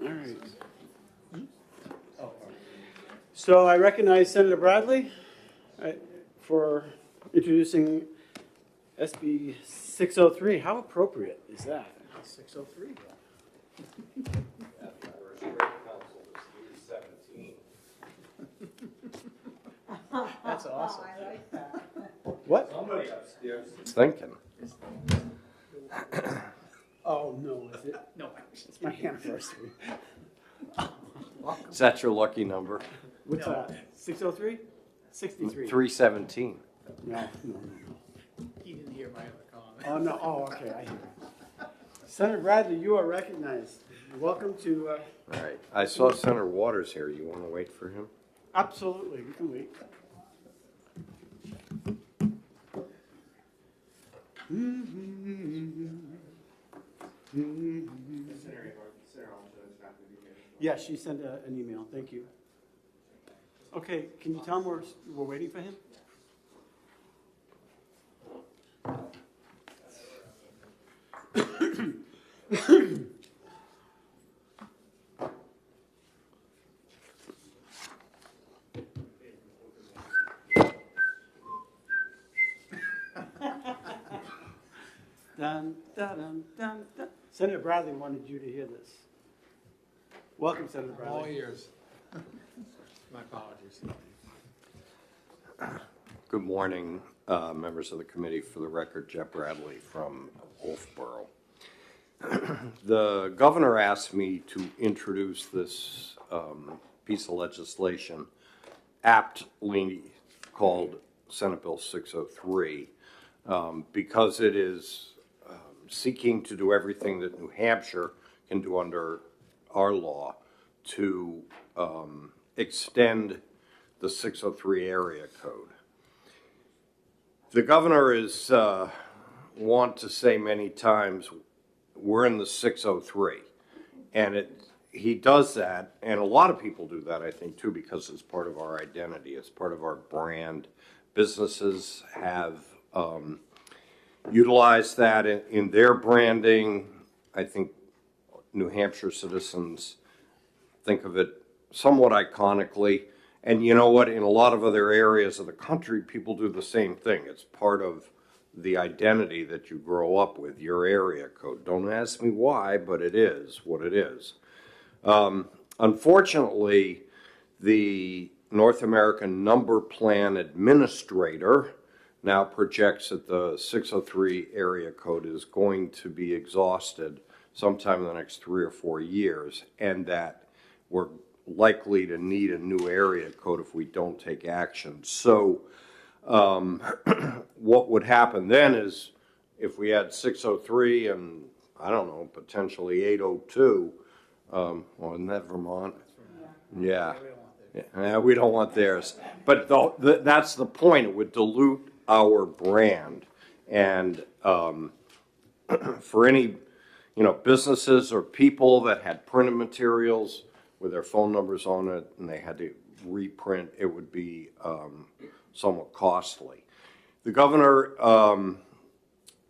All right. So I recognize Senator Bradley for introducing SB 603. How appropriate is that? 603. That's awesome. I like that. What? Somebody upstairs is thinking. Oh, no, is it? No, It's my anniversary. Is that your lucky number? What's that? 603? 63. 317. No. he didn't hear my other comment. Oh, no. Oh, okay. I hear it. Senator Bradley, you are recognized. Welcome to, All right. I saw Senator Waters here. You want to wait for him? absolutely, we can wait. Yeah, she sent an email. Thank you. Okay, can you tell him we're waiting for him? Dun, dun, dun, dun, dun. Senator Bradley wanted you to hear this. Welcome, Senator All Bradley. ears. My apologies. Good morning, members of the committee. For the record, Jeff Bradley from Wolfboro. The governor asked me to introduce this piece of legislation, aptly called Senate Bill 603, because it is seeking to do everything that New Hampshire can do under our law to extend the 603 area code. The governor is want to say many times, we're in the 603, and he does that, and a lot of people do that, I think, too, because it's part of our identity, it's part of our brand. Businesses have utilized that in their branding. I think New Hampshire citizens think of it somewhat iconically. And you know what? In a lot of other areas of the country, people do the same thing. It's part of the identity that you grow up with, your area code. Don't ask me why, but it is what it is. Unfortunately, the North American Number Plan Administrator now projects that the 603 area code is going to be exhausted sometime in the next 3 or 4 years, and that we're likely to need a new area code if we don't take action. So what would happen then is if we had 603 and, I don't know, potentially 802, well, isn't that Vermont? Yeah. Yeah, we don't want theirs. But that's the point. It would dilute our brand. And for any, businesses or people that had printed materials with their phone numbers on it and they had to reprint, it would be somewhat costly. The governor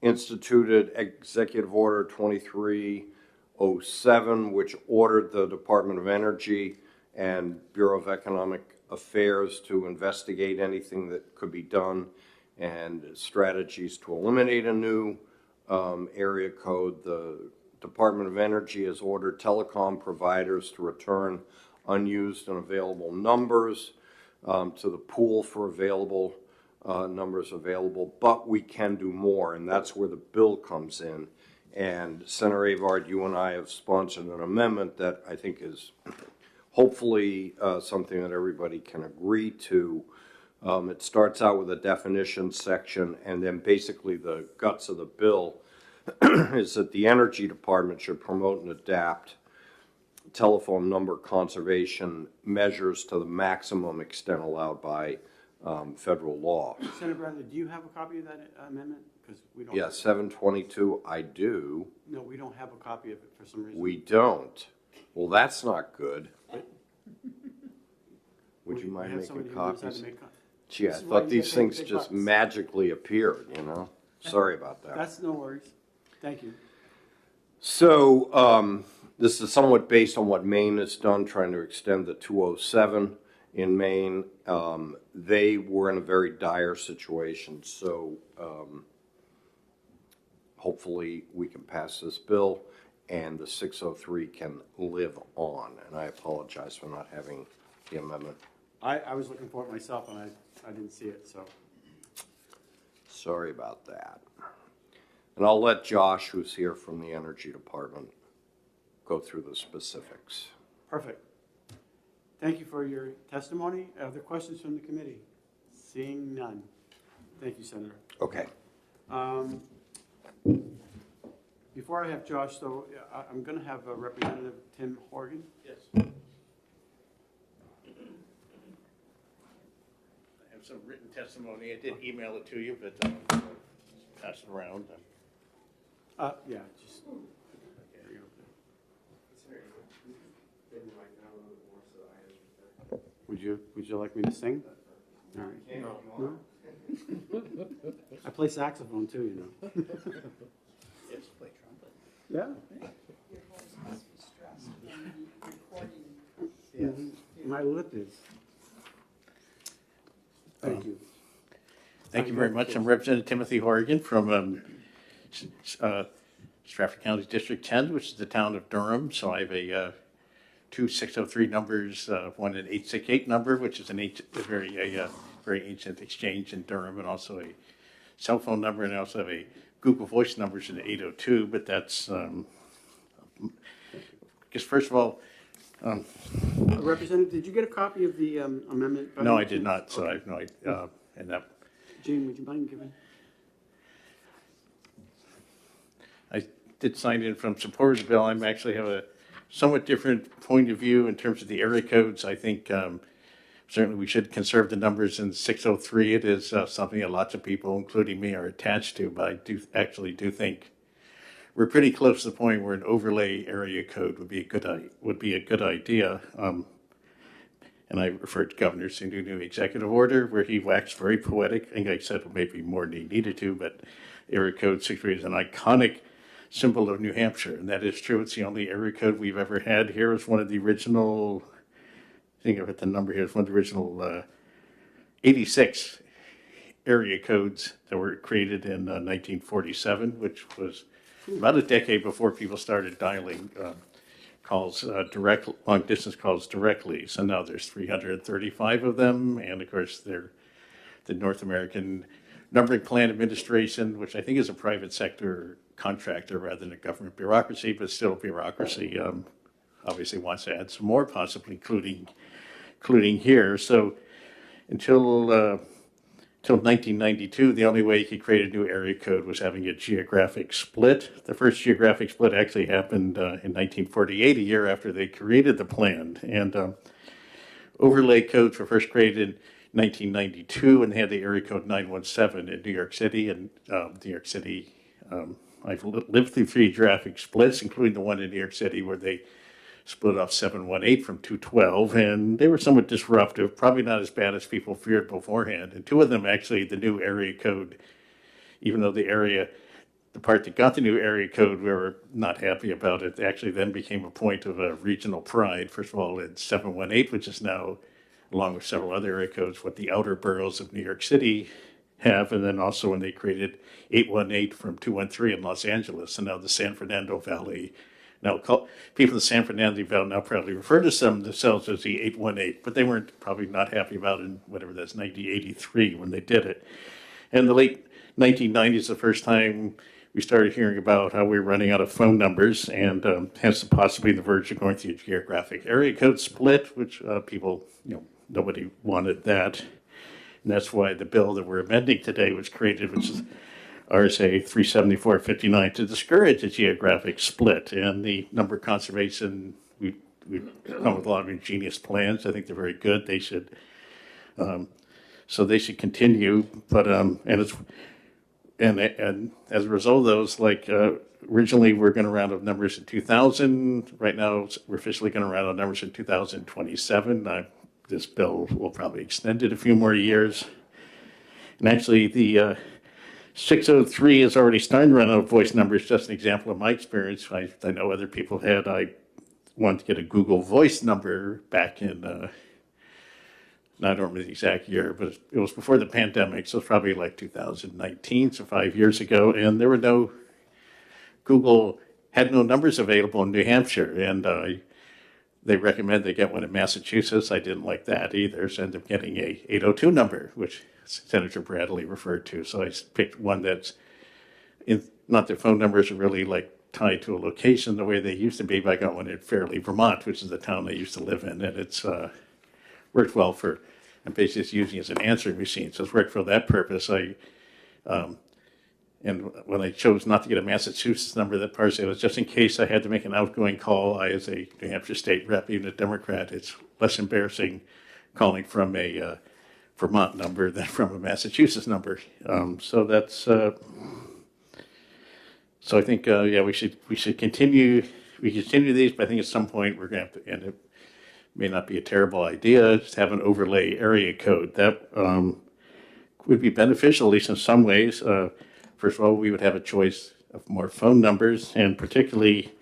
instituted Executive Order 2307, which ordered the Department of Energy and Bureau of Economic Affairs to investigate anything that could be done and strategies to eliminate a new area code. The Department of Energy has ordered telecom providers to return unused and available numbers to the pool for available numbers available, but we can do more, and that's where the bill comes in. And Senator Avard, you and I have sponsored an amendment that I think is hopefully something that everybody can agree to. It starts out with a definition section, and then basically the guts of the bill is that the Energy Department should promote and adapt telephone number conservation measures to the maximum extent allowed by federal law. Senator Bradley, do you have a copy of that amendment? Because we don't. Yeah, 722, I do. No, we don't have a copy of it for some reason. We don't. Well, that's not good. Would you mind making copies? Gee, I thought these things just magically appeared, Sorry about that. That's no worries. Thank you. So, this is somewhat based on what Maine has done, trying to extend the 207 in Maine. They were in a very dire situation, so hopefully we can pass this bill and the 603 can live on. And I apologize for not having the amendment. I was looking for it myself, and I didn't see it, so. Sorry about that. And I'll let Josh, who's here from the Energy Department, go through the specifics. Perfect. Thank you for your testimony. Other questions from the committee? Seeing none. Thank you, Senator. Okay. Before I have Josh, though, I'm going to have Representative Tim Horgan. Yes. I have some written testimony. I did email it to you, but pass it around. Yeah, just. Would you like me to sing? All right. No? I play saxophone too, you know. Yes, play trumpet. Yeah. Your voice must be stressed when recording. Yes. My lip is. Thank you. Thank you very much. I'm Representative Timothy Horgan from Stratford County District 10, which is the town of Durham. So I have two 603 numbers, one an 868 number, which is a very ancient exchange in Durham, and also a cell phone number, and I also have a Google Voice number, which is an 802. But that's, because first of all, Representative, did you get a copy of the amendment? no, I did not. So I have no idea. And that. Gene, would you mind giving? I did sign in from support of the bill. I actually have a somewhat different point of view in terms of the area codes. I think certainly we should conserve the numbers in 603. It is something that lots of people, including me, are attached to, but I do think we're pretty close to the point where an overlay area code would be a good idea. And I referred to Governor Sununu new executive order where he waxed very poetic. I think I said maybe more than he needed to, but area code 603 is an iconic symbol of New Hampshire, and that is true. It's the only area code we've ever had here. It's one of the original, I think I've got the number here, it's one of the original 86 area codes that were created in 1947, which was about a decade before people started dialing calls, long distance calls directly. So now there's 335 of them, and of course they're the North American Numbering Plan Administration, which I think is a private sector contractor rather than a government bureaucracy, but still bureaucracy. Obviously wants to add some more, possibly including here. So until 1992, the only way you could create a new area code was having a geographic split. The first geographic split actually happened in 1948, a year after they created the plan. And overlay codes were first created in 1992, and they had the area code 917 in New York City. And New York City, I've lived through three geographic splits, including the one in New York City where they split off 718 from 212, and they were somewhat disruptive, probably not as bad as people feared beforehand. And two of them, actually, the new area code, even though the part that got the new area code, we were not happy about it, actually then became a point of regional pride. First of all, it's 718, which is now, along with several other area codes, what the outer boroughs of New York City have, and then also when they created 818 from 213 in Los Angeles, and now the San Fernando Valley. Now, people in the San Fernando Valley now proudly refer to themselves as the 818, but they weren't probably not happy about it in whatever that's 1983 when they did it. And the late 1990s, the first time we started hearing about how we were running out of phone numbers, and hence possibly the verge of going through a geographic area code split, which people, nobody wanted that. And that's why the bill that we're amending today was created, which is RSA 374-59, to discourage a geographic split. And the number conservation, we've come with a lot of ingenious plans. I think they're very good. They should, so they should continue. But and as a result of those, originally we're going to round up numbers in 2000. Right now we're officially going to round up numbers in 2027. This bill will probably extend it a few more years. And actually, the 603 is already starting to run out of voice numbers. Just an example of my experience. I know other people had. I wanted to get a Google Voice number back in, I don't remember the exact year, but it was before the pandemic, so it's probably like 2019, so 5 years ago, and there were no, Google had no numbers available in New Hampshire, and they recommend they get one in Massachusetts. I didn't like that either, so I ended up getting a 802 number, which Senator Bradley referred to. So I picked one that's not their phone numbers are really like tied to a location the way they used to be, but I got one in Fairleigh, Vermont, which is the town I used to live in, and it's worked well for, I'm basically just using it as an answering machine, so it's worked for that purpose. And when I chose not to get a Massachusetts number, that part of it was just in case I had to make an outgoing call. I, as a New Hampshire state rep, even a Democrat, it's less embarrassing calling from a Vermont number than from a Massachusetts number. So that's, so I think, yeah, we should continue these, but I think at some point we're going to have to, and it may not be a terrible idea, just have an overlay area code. That would be beneficial, at least in some ways. First of all, we would have a choice of more phone numbers, and particularly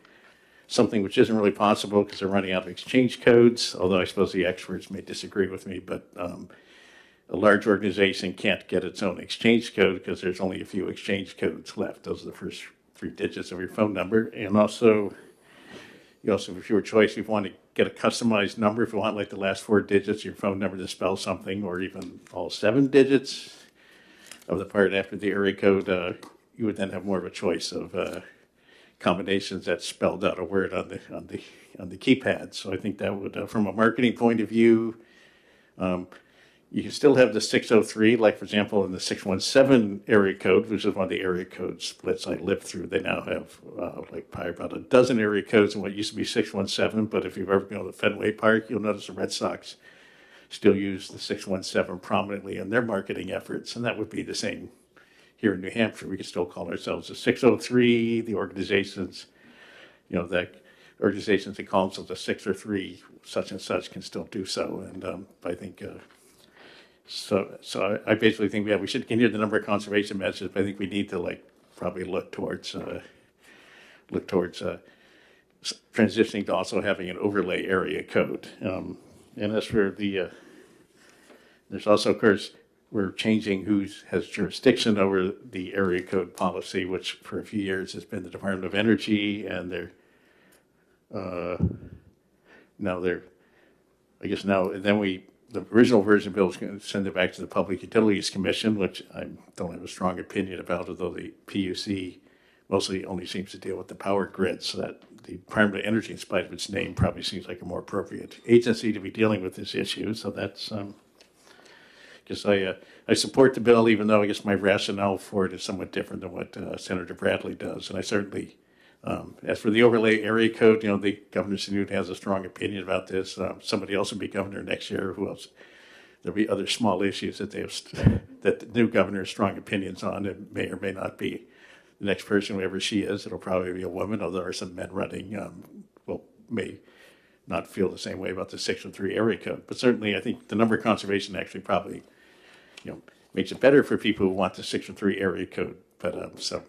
something which isn't really possible because they're running out of exchange codes, although I suppose the experts may disagree with me, but a large organization can't get its own exchange code because there's only a few exchange codes left. Those are the first 3 digits of your phone number. And also, you also have your choice. If you want to get a customized number, if you want like the last 4 digits of your phone number to spell something, or even all 7 digits of the part after the area code, you would then have more of a choice of combinations that spelled out a word on the keypad. So I think that would, from a marketing point of view, you can still have the 603, like for example in the 617 area code, which is one of the area code splits I lived through. They now have like probably about a dozen area codes in what used to be 617. But if you've ever been to Fenway Park, you'll notice the Red Sox still use the 617 prominently in their marketing efforts, and that would be the same here in New Hampshire. We could still call ourselves the 603. The organizations, that organizations that call themselves the 603 such and such can still do so. And I think so. I basically think we should continue the number of conservation measures, but I think we need to probably look towards transitioning to also having an overlay area code. And as for there's also, of course, we're changing who has jurisdiction over the area code policy, which for a few years has been the Department of Energy, and the original version bill is going to send it back to the Public Utilities Commission, which I don't have a strong opinion about, although the PUC mostly only seems to deal with the power grid, so that the Department of Energy, in spite of its name, probably seems like a more appropriate agency to be dealing with this issue. So that's, because I support the bill, even though I guess my rationale for it is somewhat different than what Senator Bradley does. And I certainly, as for the overlay area code, the Governor Sununu has a strong opinion about this. Somebody else will be governor next year. Who else? There'll be other small issues that that the new governor has strong opinions on, and may or may not be the next person, whoever she is. It'll probably be a woman, although there are some men running, may not feel the same way about the 603 area code. But certainly, I think the number of conservation actually probably, makes it better for people who want the 603 area code. But so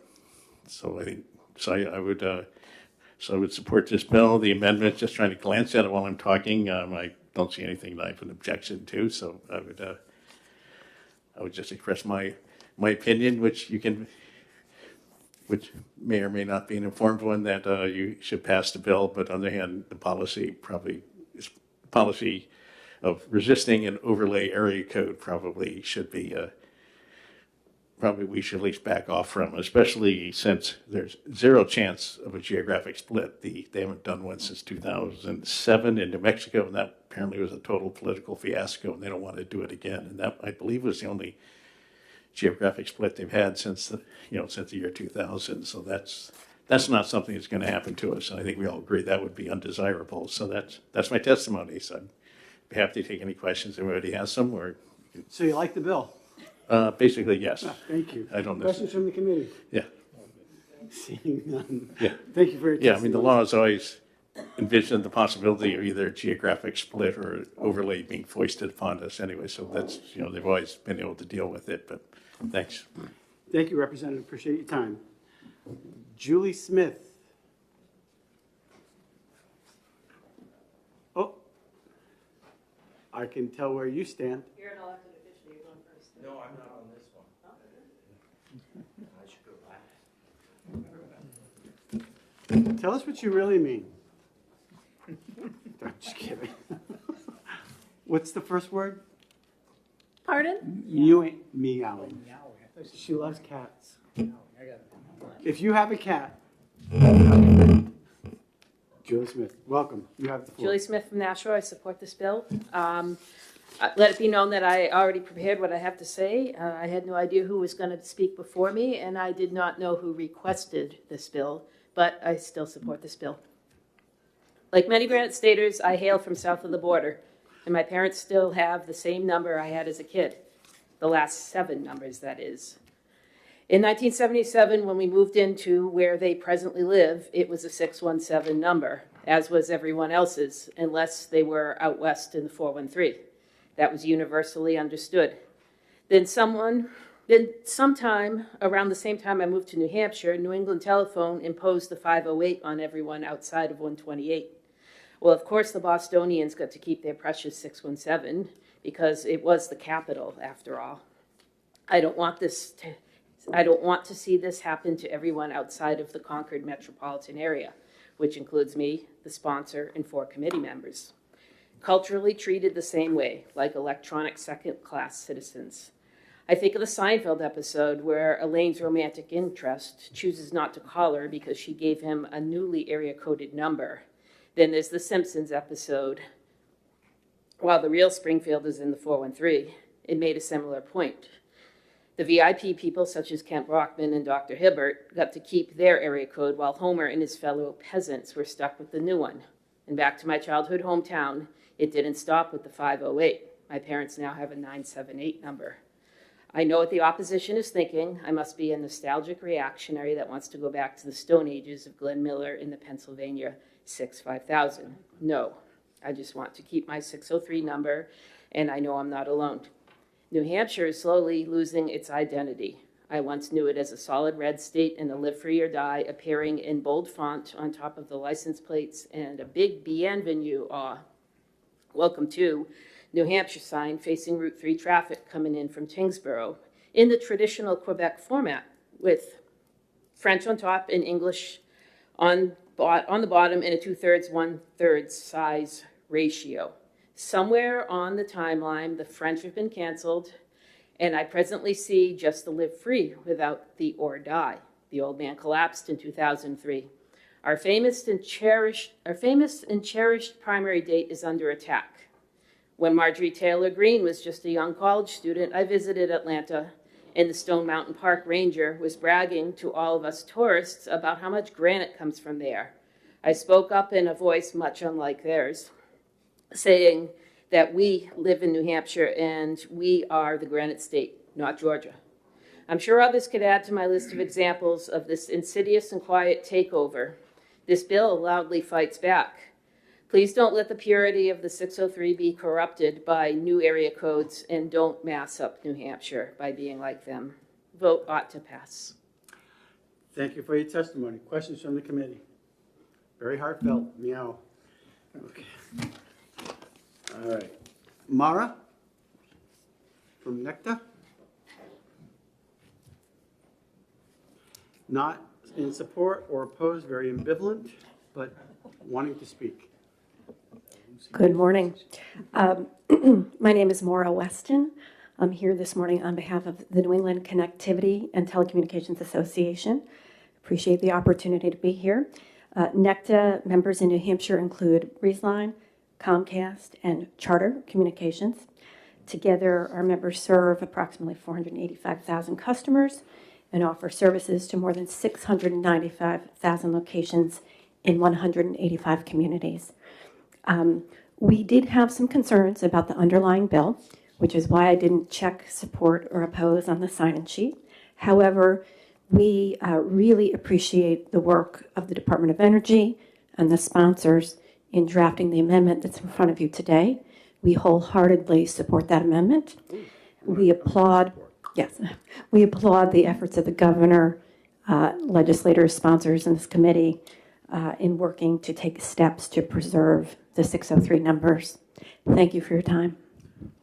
I think I would support this bill. The amendment, just trying to glance at it while I'm talking, I don't see anything that I have an objection to. So I would just express my opinion, which may or may not be an informed one, that you should pass the bill. But on the other hand, the policy of resisting an overlay area code probably should be, we should at least back off from, especially since there's zero chance of a geographic split. They haven't done one since 2007 in New Mexico, and that apparently was a total political fiasco, and they don't want to do it again. And that, I believe, was the only geographic split they've had since the year 2000. So that's not something that's going to happen to us. And I think we all agree that would be undesirable. So that's my testimony. So I'd be happy to take any questions if anybody has some. So you like the bill? Basically, yes. Thank you. I don't know. Questions from the committee? Yeah. Seeing none. Yeah. Thank you for your testimony. Yeah, I mean, the law has always envisioned the possibility of either a geographic split or overlay being foisted upon us anyway. So that's, they've always been able to deal with it. But thanks. Thank you, Representative. Appreciate your time. Julie Smith. Oh, I can tell where you stand. You're an elected official, you're going first. No, I'm not on this one. I should go back. Tell us what you really mean. I'm just kidding. What's the first word? Pardon? You ain't meowing. She loves cats. If you have a cat, Julie Smith, welcome. You have the floor. Julie Smith from Nashua, I support this bill. Let it be known that I already prepared what I have to say. I had no idea who was going to speak before me, and I did not know who requested this bill, but I still support this bill. Like many Granite Staters, I hail from south of the border, and my parents still have the same number I had as a kid, the last 7 numbers, that is. In 1977, when we moved into where they presently live, it was a 617 number, as was everyone else's, unless they were out west in the 413. That was universally understood. Then sometime around the same time I moved to New Hampshire, New England Telephone imposed the 508 on everyone outside of 128. Well, of course, the Bostonians got to keep their precious 617 because it was the capital, after all. I don't want to see this happen to everyone outside of the Concord metropolitan area, which includes me, the sponsor, and 4 committee members. Culturally treated the same way, like electronic second-class citizens. I think of the Seinfeld episode where Elaine's romantic interest chooses not to call her because she gave him a newly area-coded number. Then there's the Simpsons episode. While the real Springfield is in the 413, it made a similar point. The VIP people, such as Kent Brockman and Dr. Hibbert, got to keep their area code while Homer and his fellow peasants were stuck with the new one. And back to my childhood hometown, it didn't stop with the 508. My parents now have a 978 number. I know what the opposition is thinking. I must be a nostalgic reactionary that wants to go back to the Stone Ages of Glenn Miller in the Pennsylvania 65000. No, I just want to keep my 603 number, and I know I'm not alone. New Hampshire is slowly losing its identity. I once knew it as a solid red state and a live free or die appearing in bold font on top of the license plates and a big bienvenue, welcome to New Hampshire sign facing Route 3 traffic coming in from Tingsboro in the traditional Quebec format with French on top and English on the bottom in a 2/3, 1/3 size ratio. Somewhere on the timeline, the French have been canceled, and I presently see just the live free without the or die. The old man collapsed in 2003. Our famous and cherished primary date is under attack. When Marjorie Taylor Greene was just a young college student, I visited Atlanta, and the Stone Mountain Park ranger was bragging to all of us tourists about how much granite comes from there. I spoke up in a voice much unlike theirs, saying that we live in New Hampshire and we are the Granite State, not Georgia. I'm sure others could add to my list of examples of this insidious and quiet takeover. This bill loudly fights back. Please don't let the purity of the 603 be corrupted by new area codes, and don't mass up New Hampshire by being like them. Vote ought to pass. Thank you for your testimony. Questions from the committee? Very heartfelt. Meow. Okay. All right. Mara from Nectar? Not in support or opposed, very ambivalent, but wanting to speak. Good morning. My name is Maura Weston. I'm here this morning on behalf of the New England Connectivity and Telecommunications Association. Appreciate the opportunity to be here. NECTA members in New Hampshire include Breezeline, Comcast, and Charter Communications. Together, our members serve approximately 485,000 customers and offer services to more than 695,000 locations in 185 communities. We did have some concerns about the underlying bill, which is why I didn't check support or oppose on the sign-in sheet. However, we really appreciate the work of the Department of Energy and the sponsors in drafting the amendment that's in front of you today. We wholeheartedly support that amendment. We applaud Yes, we applaud the efforts of the governor, legislators, sponsors in this committee in working to take steps to preserve the 603 numbers. Thank you for your time.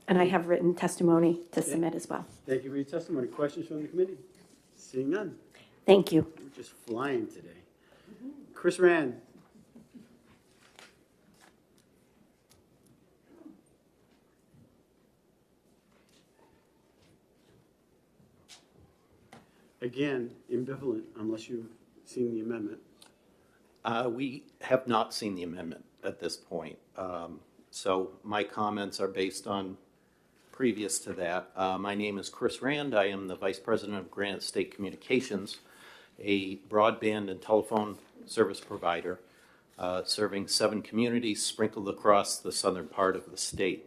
And I have written testimony to submit as well. Thank you for your testimony. Questions from the committee? Seeing none. Thank you. We're just flying today. Chris Rand. Again, ambivalent unless you've seen the amendment. We have not seen the amendment at this point. So my comments are based on previous to that. My name is Chris Rand. I am the Vice President of Granite State Communications, a broadband and telephone service provider serving 7 communities sprinkled across the southern part of the state.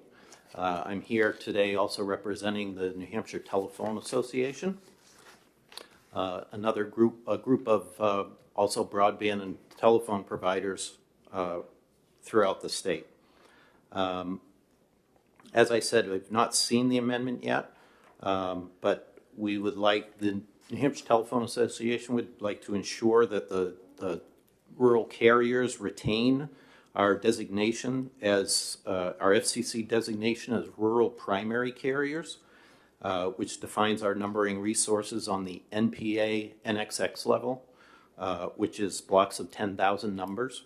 I'm here today also representing the New Hampshire Telephone Association, a group of also broadband and telephone providers throughout the state. As I said, we've not seen the amendment yet, but we would like, the New Hampshire Telephone Association would like to ensure that the rural carriers retain our designation as, our FCC designation as rural primary carriers, which defines our numbering resources on the NPA NXX level, which is blocks of 10,000 numbers.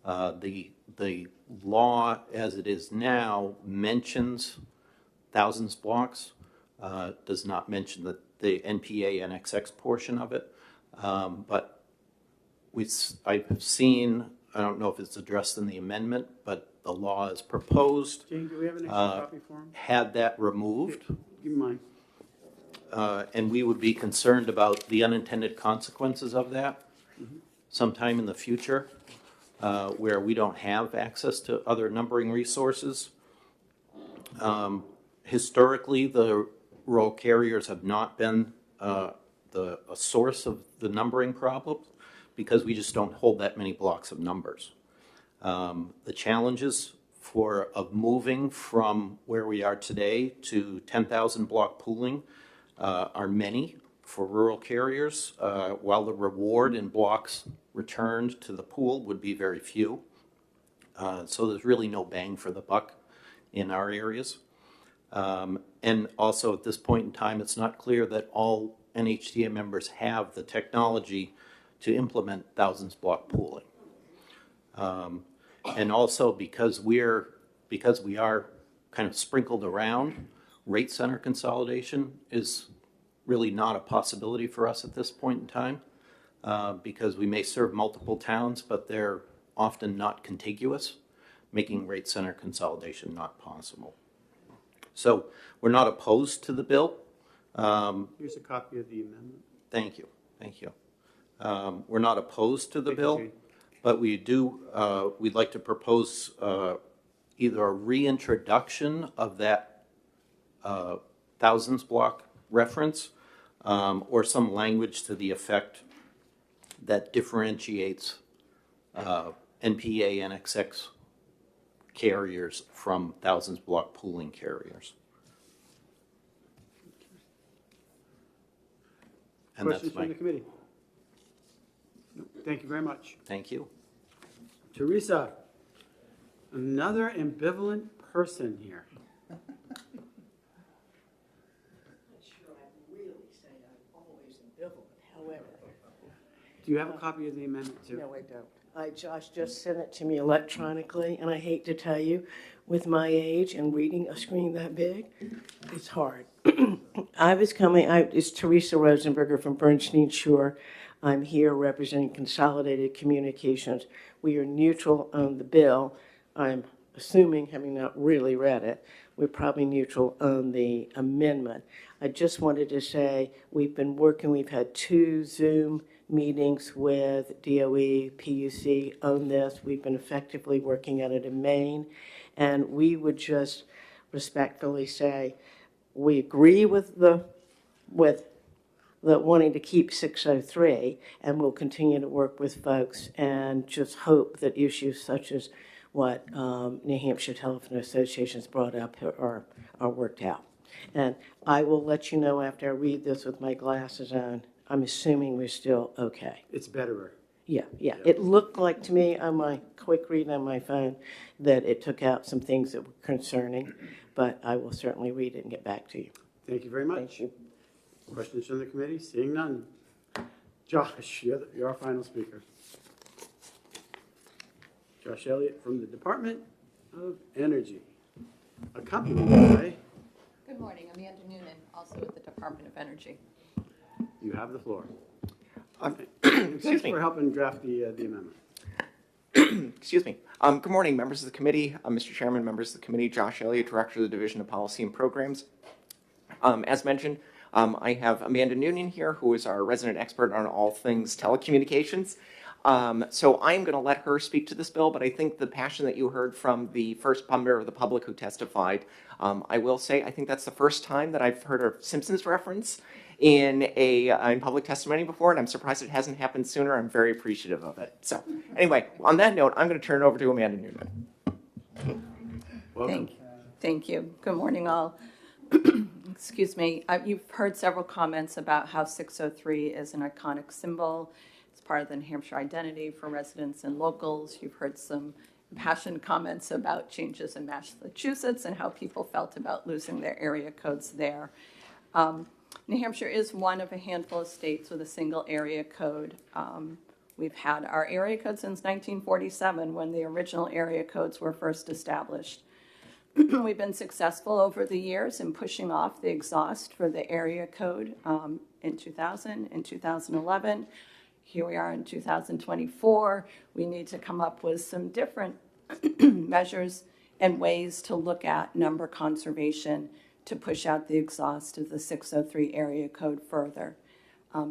The law as it is now mentions thousands blocks, does not mention the NPA NXX portion of it. But I've seen, I don't know if it's addressed in the amendment, but the law is proposed. Jane, do we have an extra copy for him? Had that removed. Give me mine. And we would be concerned about the unintended consequences of that sometime in the future, where we don't have access to other numbering resources. Historically, the rural carriers have not been a source of the numbering problems because we just don't hold that many blocks of numbers. The challenges of moving from where we are today to 10,000 block pooling are many for rural carriers, while the reward in blocks returned to the pool would be very few. So there's really no bang for the buck in our areas. And also at this point in time, it's not clear that all NHTA members have the technology to implement thousands block pooling. And also because we are kind of sprinkled around, rate center consolidation is really not a possibility for us at this point in time, because we may serve multiple towns, but they're often not contiguous, making rate center consolidation not possible. So we're not opposed to the bill. Here's a copy of the amendment. Thank you, thank you. We're not opposed to the Thank you, bill, Jane. but we'd like to propose either a reintroduction of that thousands block reference, or some language to the effect that differentiates NPA NXX carriers from thousands block pooling carriers. And Questions that's from the committee? No. Thank you very much. thank you. Teresa, another ambivalent person here. Not sure I'd really say I'm always ambivalent, however. Do you have a copy of the amendment too? No, I don't. Josh just sent it to me electronically, and I hate to tell you, with my age and reading a screen that big, it's hard. It's Teresa Rosenberger from Bernstein Shore. I'm here representing Consolidated Communications. We are neutral on the bill. I'm assuming, having not really read it, we're probably neutral on the amendment. I just wanted to say we've had 2 Zoom meetings with DOE, PUC on this. We've been effectively working at it in Maine, and we would just respectfully say we agree with the wanting to keep 603, and we'll continue to work with folks and just hope that issues such as what New Hampshire Telephone Association has brought up are worked out. And I will let you know after I read this with my glasses on. I'm assuming we're still okay. It's betterer. Yeah, yeah. It looked like to me on my quick read on my phone that it took out some things that were concerning, but I will certainly read it and get back to you. Thank you very much. Thank you. Questions from the committee? Seeing none. Josh, you're our final speaker. Josh Elliott from the Department of Energy, accompanied by, Good morning, Amanda Noonan, also with the Department of Energy. you have the floor. Excuse Thanks me. for helping draft the amendment. Excuse me. Good morning, members of the committee, Mr. Chairman, members of the committee, Josh Elliott, Director of the Division of Policy and Programs. As mentioned, I have Amanda Noonan here, who is our resident expert on all things telecommunications. So I'm going to let her speak to this bill, but I think the passion that you heard from the first member of the public who testified, I will say I think that's the first time that I've heard a Simpsons reference in public testimony before, and I'm surprised it hasn't happened sooner. I'm very appreciative of it. So anyway, on that note, I'm going to turn it over to Amanda Noonan. Welcome. Thank you. Good morning, all. Excuse me. You've heard several comments about how 603 is an iconic symbol. It's part of the New Hampshire identity for residents and locals. You've heard some impassioned comments about changes in Massachusetts and how people felt about losing their area codes there. New Hampshire is one of a handful of states with a single area code. We've had our area code since 1947, when the original area codes were first established. We've been successful over the years in pushing off the exhaust for the area code in 2000, in 2011. Here we are in 2024. We need to come up with some different measures and ways to look at number conservation to push out the exhaust of the 603 area code further.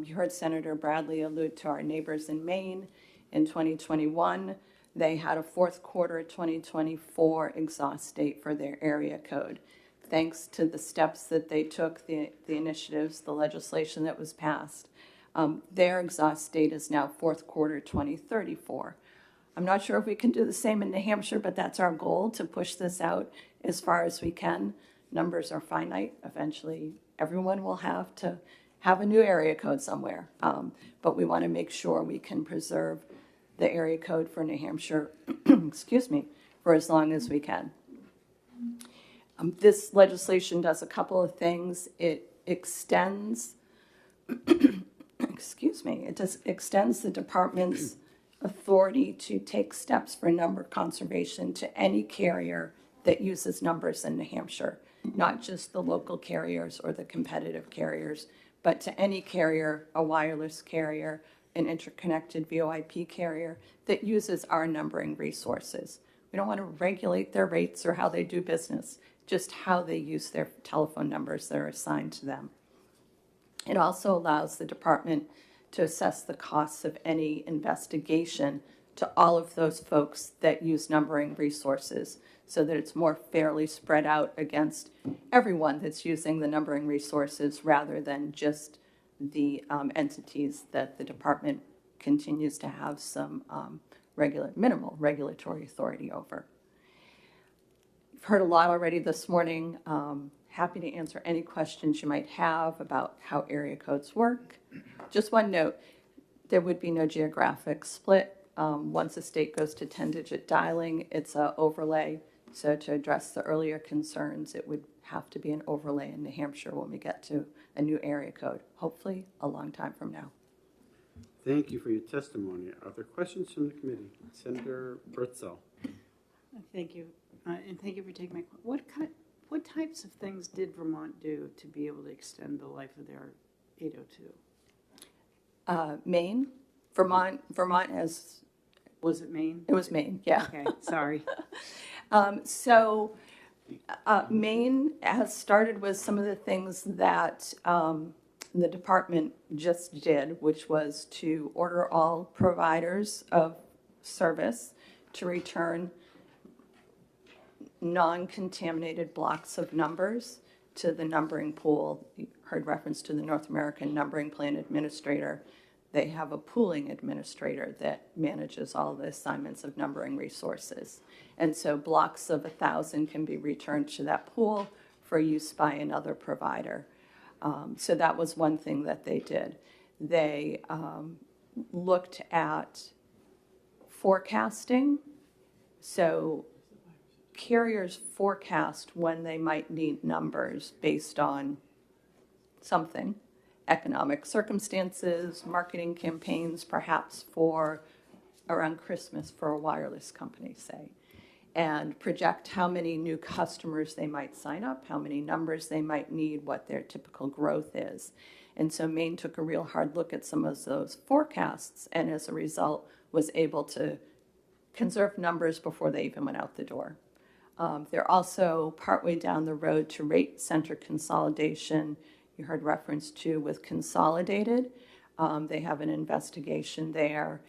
You heard Senator Bradley allude to our neighbors in Maine. In 2021, they had a fourth quarter 2024 exhaust date for their area code. Thanks to the steps that they took, the initiatives, the legislation that was passed, their exhaust date is now fourth quarter 2034. I'm not sure if we can do the same in New Hampshire, but that's our goal, to push this out as far as we can. Numbers are finite. Eventually, everyone will have to have a new area code somewhere. But we want to make sure we can preserve the area code for New Hampshire, excuse me, for as long as we can. This legislation does a couple of things. It extends, excuse me, extends the department's authority to take steps for number conservation to any carrier that uses numbers in New Hampshire, not just the local carriers or the competitive carriers, but to any carrier, a wireless carrier, an interconnected VoIP carrier that uses our numbering resources. We don't want to regulate their rates or how they do business, just how they use their telephone numbers that are assigned to them. It also allows the department to assess the costs of any investigation to all of those folks that use numbering resources, so that it's more fairly spread out against everyone that's using the numbering resources rather than just the entities that the department continues to have some minimal regulatory authority over. You've heard a lot already this morning. Happy to answer any questions you might have about how area codes work. Just one note, there would be no geographic split. Once a state goes to 10-digit dialing, it's an overlay. So to address the earlier concerns, it would have to be an overlay in New Hampshire when we get to a new area code, hopefully a long time from now. Thank you for your testimony. Are there questions from the committee? Senator Bertzel. Thank you, and thank you for taking my, what types of things did Vermont do to be able to extend the life of their 802? Maine, Vermont has, Was it Maine? it was Maine, yeah. Okay, sorry. Maine has started with some of the things that the department just did, which was to order all providers of service to return non-contaminated blocks of numbers to the numbering pool. You heard reference to the North American Numbering Plan Administrator. They have a pooling administrator that manages all the assignments of numbering resources. And so blocks of 1,000 can be returned to that pool for use by another provider. So that was one thing that they did. They looked at forecasting. So carriers forecast when they might need numbers based on something, economic circumstances, marketing campaigns, perhaps for around Christmas for a wireless company, say, and project how many new customers they might sign up, how many numbers they might need, what their typical growth is. And so Maine took a real hard look at some of those forecasts, and as a result was able to conserve numbers before they even went out the door. They're also partway down the road to rate center consolidation. You heard reference to with Consolidated. They have an investigation there,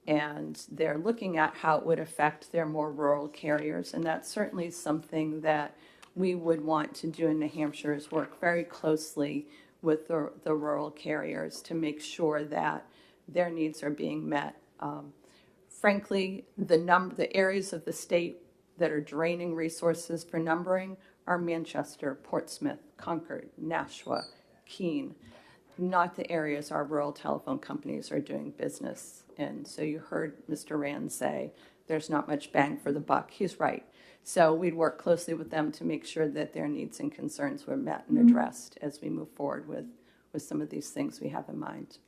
and they're looking at how it would affect their more rural carriers. And that's certainly something that we would want to do in New Hampshire, is work very closely with the rural carriers to make sure that their needs are being met. Frankly, the areas of the state that are draining resources for numbering are Manchester, Portsmouth, Concord, Nashua, Keene, not the areas our rural telephone companies are doing business in. So you heard Mr. Rand say there's not much bang for the buck. He's right. So we'd work closely with them to make sure that their needs and concerns were met and addressed as we move forward with some of these things we have in mind.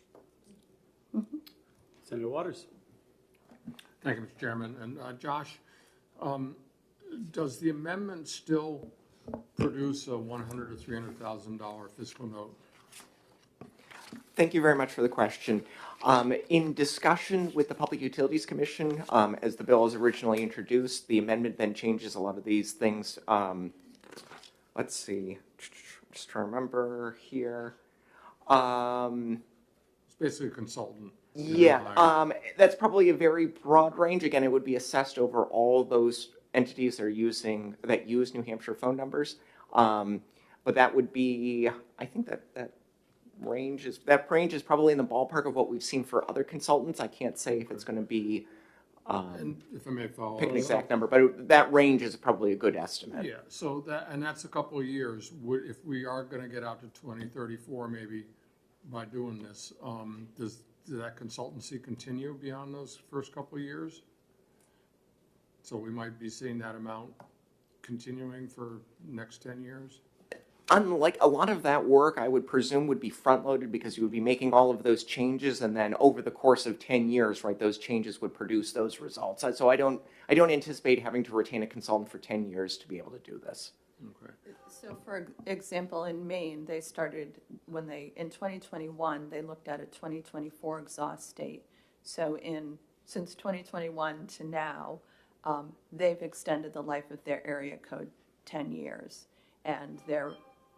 Mm-hmm. Senator Waters. Thank you, Mr. Chairman. And Josh, does the amendment still produce a $100,000 to $300,000 fiscal note? Thank you very much for the question. In discussion with the Public Utilities Commission, as the bill was originally introduced, the amendment then changes a lot of these things. Let's see, just trying to remember here. It's basically a consultant. Yeah, that's probably a very broad range. Again, it would be assessed over all those entities that use New Hampshire phone numbers. But that would be, I think that range is probably in the ballpark of what we've seen for other consultants. I can't say if it's going to be and if I may follow, pick an exact number, but that range is probably a good estimate. Yeah, so that's a couple of years. If we are going to get out to 2034, maybe by doing this, does that consultancy continue beyond those first couple of years? So we might be seeing that amount continuing for next 10 years? Unlike a lot of that work, I would presume would be front-loaded because you would be making all of those changes, and then over the course of 10 years, right, those changes would produce those results. So I don't anticipate having to retain a consultant for 10 years to be able to do this. Okay. So for example, in Maine, they started in 2021, they looked at a 2024 exhaust date. So since 2021 to now, they've extended the life of their area code 10 years. And they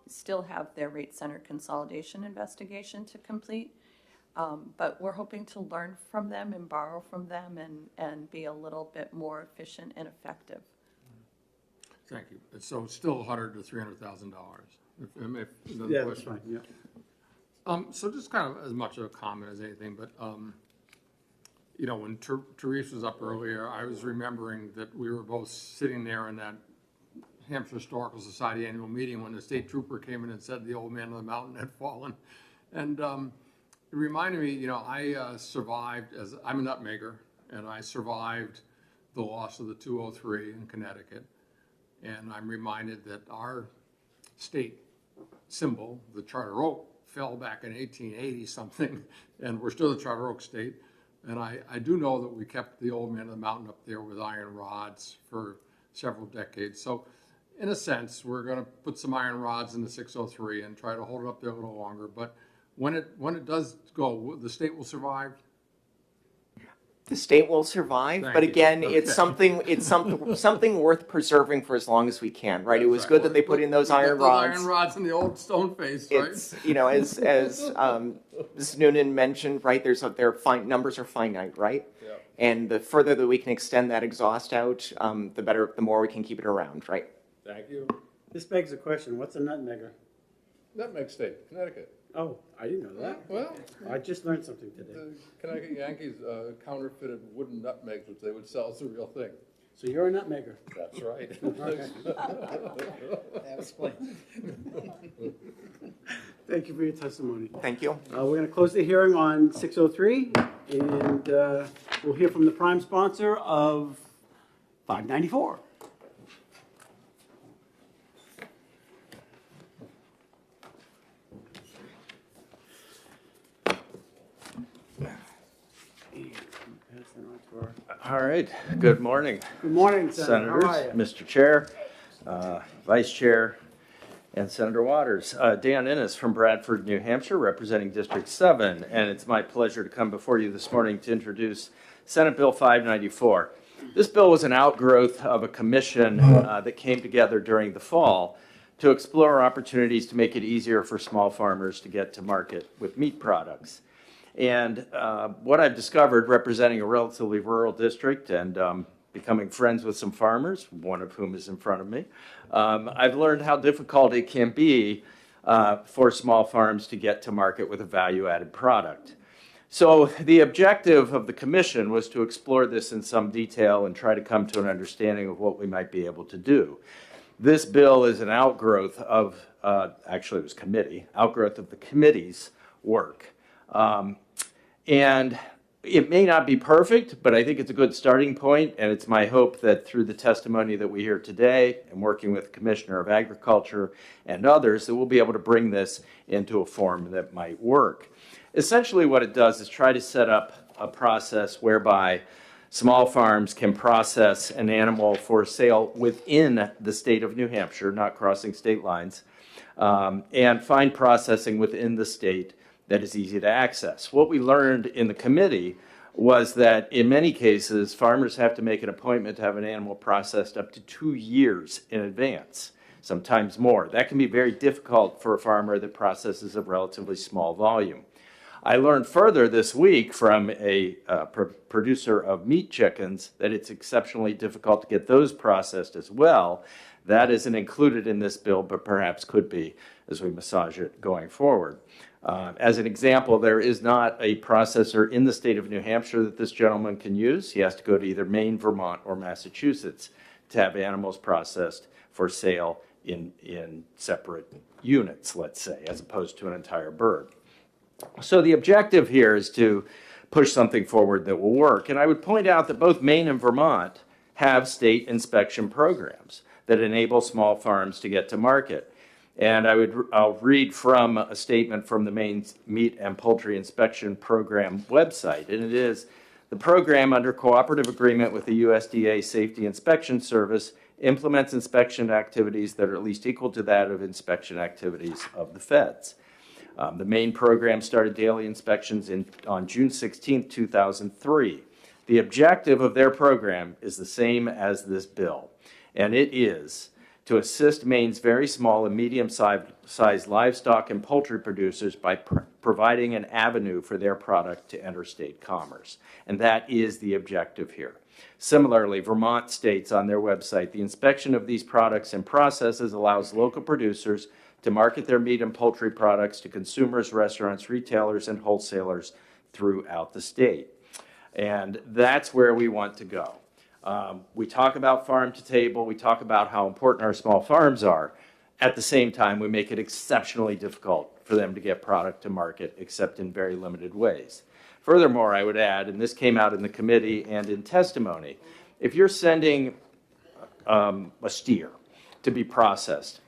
still have their rate center consolidation investigation to complete. But we're hoping to learn from them and borrow from them and be a little bit more efficient and effective. Thank you. So it's still $100,000 to $300,000. Yeah, that's fine, yeah. So just kind of as much of a comment as anything, but when Therese was up earlier, I was remembering that we were both sitting there in that Hampshire Historical Society annual meeting when the state trooper came in and said the old man of the mountain had fallen. And it reminded me, I survived I'm a nutmegger, and I survived the loss of the 203 in Connecticut. And I'm reminded that our state symbol, the Charter Oak, fell back in 1880 something, and we're still the Charter Oak state. And I do know that we kept the old man of the mountain up there with iron rods for several decades. So in a sense, we're going to put some iron rods in the 603 and try to hold it up there a little longer. But when it does go, the state will survive. The state will survive, Thank but you. again, Okay. it's something worth preserving for as long as we can, right? It was That's good right. that they put in those We put iron rods. Iron rods in the old stone face, right? It's as Ms. Noonan mentioned, right? Numbers are finite, right? Yeah. And the further that we can extend that exhaust out, the more we can keep it around, right? Thank you. This begs the question, what's a nutmegger? Nutmeg State, Connecticut. Oh, I didn't know that. Well, I just learned something today. the Connecticut Yankees counterfeited wooden nutmegs, which they would sell as a real thing. So you're a nutmegger. That's right. That explains. Thank you for your testimony. Thank you. We're going to close the hearing on 603, and we'll hear from the prime sponsor of 594. All right, good morning. Good morning, Senator. How are Senators, Mr. Chair, Vice Chair, and Senator Waters. Dan Innes from Bradford, New Hampshire, representing District 7, and it's my pleasure to come before you this morning to introduce Senate Bill 594. This bill was an outgrowth of a commission that came together during the fall to explore opportunities to make it easier for small farmers to get to market with meat products. And what I've discovered, representing a relatively rural district and becoming friends with some farmers, one of whom is in front of me, I've learned how difficult it can be for small farms to get to market with a value-added product. So the objective of the commission was to explore this in some detail and try to come to an understanding of what we might be able to do. This bill is an outgrowth of, actually it was outgrowth of the committee's work. And it may not be perfect, but I think it's a good starting point, and it's my hope that through the testimony that we hear today and working with the Commissioner of Agriculture and others, that we'll be able to bring this into a form that might work. Essentially what it does is try to set up a process whereby small farms can process an animal for sale within the state of New Hampshire, not crossing state lines, and find processing within the state that is easy to access. What we learned in the committee was that in many cases, farmers have to make an appointment to have an animal processed up to 2 years in advance, sometimes more. That can be very difficult for a farmer that processes a relatively small volume. I learned further this week from a producer of meat chickens that it's exceptionally difficult to get those processed as well. That isn't included in this bill, but perhaps could be as we massage it going forward. As an example, there is not a processor in the state of New Hampshire that this gentleman can use. He has to go to either Maine, Vermont, or Massachusetts to have animals processed for sale in separate units, let's say, as opposed to an entire bird. So the objective here is to push something forward that will work. And I would point out that both Maine and Vermont have state inspection programs that enable small farms to get to market. And I'll read from a statement from the Maine Meat and Poultry Inspection Program website. And it is, the program, under cooperative agreement with the USDA Safety Inspection Service, implements inspection activities that are at least equal to that of inspection activities of the feds. The Maine program started daily inspections on June 16, 2003. The objective of their program is the same as this bill, and it is to assist Maine's very small and medium-sized livestock and poultry producers by providing an avenue for their product to enter state commerce. And that is the objective here. Similarly, Vermont states on their website, the inspection of these products and processes allows local producers to market their meat and poultry products to consumers, restaurants, retailers, and wholesalers throughout the state. And that's where we want to go. We talk about farm to table. We talk about how important our small farms are. At the same time, we make it exceptionally difficult for them to get product to market, except in very limited ways. Furthermore, I would add, and this came out in the committee and in testimony, if you're sending a steer to be processed,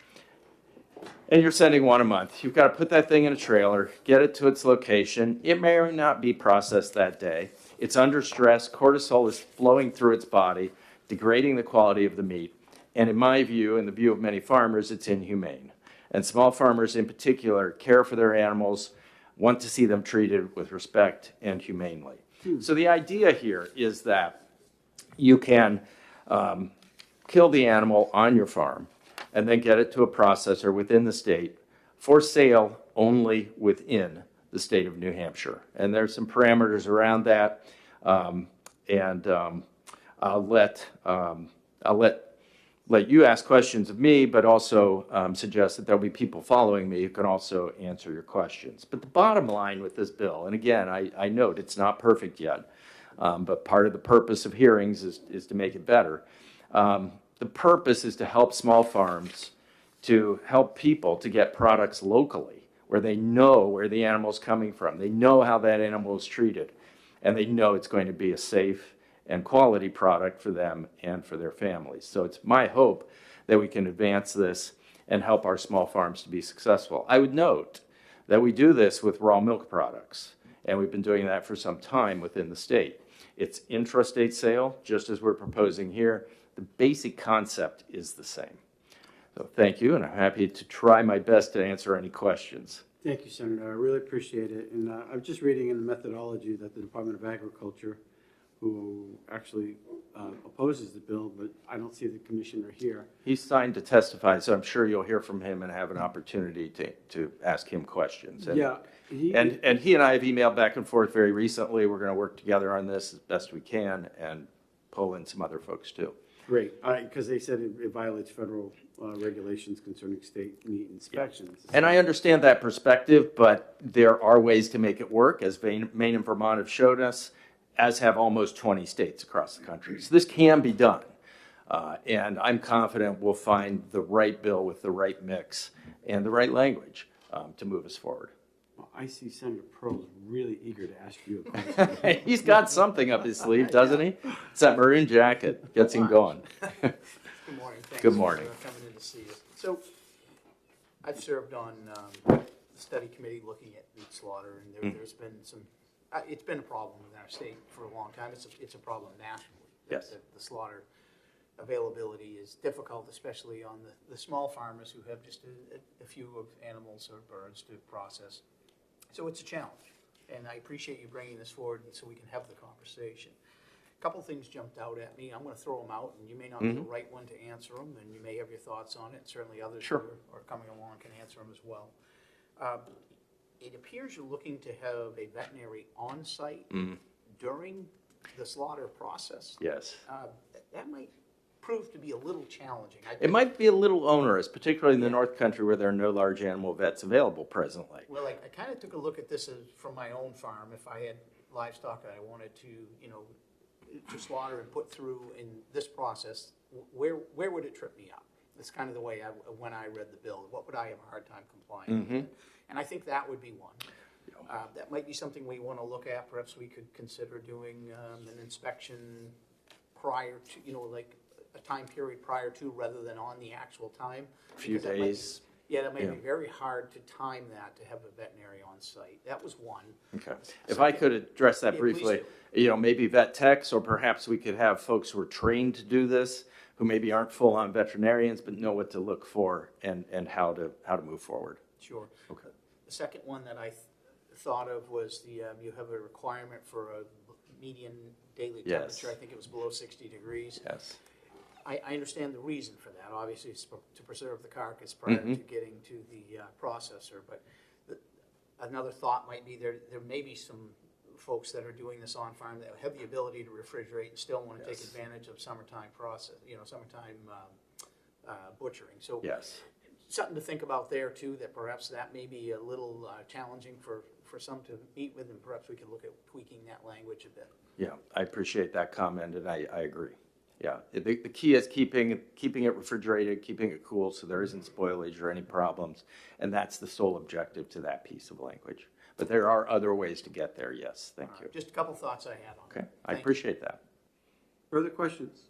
and you're sending one a month, you've got to put that thing in a trailer, get it to its location. It may or may not be processed that day. It's under stress. Cortisol is flowing through its body, degrading the quality of the meat. And in my view, in the view of many farmers, it's inhumane. And small farmers in particular care for their animals, want to see them treated with respect and humanely. So the idea here is that you can kill the animal on your farm and then get it to a processor within the state for sale only within the state of New Hampshire. And there's some parameters around that. I'll let you ask questions of me, but also suggest that there'll be people following me who can also answer your questions. But the bottom line with this bill, and again, I note it's not perfect yet, But part of the purpose of hearings is to make it better. The purpose is to help small farms, to help people to get products locally where they know where the animal's coming from. They know how that animal is treated, and they know it's going to be a safe and quality product for them and for their families. So it's my hope that we can advance this and help our small farms to be successful. I would note that we do this with raw milk products, and we've been doing that for some time within the state. It's intrastate sale, just as we're proposing here. The basic concept is the same. So thank you, and I'm happy to try my best to answer any questions. Thank you, Senator. I really appreciate it. And I'm just reading in the methodology that the Department of Agriculture, who actually opposes the bill, but I don't see the commissioner here. He's signed to testify, so I'm sure you'll hear from him and have an opportunity to ask him questions. And, Yeah. he and I have emailed back and forth very recently. We're going to work together on this as best we can and pull in some other folks too. Great, because they said it violates federal regulations concerning state meat inspections. And I understand that perspective, but there are ways to make it work, as Maine and Vermont have showed us, as have almost 20 states across the country. So this can be done. And I'm confident we'll find the right bill with the right mix and the right language to move us forward. Well, I see Senator Pearl is really eager to ask you a question. He's got something up his sleeve, doesn't he? It's that maroon jacket, gets him going. Good morning. Thanks Good morning. for coming in to see us. So I've served on the study committee looking at meat slaughter, and there's been some, it's been a problem in our state for a long time. It's a problem nationally. Yes. The slaughter availability is difficult, especially on the small farmers who have just a few of animals or birds to process. So it's a challenge, and I appreciate you bringing this forward so we can have the conversation. A couple things jumped out at me. I'm going to throw them out, and you may not be the right one to answer them, and you may have your thoughts on it. Certainly others who are coming along can answer them as well. It appears you're looking to have a veterinary on-site during the slaughter process. Yes. That might prove to be a little challenging. It might be a little onerous, particularly in the North Country where there are no large animal vets available presently. Well, I kind of took a look at this from my own farm. If I had livestock that I wanted to, to slaughter and put through in this process, where would it trip me up? That's kind of the way when I read the bill. What would I have a hard time complying with? And I think that would be one. That might be something we want to look at. Perhaps we could consider doing an inspection prior to, like a time period prior to, rather than on the actual time. A few days. That may be very hard to time that, to have a veterinary on site. That was one. Okay. If I could address that briefly, maybe vet techs, or perhaps we could have folks who are trained to do this, who maybe aren't full-on veterinarians, but know what to look for and how to move forward. Sure. Okay. The second one that I thought of was you have a requirement for a median daily temperature. I think it was below 60 degrees. Yes. I understand the reason for that. Obviously, it's to preserve the carcass prior to getting to the processor. But another thought might be there may be some folks that are doing this on farm that have the ability to refrigerate and still want to take advantage of summertime process, summertime butchering. So something to think about there too. That perhaps that may be a little challenging for some to meet with, and perhaps we can look at tweaking that language a bit. Yeah, I appreciate that comment, and I agree. Yeah, the key is keeping it refrigerated, keeping it cool so there isn't spoilage or any problems, and that's the sole objective to that piece of language. But there are other ways to get there, yes, thank you. Just a couple thoughts I had on it. Okay, I appreciate that. Further questions?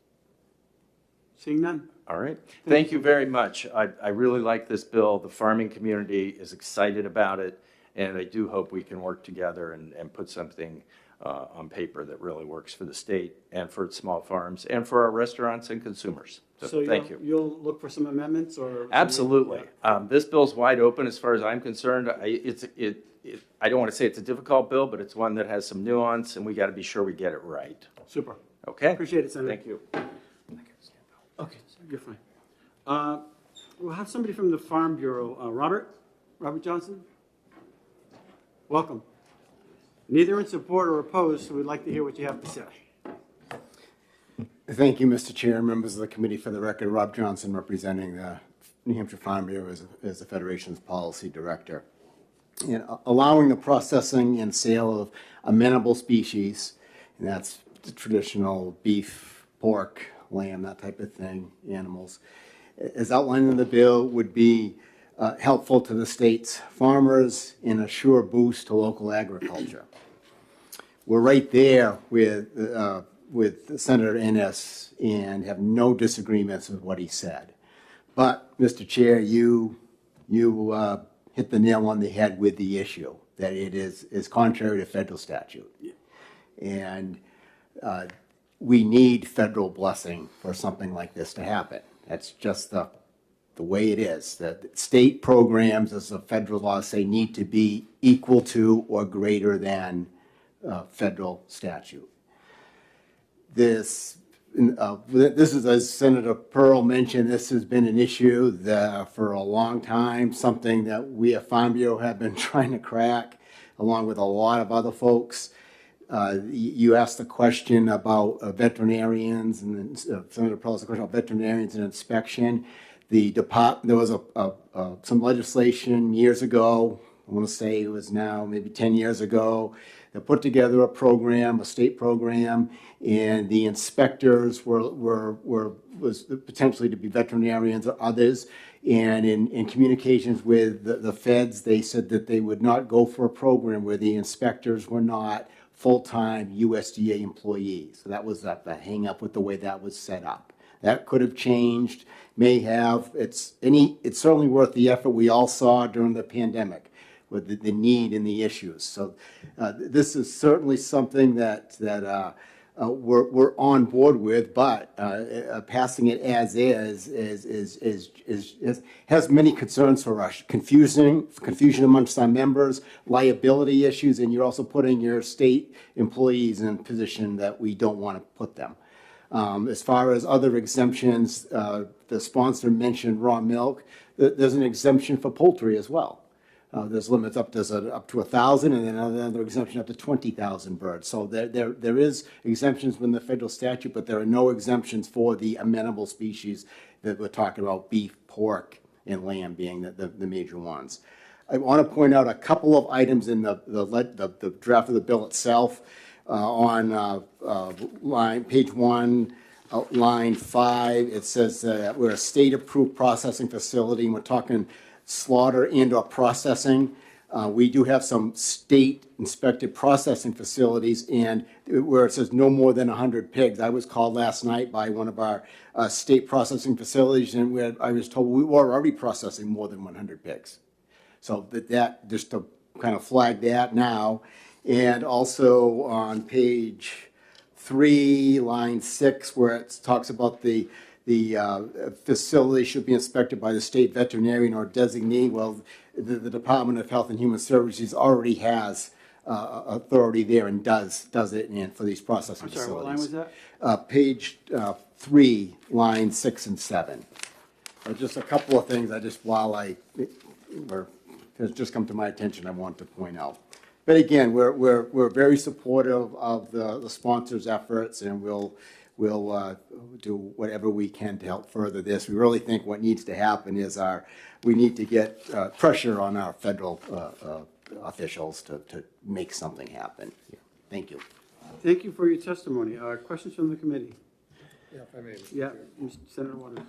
Seeing none. All right, thank you very much. I really like this bill. The farming community is excited about it, and I do hope we can work together and put something on paper that really works for the state and for its small farms and for our restaurants and consumers. So thank you. You'll look for some amendments or? Absolutely. This bill's wide open as far as I'm concerned. I don't want to say it's a difficult bill, but it's one that has some nuance, and we got to be sure we get it right. Super. Okay. Appreciate it, Senator. Thank you. Okay, you're fine. We'll have somebody from the Farm Bureau. Robert Johnson? Welcome. Neither in support or opposed, so we'd like to hear what you have to say. Thank you, Mr. Chair, members of the committee. For the record, Rob Johnson, representing the New Hampshire Farm Bureau as the Federation's policy director. And allowing the processing and sale of amenable species and that's the traditional beef, pork, lamb, that type of thing, animals. As outlined in the bill, would be helpful to the state's farmers and a sure boost to local agriculture. We're right there with Senator Ennis and have no disagreements with what he said. But, Mr. Chair, you hit the nail on the head with the issue, that it is contrary to federal statute. And we need federal blessing for something like this to happen. That's just the way it is. The state programs, as the federal laws say, need to be equal to or greater than federal statute. This is, as Senator Pearl mentioned, this has been an issue for a long time, something that we at Farm Bureau have been trying to crack, along with a lot of other folks. You asked the question about veterinarians, and Senator Pearl asked the question about veterinarians and inspection. There was some legislation years ago, I want to say it was now maybe 10 years ago, that put together a program, a state program, and the inspectors was potentially to be veterinarians or others. And in communications with the feds, they said that they would not go for a program where the inspectors were not full-time USDA employees. So that was the hang-up with the way that was set up. That could have changed, may have. It's certainly worth the effort we all saw during the pandemic with the need and the issues. So this is certainly something that we're on board with, but passing it as is has many concerns for us. Confusion amongst our members, liability issues, and you're also putting your state employees in a position that we don't want to put them. As far as other exemptions, the sponsor mentioned raw milk. There's an exemption for poultry as well. There's limits up to 1,000, and then another exemption up to 20,000 birds. So there is exemptions within the federal statute, but there are no exemptions for the amenable species that we're talking about: beef, pork, and lamb being the major ones. I want to point out a couple of items in the draft of the bill itself. On page 1, line 5, it says we're a state-approved processing facility, and we're talking slaughter and/or processing. We do have some state-inspected processing facilities, and where it says no more than 100 pigs. I was called last night by one of our state processing facilities, and I was told we were already processing more than 100 pigs. So that just to kind of flag that now. And also on page 3, line 6, where it talks about the facility should be inspected by the state veterinarian or designee. Well, the Department of Health and Human Services already has authority there and does it for these processing I'm sorry, facilities. what line was that? Page 3, line 6 and 7. Just a couple of things has just come to my attention I want to point out. But again, we're very supportive of the sponsors' efforts, and we'll do whatever we can to help further this. We really think what needs to happen is we need to get pressure on our federal officials to make something happen. Thank you. Thank you for your testimony. Questions from the committee? Yeah, if I may. Yeah, Senator Waters.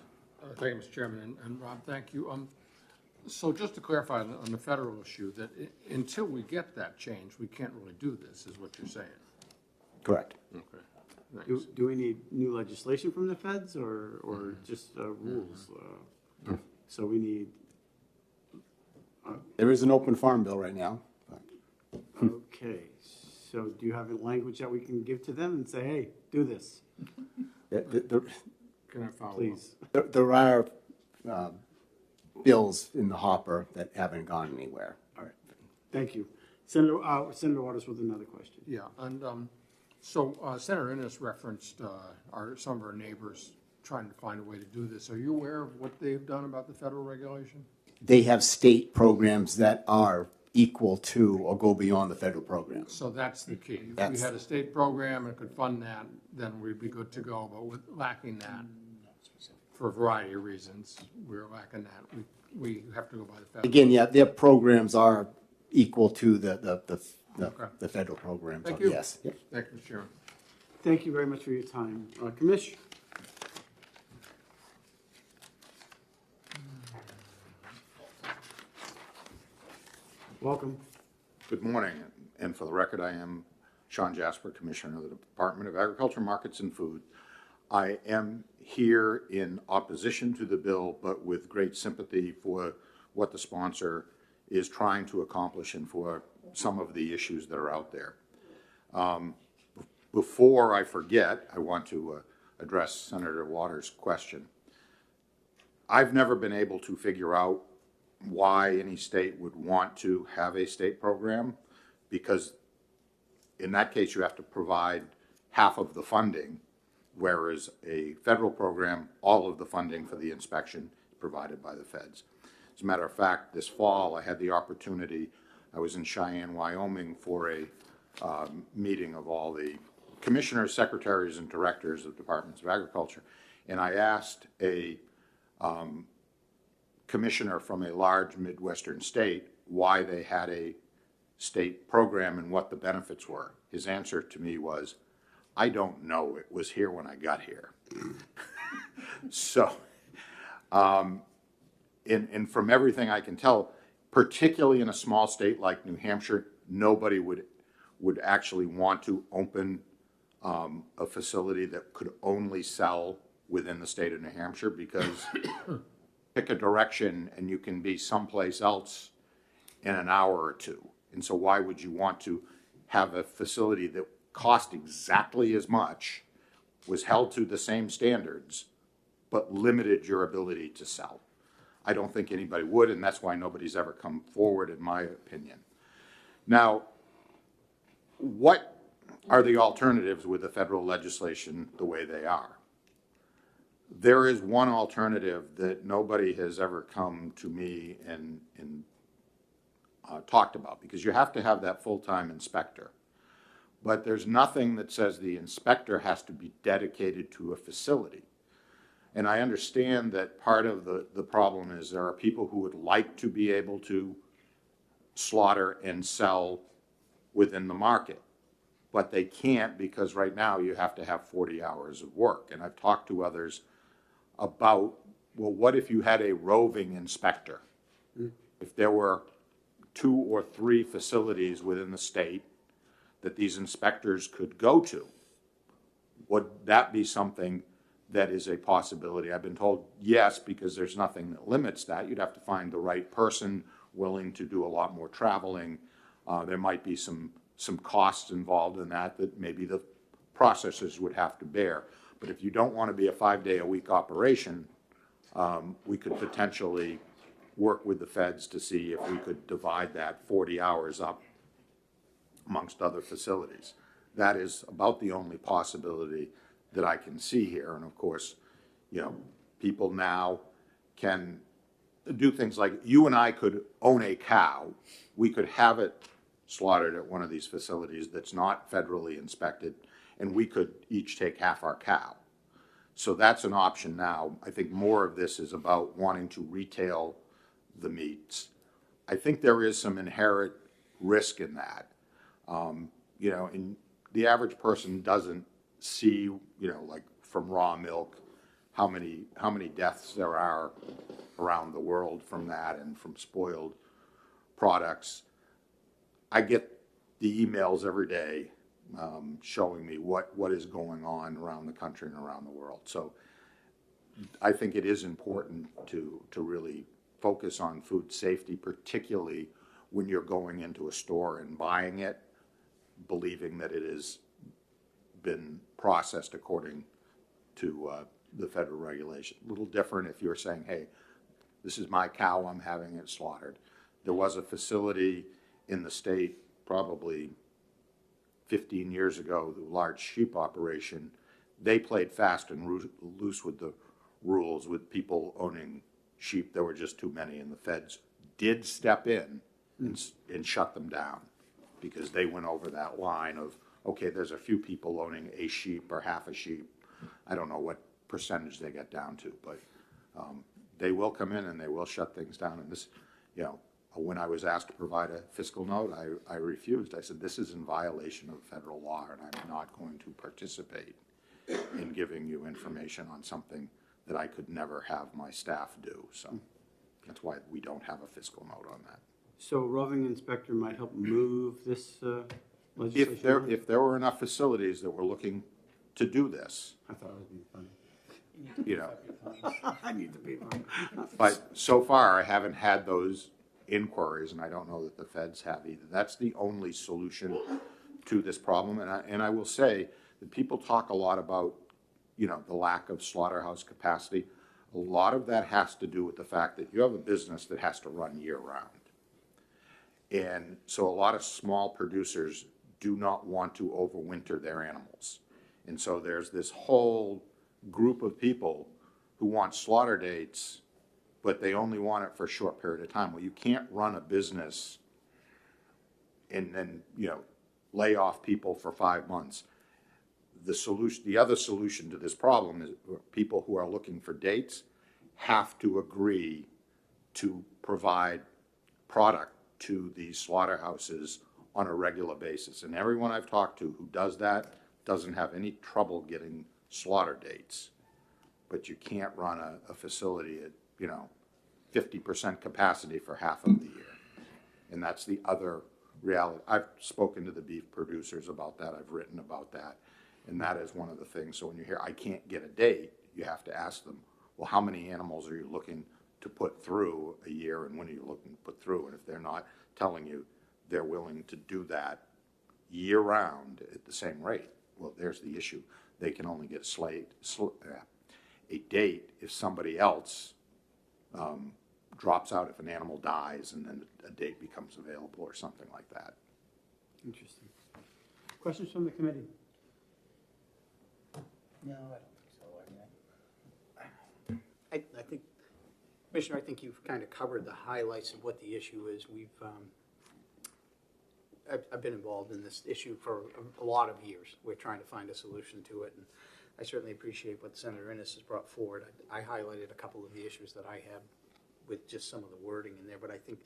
Thank you, Mr. Chairman, and Rob, thank you. So just to clarify on the federal issue, that until we get that change, we can't really do this, is what you're saying? Correct. Okay. Thanks. Do we need new legislation from the feds or just rules? So we need. There is an open farm bill right now. Okay, so do you have a language that we can give to them and say, hey, do this? Can I follow up? Please. There are bills in the hopper that haven't gone anywhere. All right, thank you. Senator Waters with another question. Yeah, and so Senator Ennis referenced some of our neighbors trying to find a way to do this. Are you aware of what they've done about the federal regulation? They have state programs that are equal to or go beyond the federal program. So that's the key. If we had a state program and could fund that, then we'd be good to go. But with lacking that, for a variety of reasons, we're lacking that. We have to go by the federal. Again, yeah, their programs are equal to the Okay. federal programs. Thank you. Yes. Yep. Thank you, Mr. Chairman. Thank you very much for your time. Commish? Welcome. Good morning, and for the record, I am Sean Jasper, Commissioner of the Department of Agriculture, Markets, and Food. I am here in opposition to the bill, but with great sympathy for what the sponsor is trying to accomplish and for some of the issues that are out there. Before I forget, I want to address Senator Waters' question. I've never been able to figure out why any state would want to have a state program, because in that case you have to provide half of the funding, whereas a federal program, all of the funding for the inspection is provided by the feds. As a matter of fact, this fall I had the opportunity, I was in Cheyenne, Wyoming for a meeting of all the commissioners, secretaries, and directors of departments of agriculture, and I asked a commissioner from a large Midwestern state why they had a state program and what the benefits were. His answer to me was, I don't know, it was here when I got here. So, and from everything I can tell, particularly in a small state like New Hampshire, nobody would actually want to open a facility that could only sell within the state of New Hampshire, because pick a direction and you can be someplace else in an hour or two. And so why would you want to have a facility that cost exactly as much, was held to the same standards, but limited your ability to sell? I don't think anybody would, and that's why nobody's ever come forward, in my opinion. Now, what are the alternatives with the federal legislation the way they are? There is one alternative that nobody has ever come to me and talked about, because you have to have that full-time inspector. But there's nothing that says the inspector has to be dedicated to a facility. And I understand that part of the problem is there are people who would like to be able to slaughter and sell within the market, but they can't, because right now you have to have 40 hours of work. And I've talked to others about, well, what if you had a roving inspector? If there were 2 or 3 facilities within the state that these inspectors could go to, would that be something that is a possibility? I've been told yes, because there's nothing that limits that. You'd have to find the right person willing to do a lot more traveling. There might be some costs involved in that maybe the processors would have to bear. But if you don't want to be a 5-day-a-week operation, we could potentially work with the feds to see if we could divide that 40 hours up amongst other facilities. That is about the only possibility that I can see here. And of course, you know, people now can do things like, you and I could own a cow. We could have it slaughtered at one of these facilities that's not federally inspected, and we could each take half our cow. So that's an option now. I think more of this is about wanting to retail the meats. I think there is some inherent risk in that. You know, and the average person doesn't see, you know, like from raw milk, how many deaths there are around the world from that and from spoiled products. I get the emails every day showing me what is going on around the country and around the world. So I think it is important to really focus on food safety, particularly when you're going into a store and buying it, believing that it has been processed according to the federal regulation. A little different if you're saying, hey, this is my cow, I'm having it slaughtered. There was a facility in the state probably 15 years ago, the large sheep operation. They played fast and loose with the rules with people owning sheep. There were just too many, and the feds did step in and shut them down, because they went over that line of, okay, there's a few people owning a sheep or half a sheep. I don't know what percentage they get down to, but they will come in and they will shut things down. And this, you know, When I was asked to provide a fiscal note, I refused. I said, this is in violation of federal law, and I'm not going to participate in giving you information on something that I could never have my staff do. So that's why we don't have a fiscal note on that. So a roving inspector might help move this legislation? If there were enough facilities that were looking to do this, I thought it was being funny. you know. I need to be funny. But so far, I haven't had those inquiries, and I don't know that the feds have either. That's the only solution to this problem. And I will say that people talk a lot about, you know, the lack of slaughterhouse capacity. A lot of that has to do with the fact that you have a business that has to run year-round. And so a lot of small producers do not want to overwinter their animals. And so there's this whole group of people who want slaughter dates, but they only want it for a short period of time. Well, you can't run a business and then, you know, lay off people for 5 months. The other solution to this problem is people who are looking for dates have to agree to provide product to these slaughterhouses on a regular basis. And everyone I've talked to who does that doesn't have any trouble getting slaughter dates. But you can't run a facility at, you know, 50% capacity for half of the year. And that's the other reality. I've spoken to the beef producers about that. I've written about that. And that is one of the things. So when you hear, I can't get a date, you have to ask them, well, how many animals are you looking to put through a year, and when are you looking to put through? And if they're not telling you they're willing to do that year-round at the same rate, well, there's the issue. They can only get a date if somebody else drops out, if an animal dies, and then a date becomes available or something like that. Interesting. Questions from the committee? No, I don't think so. I think, Commissioner, I think you've kind of covered the highlights of what the issue is. I've been involved in this issue for a lot of years. We're trying to find a solution to it, and I certainly appreciate what Senator Innes has brought forward. I highlighted a couple of the issues that I had with just some of the wording in there, but I think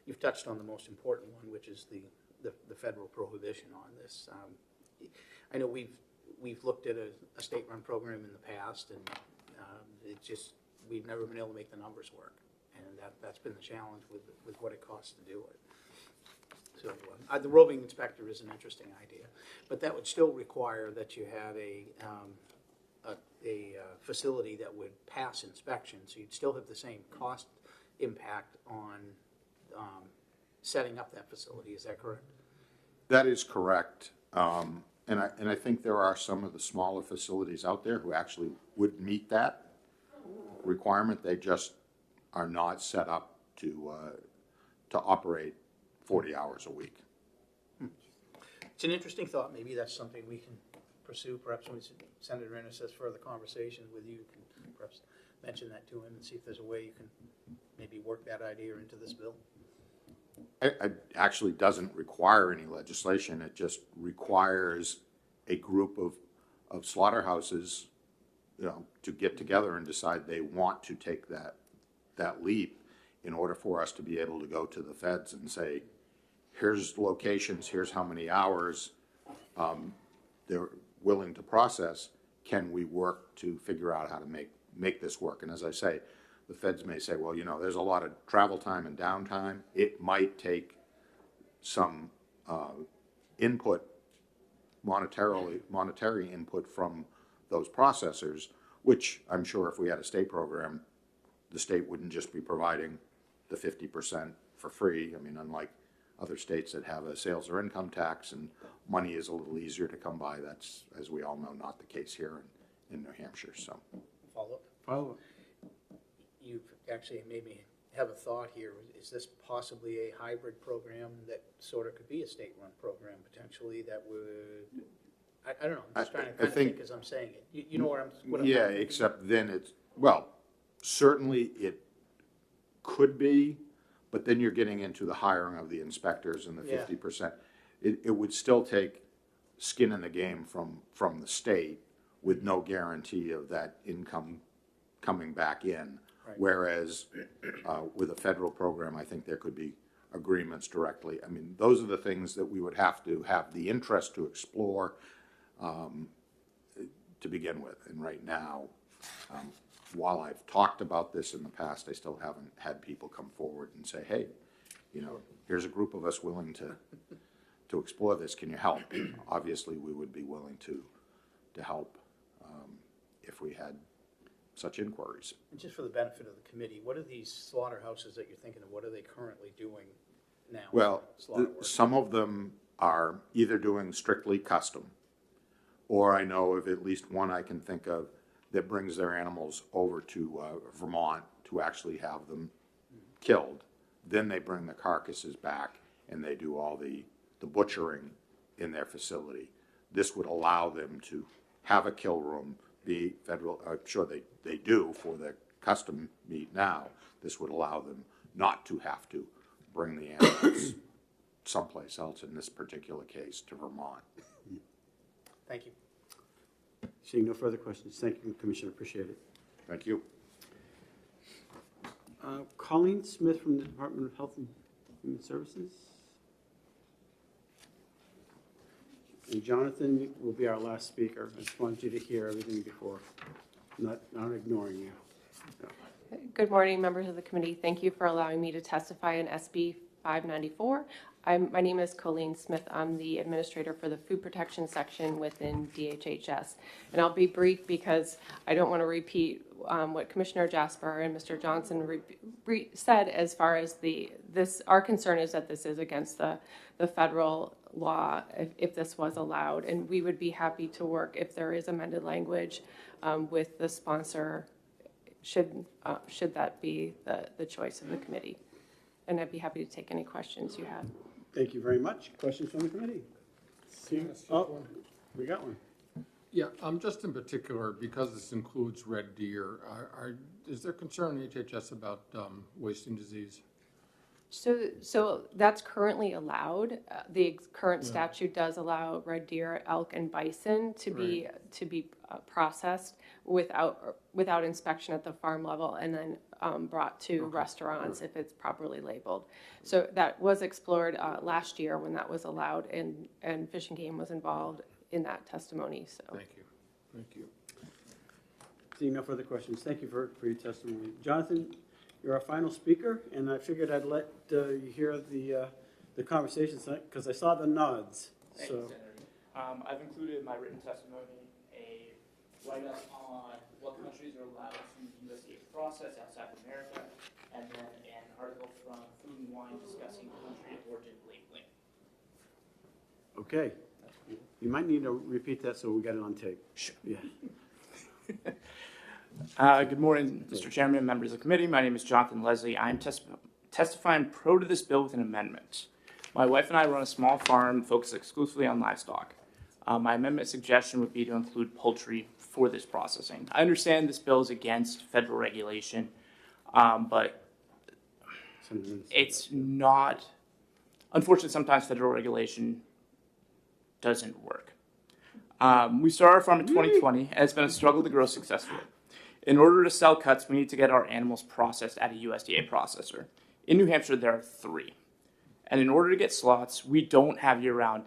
you've touched on the most important one, which is the federal prohibition on this. I know we've looked at a state-run program in the past, and we've never been able to make the numbers work, and that's been the challenge with what it costs to do it. So the roving inspector is an interesting idea, but that would still require that you had a facility that would pass inspection, so you'd still have the same cost impact on setting up that facility. Is that correct? That is correct. And I think there are some of the smaller facilities out there who actually would meet that requirement. They just are not set up to operate 40 hours a week. It's an interesting thought. Maybe that's something we can pursue. Perhaps when Senator Innes has further conversations with you, you can perhaps mention that to him and see if there's a way you can maybe work that idea into this bill. It actually doesn't require any legislation. It just requires a group of slaughterhouses, you know, to get together and decide they want to take that leap in order for us to be able to go to the feds and say, here's locations, here's how many hours they're willing to process. Can we work to figure out how to make this work? And as I say, the feds may say, well, you know, there's a lot of travel time and downtime. It might take some input, monetary input from those processors, which I'm sure if we had a state program, the state wouldn't just be providing the 50% for free. I mean, unlike other states that have a sales or income tax and money is a little easier to come by, that's, as we all know, not the case here in New Hampshire. So, Follow up. You've actually made me have a thought here. Is this possibly a hybrid program that sort of could be a state-run program potentially that would, I don't know, I'm just trying to kind of think as I'm saying it. You know what I'm yeah, except then it's, well, certainly it could be, but then you're getting into the hiring of the inspectors and the 50%. It would still take skin in the game from the state with no guarantee of that income coming back in. Right. Whereas with a federal program, I think there could be agreements directly. I mean, those are the things that we would have to have the interest to explore to begin with. And right now, while I've talked about this in the past, I still haven't had people come forward and say, hey, you know, here's a group of us willing to explore this. Can you help? Obviously, we would be willing to help if we had such inquiries. And just for the benefit of the committee, what are these slaughterhouses that you're thinking of, what are they currently doing now? Well, Slaughter work? some of them are either doing strictly custom, or I know of at least one I can think of that brings their animals over to Vermont to actually have them killed. Then they bring the carcasses back and they do all the butchering in their facility. This would allow them to have a kill room, be federal, I'm sure they do for the custom meat now. This would allow them not to have to bring the animals someplace else, in this particular case, to Vermont. Thank you. Seeing no further questions, thank you, Commissioner, appreciate it. Thank you. Colleen Smith from the Department of Health and Human Services. And Jonathan will be our last speaker. I just wanted you to hear everything before, not ignoring you. No. Good morning, members of the committee. Thank you for allowing me to testify in SB 594. My name is Colleen Smith. I'm the administrator for the food protection section within DHHS. And I'll be brief because I don't want to repeat what Commissioner Jasper and Mr. Johnson said as far as our concern is that this is against the federal law if this was allowed. And we would be happy to work if there is amended language with the sponsor should that be the choice of the committee. And I'd be happy to take any questions you have. Thank you very much. Questions from the committee? We got one. Yeah, just in particular, because this includes red deer, is there concern in HHS about wasting disease? So that's currently allowed. The current statute does allow red deer, elk, and bison to be processed without inspection at the farm level and then brought to restaurants if it's properly labeled. So that was explored last year when that was allowed, and Fish and Game was involved in that testimony. So thank you. Thank you. Seeing no further questions, thank you for your testimony. Jonathan, you're our final speaker, and I figured I'd let you hear the conversation because I saw the nods. Thank you, Senator. I've included in my written testimony a write-up on what countries are allowed to USDA process outside of America, and then an article from Food and Wine discussing country of origin labeling. Okay. You might need to repeat that so we get it on tape. Sure. Yeah. Good morning, Mr. Chairman, members of the committee. My name is Jonathan Leslie. I am testifying pro to this bill with an amendment. My wife and I run a small farm focused exclusively on livestock. My amendment suggestion would be to include poultry for this processing. I understand this bill is against federal regulation, but it's not. Unfortunately, sometimes federal regulation doesn't work. We started our farm in 2020, and it's been a struggle to grow successfully. In order to sell cuts, we need to get our animals processed at a USDA processor. In New Hampshire, there are 3. And in order to get slots, we don't have year-round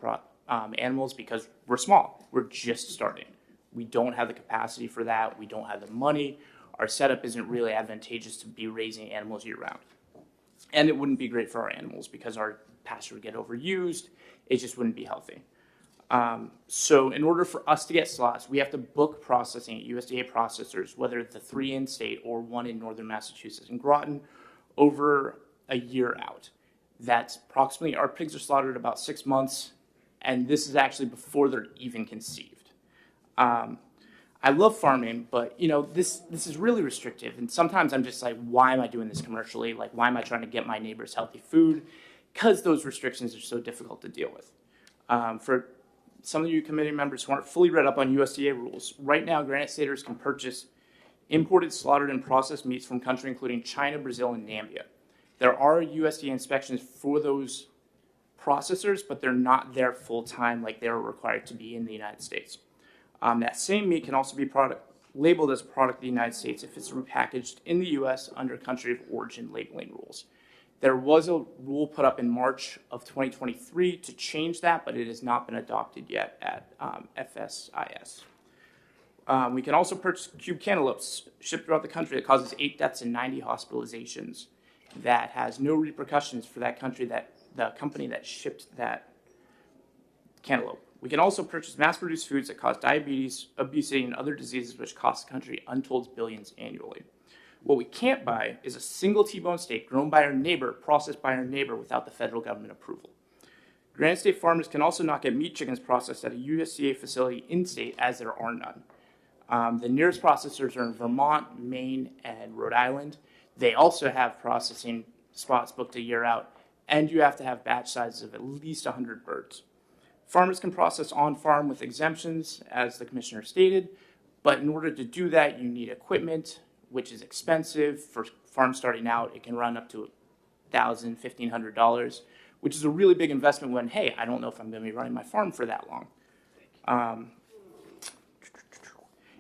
animals because we're small. We're just starting. We don't have the capacity for that. We don't have the money. Our setup isn't really advantageous to be raising animals year-round. And it wouldn't be great for our animals because our pasture would get overused. It just wouldn't be healthy. So in order for us to get slots, we have to book processing at USDA processors, whether the 3 in state or 1 in northern Massachusetts and Groton, over a year out. That's approximately, our pigs are slaughtered about 6 months, and this is actually before they're even conceived. I love farming, but this is really restrictive, and sometimes I'm just like, why am I doing this commercially? Like, why am I trying to get my neighbors healthy food? Because those restrictions are so difficult to deal with. For some of you committee members who aren't fully read up on USDA rules, right now Granite Staters can purchase imported, slaughtered, and processed meats from countries including China, Brazil, and Namibia. There are USDA inspections for those processors, but they're not there full-time like they're required to be in the United States. That same meat can also be labeled as a product of the United States if it's repackaged in the U.S. under country of origin labeling rules. There was a rule put up in March of 2023 to change that, but it has not been adopted yet at FSIS. We can also purchase cube cantaloupes shipped throughout the country that causes 8 deaths and 90 hospitalizations. That has no repercussions for that country, that the company that shipped that cantaloupe. We can also purchase mass-produced foods that cause diabetes, obesity, and other diseases which cost the country untold billions annually. What we can't buy is a single T-bone steak grown by our neighbor, processed by our neighbor without the federal government approval. Granite State farmers can also not get meat chickens processed at a USDA facility in-state, as there are none. The nearest processors are in Vermont, Maine, and Rhode Island. They also have processing spots booked a year out, and you have to have batch sizes of at least 100 birds. Farmers can process on-farm with exemptions, as the commissioner stated, but in order to do that, you need equipment, which is expensive. For farms starting out, it can run up to $1,000, $1,500, which is a really big investment when, hey, I don't know if I'm going to be running my farm for that long.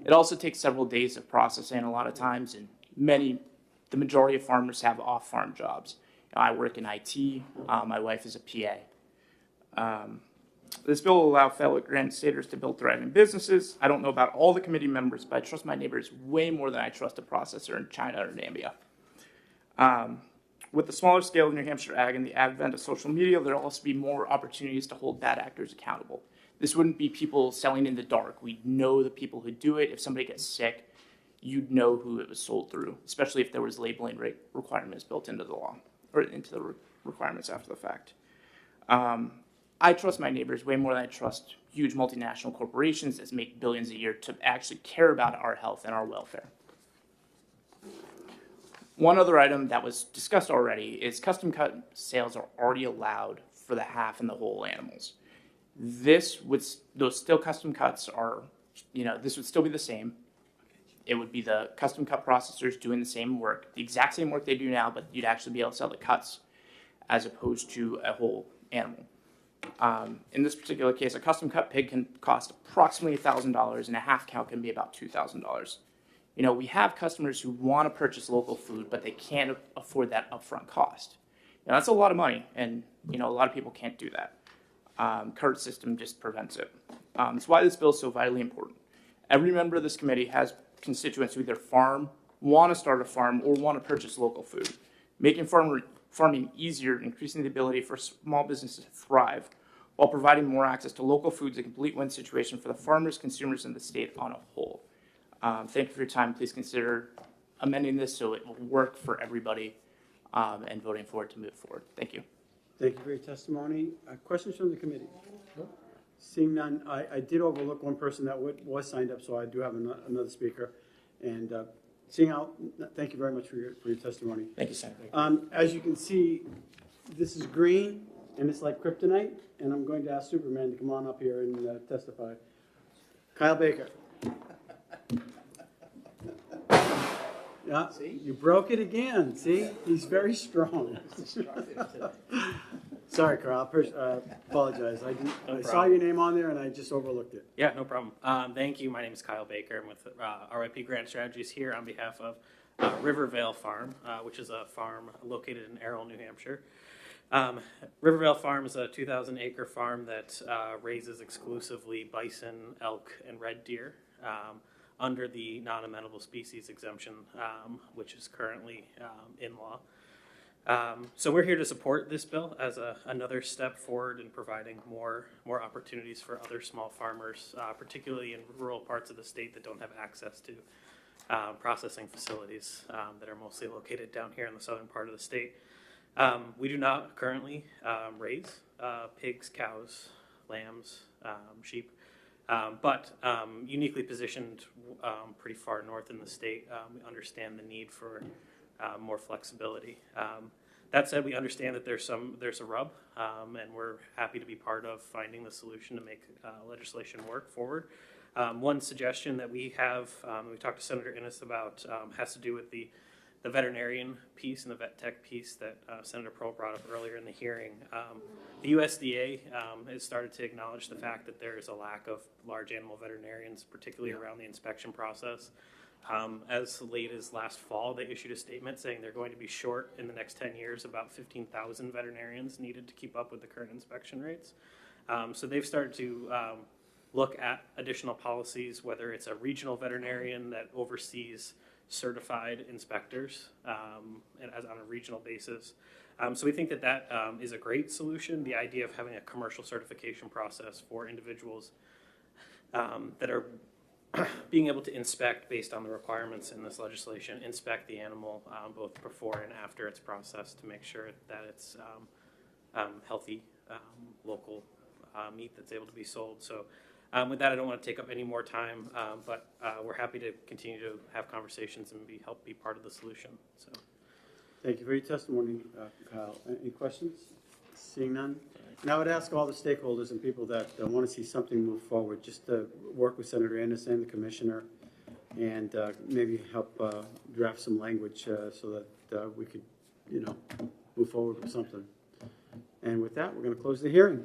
It also takes several days of processing a lot of times, and the majority of farmers have off-farm jobs. I work in IT. My wife is a PA. This bill will allow fellow Granite Staters to build thriving businesses. I don't know about all the committee members, but I trust my neighbors way more than I trust a processor in China or Nambia. With the smaller scale of New Hampshire ag and the advent of social media, there will also be more opportunities to hold bad actors accountable. This wouldn't be people selling in the dark. We'd know the people who do it. If somebody gets sick, you'd know who it was sold through, especially if there was labeling requirements built into the law, or into the requirements after the fact. I trust my neighbors way more than I trust huge multinational corporations that make billions a year to actually care about our health and our welfare. One other item that was discussed already is custom cut sales are already allowed for the half and the whole animals. Those still custom cuts are, this would still be the same. It would be the custom cut processors doing the same work, the exact same work they do now, but you'd actually be able to sell the cuts as opposed to a whole animal. In this particular case, a custom cut pig can cost approximately $1,000 and a half cow can be about $2,000. We have customers who want to purchase local food, but they can't afford that upfront cost. That's a lot of money, and a lot of people can't do that. Current system just prevents it. That's why this bill is so vitally important. Every member of this committee has constituents who either want to start a farm, or want to purchase local food. Making farming easier, increasing the ability for small businesses to thrive, while providing more access to local foods, a complete win situation for the farmers, consumers, and the state on a whole. Thank you for your time. Please consider amending this so it will work for everybody, and voting for it to move forward. Thank you. Thank you for your testimony. Questions from the committee? Seeing none, I did overlook one person that was signed up, so I do have another speaker. And seeing how, thank you very much for your testimony. Thank you, Senator. As you can see, this is green, and it's like kryptonite, and I'm going to ask Superman to come on up here and testify. Kyle Baker. Yeah, see? You broke it again. See, he's very strong. Sorry, Carl. Apologize. I saw your name on there and I just overlooked it. Yeah, no problem. Thank you. My name is Kyle Baker. I'm with RIP Grant Strategies here on behalf of Rivervale Farm, which is a farm located in Errol, New Hampshire. Rivervale Farm is a 2,000-acre farm that raises exclusively bison, elk, and red deer. Under the non-amenable species exemption, which is currently in law. So we're here to support this bill as another step forward in providing more opportunities for other small farmers, particularly in rural parts of the state that don't have access to processing facilities that are mostly located down here in the southern part of the state. We do not currently raise pigs, cows, lambs, sheep. But uniquely positioned pretty far north in the state, we understand the need for more flexibility. That said, we understand that there's a rub, and we're happy to be part of finding the solution to make legislation work forward. One suggestion that we have, we talked to Senator Innes about, has to do with the veterinarian piece and the vet tech piece that Senator Pearl brought up earlier in the hearing. The USDA has started to acknowledge the fact that there is a lack of large animal veterinarians, particularly around the inspection process. As late as last fall, they issued a statement saying they're going to be short in the next 10 years about 15,000 veterinarians needed to keep up with the current inspection rates. So they've started to look at additional policies, whether it's a regional veterinarian that oversees certified inspectors and as on a regional basis. So we think that that is a great solution. The idea of having a commercial certification process for individuals that are being able to inspect based on the requirements in this legislation, inspect the animal both before and after it's processed to make sure that it's healthy, local meat that's able to be sold. So with that, I don't want to take up any more time, but we're happy to continue to have conversations and help be part of the solution. So, Thank you for your testimony, Kyle. Any questions? Seeing none? And I would ask all the stakeholders and people that want to see something move forward, just to work with Senator Anderson, the commissioner, and maybe help draft some language so that we could, move forward with something. And with that, we're going to close the hearing.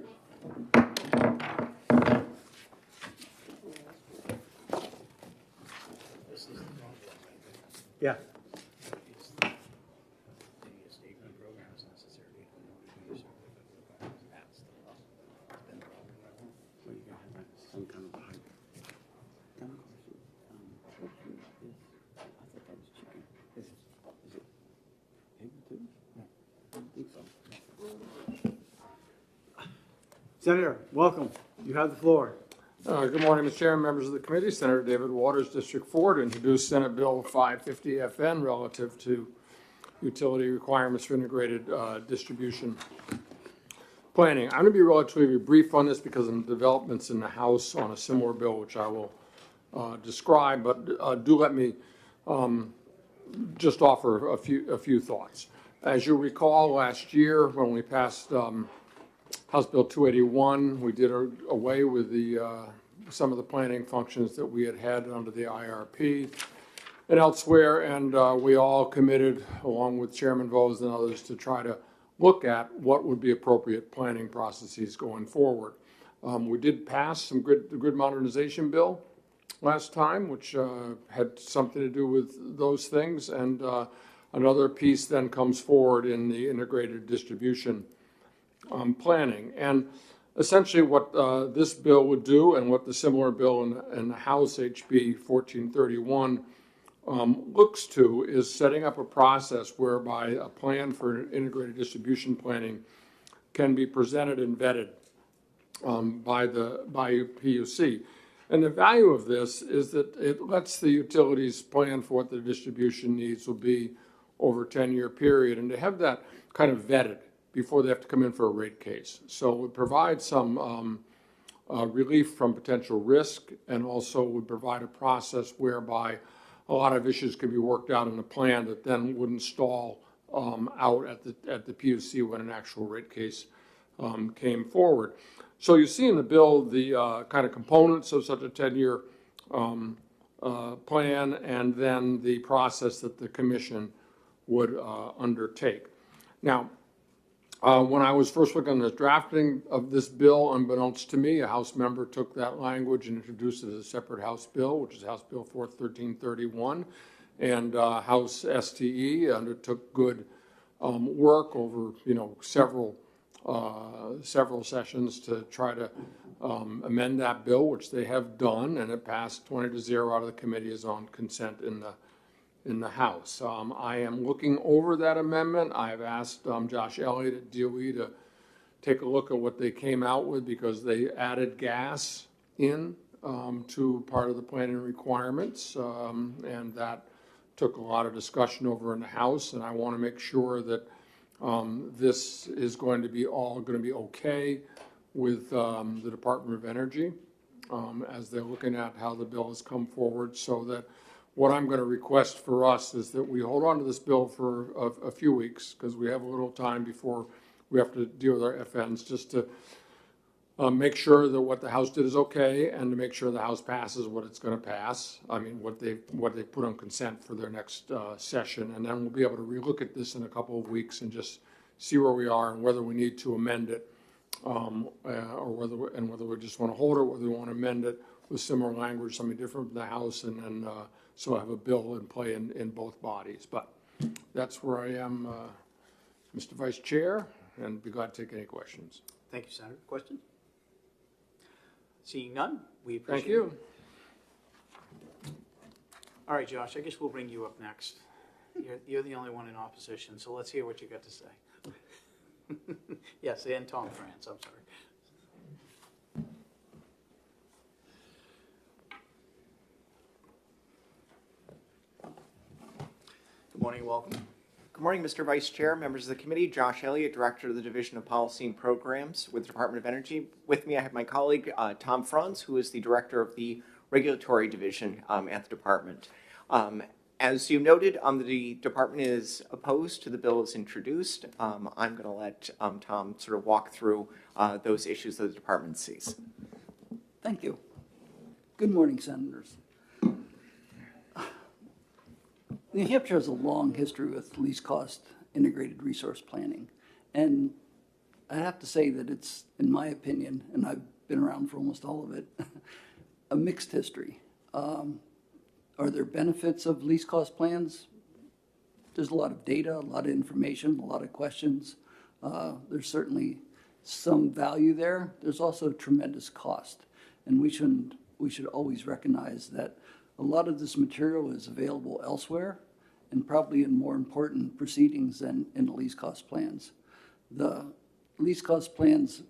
Yeah. Some kind of hype. Is it egg too? No, I don't think so. Senator, welcome. You have the floor. Good morning, Mr. Chairman, members of the committee. Senator David Waters, District 4, to introduce Senate Bill 550 FN relative to utility requirements for integrated distribution planning. I'm going to be relatively brief on this because of the developments in the House on a similar bill, which I will describe, but do let me just offer a few thoughts. As you recall, last year when we passed House Bill 281, we did away with some of the planning functions that we had under the IRP and elsewhere, and we all committed, along with Chairman Vose and others, to try to look at what would be appropriate planning processes going forward. We did pass the grid modernization bill last time, which had something to do with those things, and another piece then comes forward in the integrated distribution planning. And essentially what this bill would do, and what the similar bill in the House, HB 1431, looks to, is setting up a process whereby a plan for integrated distribution planning can be presented and vetted by PUC. And the value of this is that it lets the utilities plan for what the distribution needs will be over a 10-year period, and to have that kind of vetted before they have to come in for a rate case. So it would provide some relief from potential risk, and also would provide a process whereby a lot of issues can be worked out in the plan that then wouldn't stall out at the PUC when an actual rate case came forward. So you see in the bill the kind of components of such a 10-year plan, and then the process that the commission would undertake. Now, when I was first working on the drafting of this bill, unbeknownst to me, a House member took that language and introduced it as a separate House bill, which is House Bill 1331, and House STE undertook good work over several sessions to try to amend that bill, which they have done, and it passed 20-0 out of the committee as on consent in the House. I am looking over that amendment. I have asked Josh Elliott at DOE to take a look at what they came out with, because they added gas in to part of the planning requirements, and that took a lot of discussion over in the House, and I want to make sure that this is going to be okay with the Department of Energy as they're looking at how the bill has come forward, so that what I'm going to request for us is that we hold on to this bill for a few weeks, because we have a little time before we have to deal with our FNs, just to make sure that what the House did is okay, and to make sure the House passes what it's going to pass. I mean, what they put on consent for their next session, and then we'll be able to relook at this in a couple of weeks and just see where we are and whether we need to amend it, or whether we just want to hold it, whether we want to amend it, with similar language, something different from the House, and then, so I have a bill in play in both bodies. But that's where I am, Mr. Vice Chair, and be glad to take any questions. Thank you, Senator. Questions? Seeing none, we appreciate Thank you. it. All right, Josh, I guess we'll bring you up next. You're the only one in opposition, so let's hear what you got to say. Yes, and Tom France, I'm sorry. Good morning, welcome. Good morning, Mr. Vice Chair, members of the committee. Josh Elliott, Director of the Division of Policy and Programs with the Department of Energy. With me, I have my colleague, Tom Franz, who is the Director of the Regulatory Division at the department. As you noted, the department is opposed to the bill as introduced. I'm going to let Tom sort of walk through those issues that the department sees. Thank you. Good morning, Senators. New Hampshire has a long history with least cost integrated resource planning. And I have to say that it's, in my opinion, and I've been around for almost all of it, a mixed history. Are there benefits of least cost plans? There's a lot of data, a lot of information, a lot of questions. There's certainly some value there. There's also tremendous cost. And we should always recognize that a lot of this material is available elsewhere and probably in more important proceedings than in the least cost plans. The least cost plans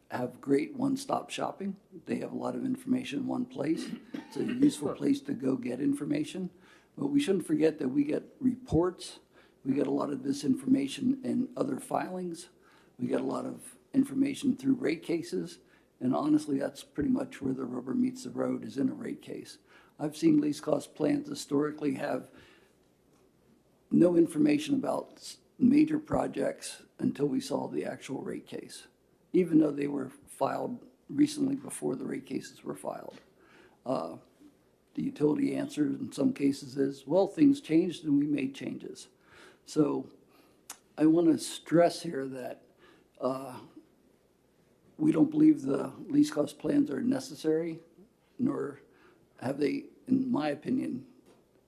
have great one-stop shopping. They have a lot of information in one place. It's a useful place to go get information. But we shouldn't forget that we get reports. We get a lot of this information in other filings. We get a lot of information through rate cases. And honestly, that's pretty much where the rubber meets the road, is in a rate case. I've seen least cost plans historically have no information about major projects until we saw the actual rate case, even though they were filed recently before the rate cases were filed. The utility answer in some cases is, well, things changed and we made changes. So I want to stress here that we don't believe the least cost plans are necessary, nor have they, in my opinion,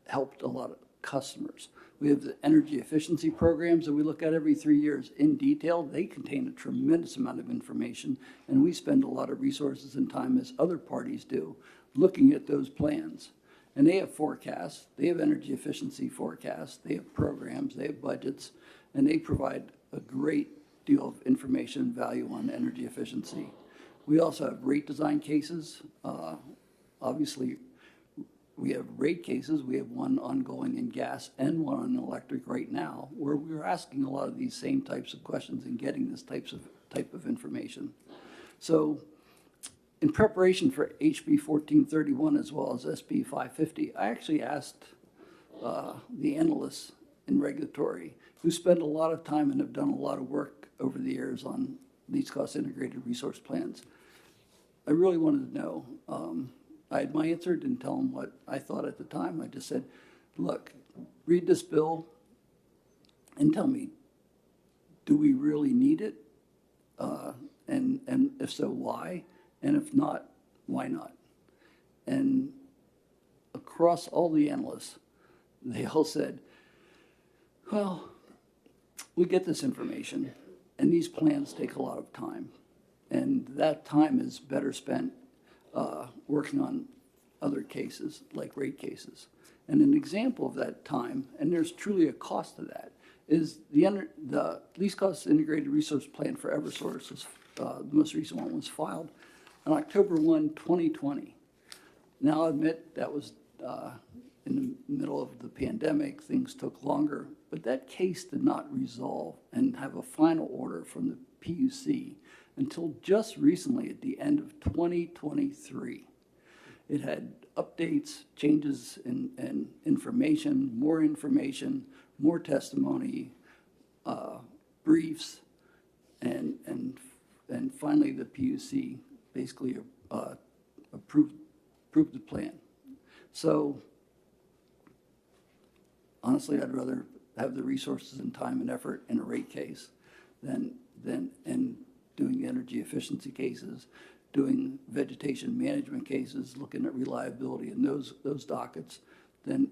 helped a lot of customers. We have the energy efficiency programs that we look at every 3 years in detail. They contain a tremendous amount of information, and we spend a lot of resources and time, as other parties do, looking at those plans. And they have forecasts, they have energy efficiency forecasts, they have programs, they have budgets, and they provide a great deal of information and value on energy efficiency. We also have rate design cases. Obviously, we have rate cases. We have one ongoing in gas and one on electric right now, where we're asking a lot of these same types of questions and getting this type of information. So in preparation for HB 1431 as well as SB 550, I actually asked the analysts in regulatory who spend a lot of time and have done a lot of work over the years on least cost integrated resource plans. I really wanted to know. I had my answer, didn't tell them what I thought at the time. I just said, look, read this bill and tell me, do we really need it? And if so, why? And if not, why not? And across all the analysts, they all said, well, we get this information, and these plans take a lot of time. And that time is better spent working on other cases, like rate cases. And an example of that time, and there's truly a cost to that, is the least cost integrated resource plan for Eversource. The most recent one was filed on October 1, 2020. Now, I'll admit that was in the middle of the pandemic. Things took longer, but that case did not resolve and have a final order from the PUC until just recently at the end of 2023. It had updates, changes in information, more testimony, briefs, and finally the PUC basically approved the plan. So honestly, I'd rather have the resources and time and effort in a rate case than in doing the energy efficiency cases, doing vegetation management cases, looking at reliability in those dockets, than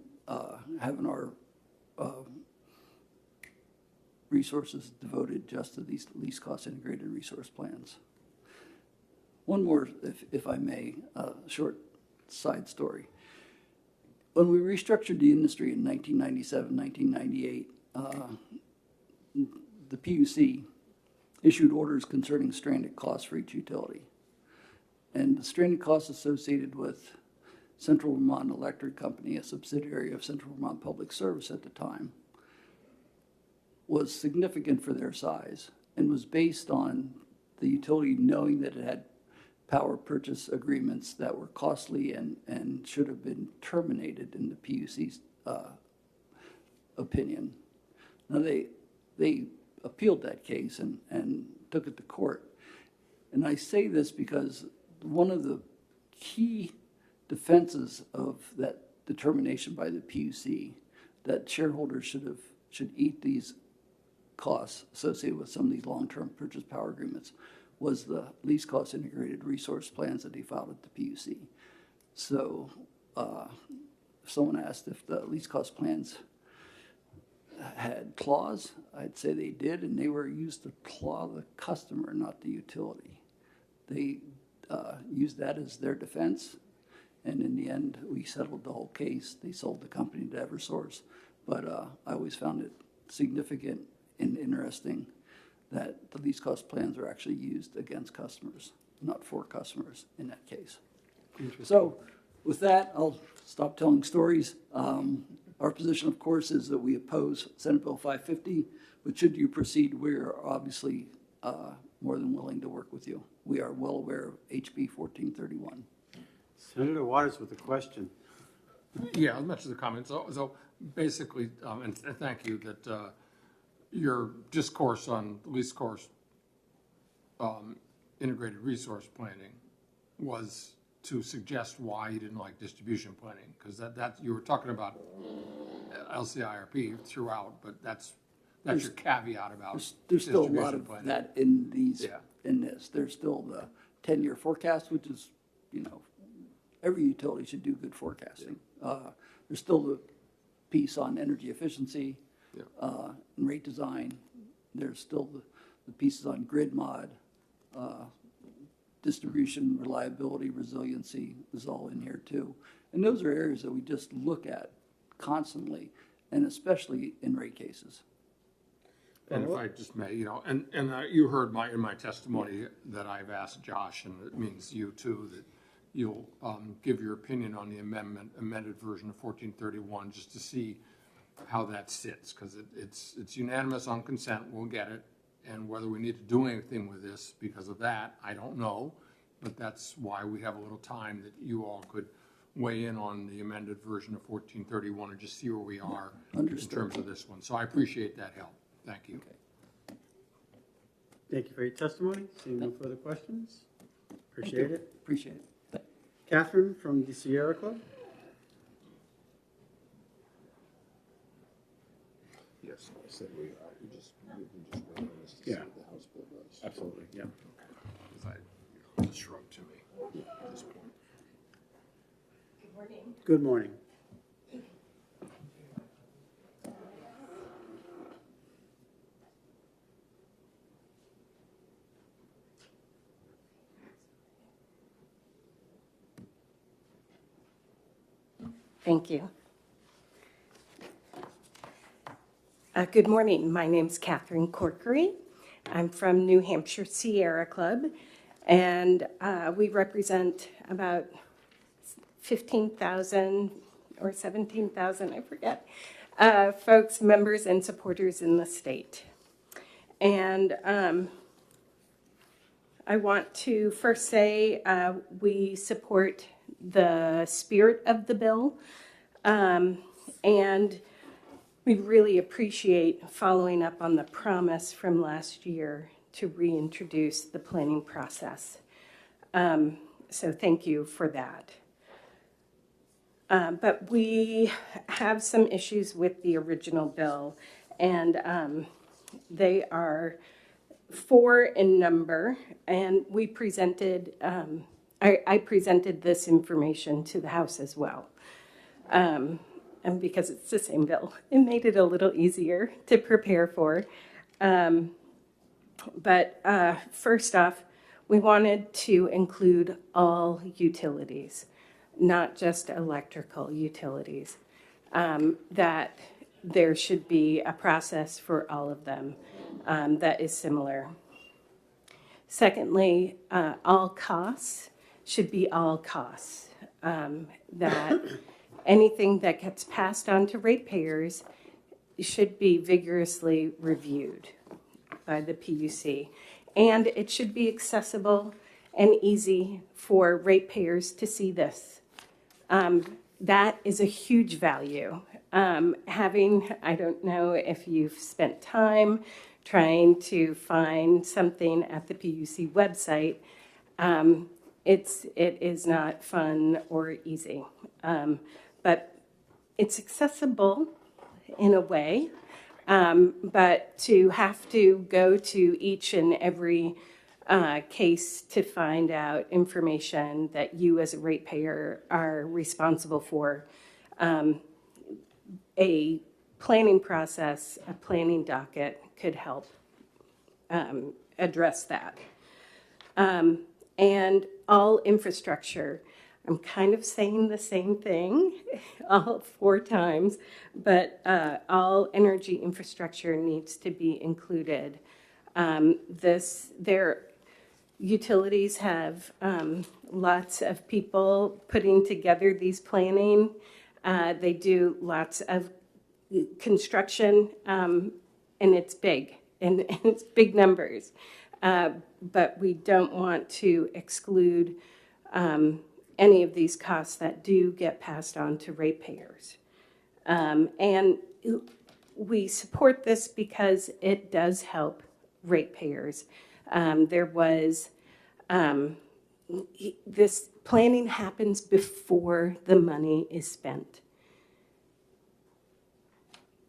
having our resources devoted just to these least cost integrated resource plans. One more, if I may, short side story. When we restructured the industry in 1997, 1998, the PUC issued orders concerning stranded costs for each utility. And the stranded costs associated with Central Vermont Electric Company, a subsidiary of Central Vermont Public Service at the time, was significant for their size and was based on the utility knowing that it had power purchase agreements that were costly and should have been terminated in the PUC's opinion. Now, they appealed that case and took it to court. And I say this because one of the key defenses of that determination by the PUC that shareholders should eat these costs associated with some of these long-term purchase power agreements was the least cost integrated resource plans that they filed at the PUC. So if someone asked if the least cost plans had clause, I'd say they did, and they were used to claw the customer, not the utility. They used that as their defense, and in the end, we settled the whole case. They sold the company to Eversource, but I always found it significant and interesting that the least cost plans are actually used against customers, not for customers in that case. So with that, I'll stop telling stories. Our position, of course, is that we oppose Senate Bill 550, but should you proceed, we're obviously more than willing to work with you. We are well aware of HB 1431. Senator Waters with a question. Yeah, I'll mention the comment. So basically, and thank you, that your discourse on least cost integrated resource planning was to suggest why you didn't like distribution planning, because that you were talking about LCIRP throughout, but that's your caveat about there's still a lot distribution of planning. that in these in this. There's still the 10-year forecast, which is, every utility should do good forecasting. There's still the piece on energy efficiency and rate design. There's still the pieces on grid mod, distribution, reliability, resiliency is all in here too. And those are areas that we just look at constantly, and especially in rate cases. And if I just may, and you heard in my testimony that I've asked Josh, and it means you too, that you'll give your opinion on the amended version of 1431, just to see how that sits, because it's unanimous on consent. We'll get it, and whether we need to do anything with this because of that, I don't know. But that's why we have a little time that you all could weigh in on the amended version of 1431 and just see where we are in terms of this one. So I appreciate that help. Thank you. Okay. Thank you for your testimony. Seeing no further questions. Appreciate it. Appreciate it. Catherine from the Sierra Club. Yes, I said we can just run on this to see what the House bill does. Absolutely, yeah. Because I just shrug to me at this point. Good morning. Good morning. Thank you. Good morning. My name's Catherine Corkery. I'm from New Hampshire Sierra Club, and we represent about 15,000 or 17,000, I forget, folks, members, and supporters in the state. And I want to first say we support the spirit of the bill, and we really appreciate following up on the promise from last year to reintroduce the planning process. So thank you for that. But we have some issues with the original bill, and they are 4 in number, and we presented, I presented this information to the House as well. And because it's the same bill, it made it a little easier to prepare for. But first off, we wanted to include all utilities, not just electrical utilities, that there should be a process for all of them that is similar. Secondly, all costs should be all costs, that anything that gets passed on to ratepayers should be vigorously reviewed by the PUC. And it should be accessible and easy for ratepayers to see this. That is a huge value. I don't know if you've spent time trying to find something at the PUC website. It is not fun or easy, but it's accessible in a way. But to have to go to each and every case to find out information that you as a ratepayer are responsible for, a planning process, a planning docket could help address that. And all infrastructure. I'm kind of saying the same thing all 4 times, but all energy infrastructure needs to be included. Their utilities have lots of people putting together these planning. They do lots of construction, and it's big, and it's big numbers. But we don't want to exclude any of these costs that do get passed on to ratepayers. And we support this because it does help ratepayers. This planning happens before the money is spent.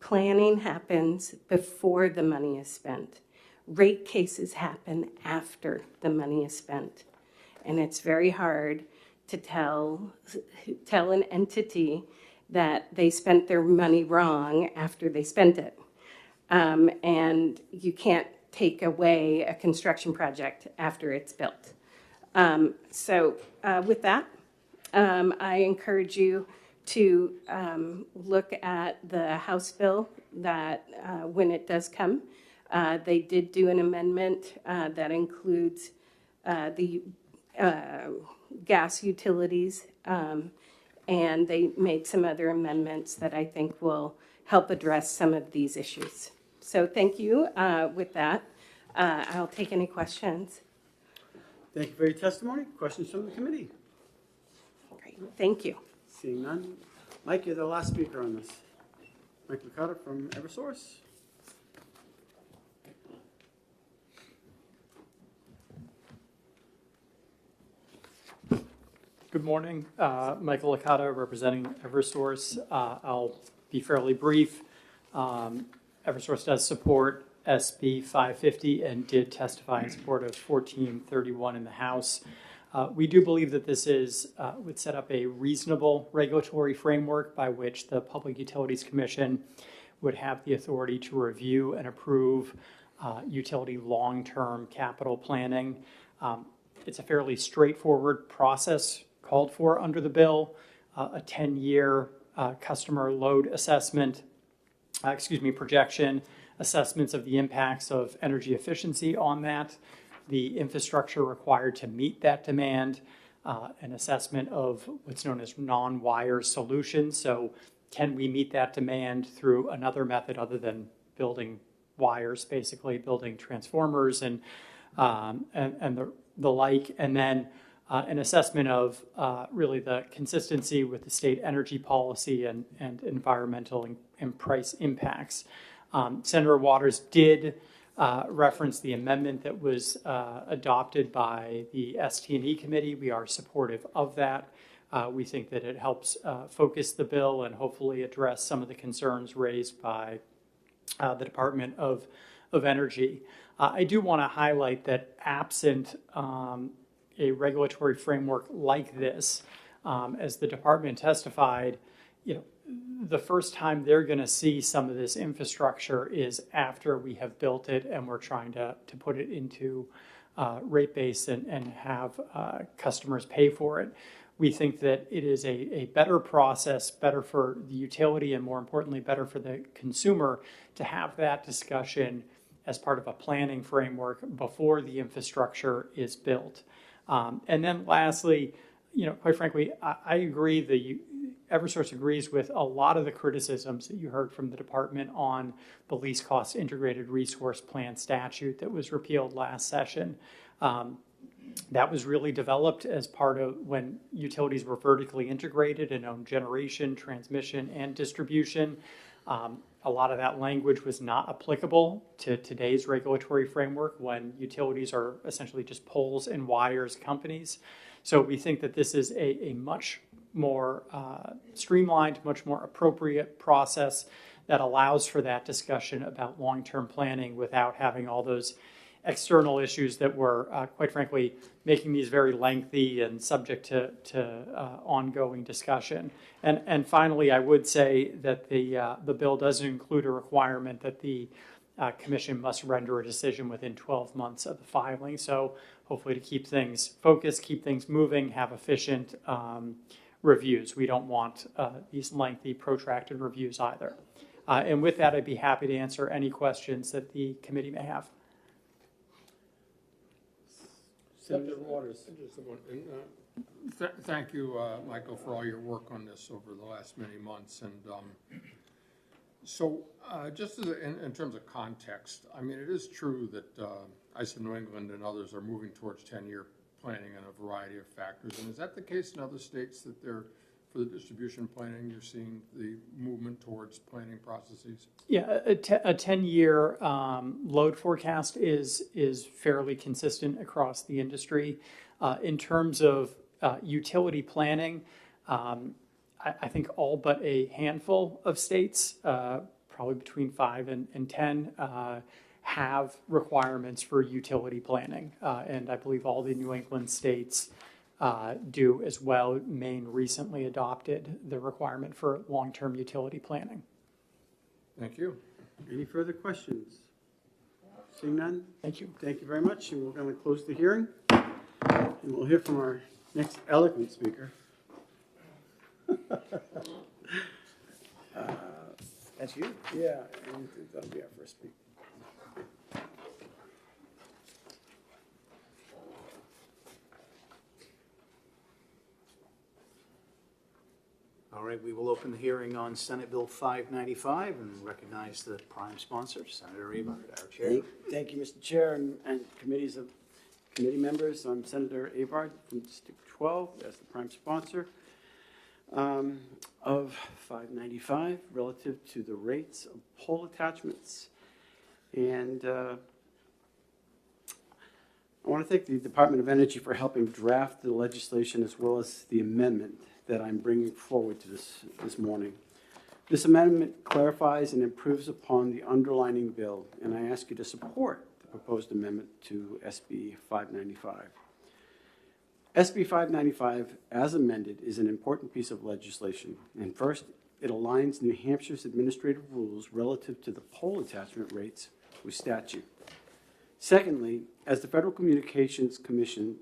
Planning happens before the money is spent. Rate cases happen after the money is spent. And it's very hard to tell an entity that they spent their money wrong after they spent it. And you can't take away a construction project after it's built. So with that, I encourage you to look at the House bill that when it does come, they did do an amendment that includes the gas utilities, and they made some other amendments that I think will help address some of these issues. So thank you. With that, I'll take any questions. Thank you for your testimony. Questions from the committee? Great. Thank you. Seeing none. Mike, you're the last speaker on this. Mike Licata from Eversource. Good morning. Michael Licata, representing Eversource. I'll be fairly brief. Eversource does support SB 550 and did testify in support of 1431 in the House. We do believe that this would set up a reasonable regulatory framework by which the Public Utilities Commission would have the authority to review and approve utility long-term capital planning. It's a fairly straightforward process called for under the bill, a 10-year customer load assessment, projection, assessments of the impacts of energy efficiency on that, the infrastructure required to meet that demand, an assessment of what's known as non-wire solutions. So can we meet that demand through another method other than building wires, basically building transformers and the like, and then an assessment of really the consistency with the state energy policy and environmental and price impacts. Senator Waters did reference the amendment that was adopted by the ST&E committee. We are supportive of that. We think that it helps focus the bill and hopefully address some of the concerns raised by the Department of of energy. I do want to highlight that absent a regulatory framework like this, as the department testified, the first time they're going to see some of this infrastructure is after we have built it and we're trying to put it into rate base and have customers pay for it. We think that it is a better process, better for the utility, and more importantly, better for the consumer to have that discussion as part of a planning framework before the infrastructure is built. And then lastly, quite frankly, I agree Eversource agrees with a lot of the criticisms that you heard from the department on the least cost integrated resource plan statute that was repealed last session. That was really developed as part of when utilities were vertically integrated and owned generation, transmission, and distribution. A lot of that language was not applicable to today's regulatory framework when utilities are essentially just poles and wires companies. So we think that this is a much more streamlined, much more appropriate process that allows for that discussion about long-term planning without having all those external issues that were, quite frankly, making these very lengthy and subject to ongoing discussion. And finally, I would say that the bill doesn't include a requirement that the commission must render a decision within 12 months of the filing. So hopefully to keep things focused, keep things moving, have efficient reviews. We don't want these lengthy, protracted reviews either. And with that, I'd be happy to answer any questions that the committee may have. Senator Waters. Thank you, Michael, for all your work on this over the last many months. And so just in terms of context, I mean, it is true that ISO New England and others are moving towards 10-year planning on a variety of factors. And is that the case in other states that they're, for the distribution planning, you're seeing the movement towards planning processes? Yeah, a 10-year load forecast is fairly consistent across the industry. In terms of utility planning, I think all but a handful of states, probably between 5 and 10, have requirements for utility planning. And I believe all the New England states do as well. Maine recently adopted the requirement for long-term utility planning. Thank you. Any further questions? Seeing none? Thank you. Thank you very much. And we're going to close the hearing. And we'll hear from our next eloquent speaker. That's you. Yeah, and that'll be our first speaker. All right, we will open the hearing on Senate Bill 595 and recognize the prime sponsor, Senator Abard, our chair. Thank you, Mr. Chair and committee members. I'm Senator Abard from District 12 as the prime sponsor of 595 relative to the rates of pole attachments. And I want to thank the Department of Energy for helping draft the legislation as well as the amendment that I'm bringing forward to this morning. This amendment clarifies and improves upon the underlying bill, and I ask you to support the proposed amendment to SB 595. SB 595, as amended, is an important piece of legislation. And first, it aligns New Hampshire's administrative rules relative to the pole attachment rates with statute. Secondly, as the Federal Communications Commission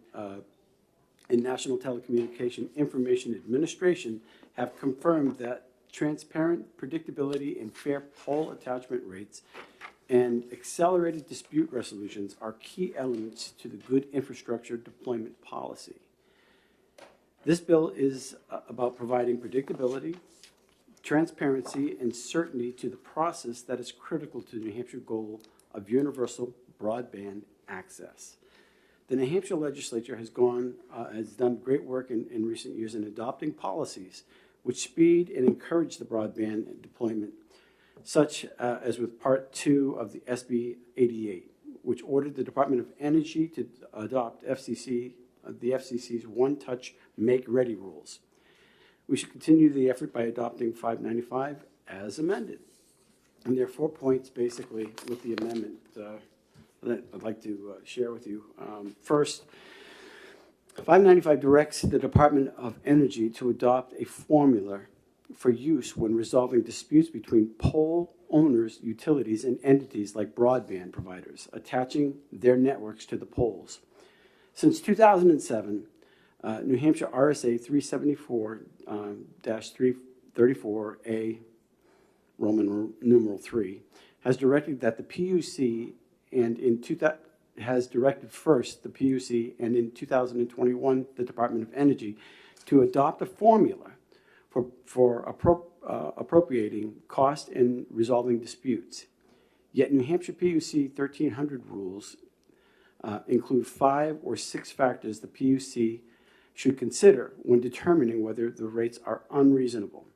and National Telecommunication Information Administration have confirmed that transparent predictability and fair pole attachment rates and accelerated dispute resolutions are key elements to the good infrastructure deployment policy. This bill is about providing predictability, transparency, and certainty to the process that is critical to the New Hampshire goal of universal broadband access. The New Hampshire legislature has done great work in recent years in adopting policies which speed and encourage the broadband deployment, such as with Part 2 of the SB 88, which ordered the Department of Energy to adopt the FCC's one-touch make-ready rules. We should continue the effort by adopting 595 as amended. And there are 4 points basically with the amendment that I'd like to share with you. First, 595 directs the Department of Energy to adopt a formula for use when resolving disputes between pole owners, utilities, and entities like broadband providers, attaching their networks to the poles. Since 2007, New Hampshire RSA 374-334A, Roman numeral 3, has directed that the PUC has directed first the PUC and in 2021 the Department of Energy to adopt a formula for appropriating cost and resolving disputes. Yet New Hampshire PUC 1300 rules include 5 or 6 factors the PUC should consider when determining whether the rates are unreasonable.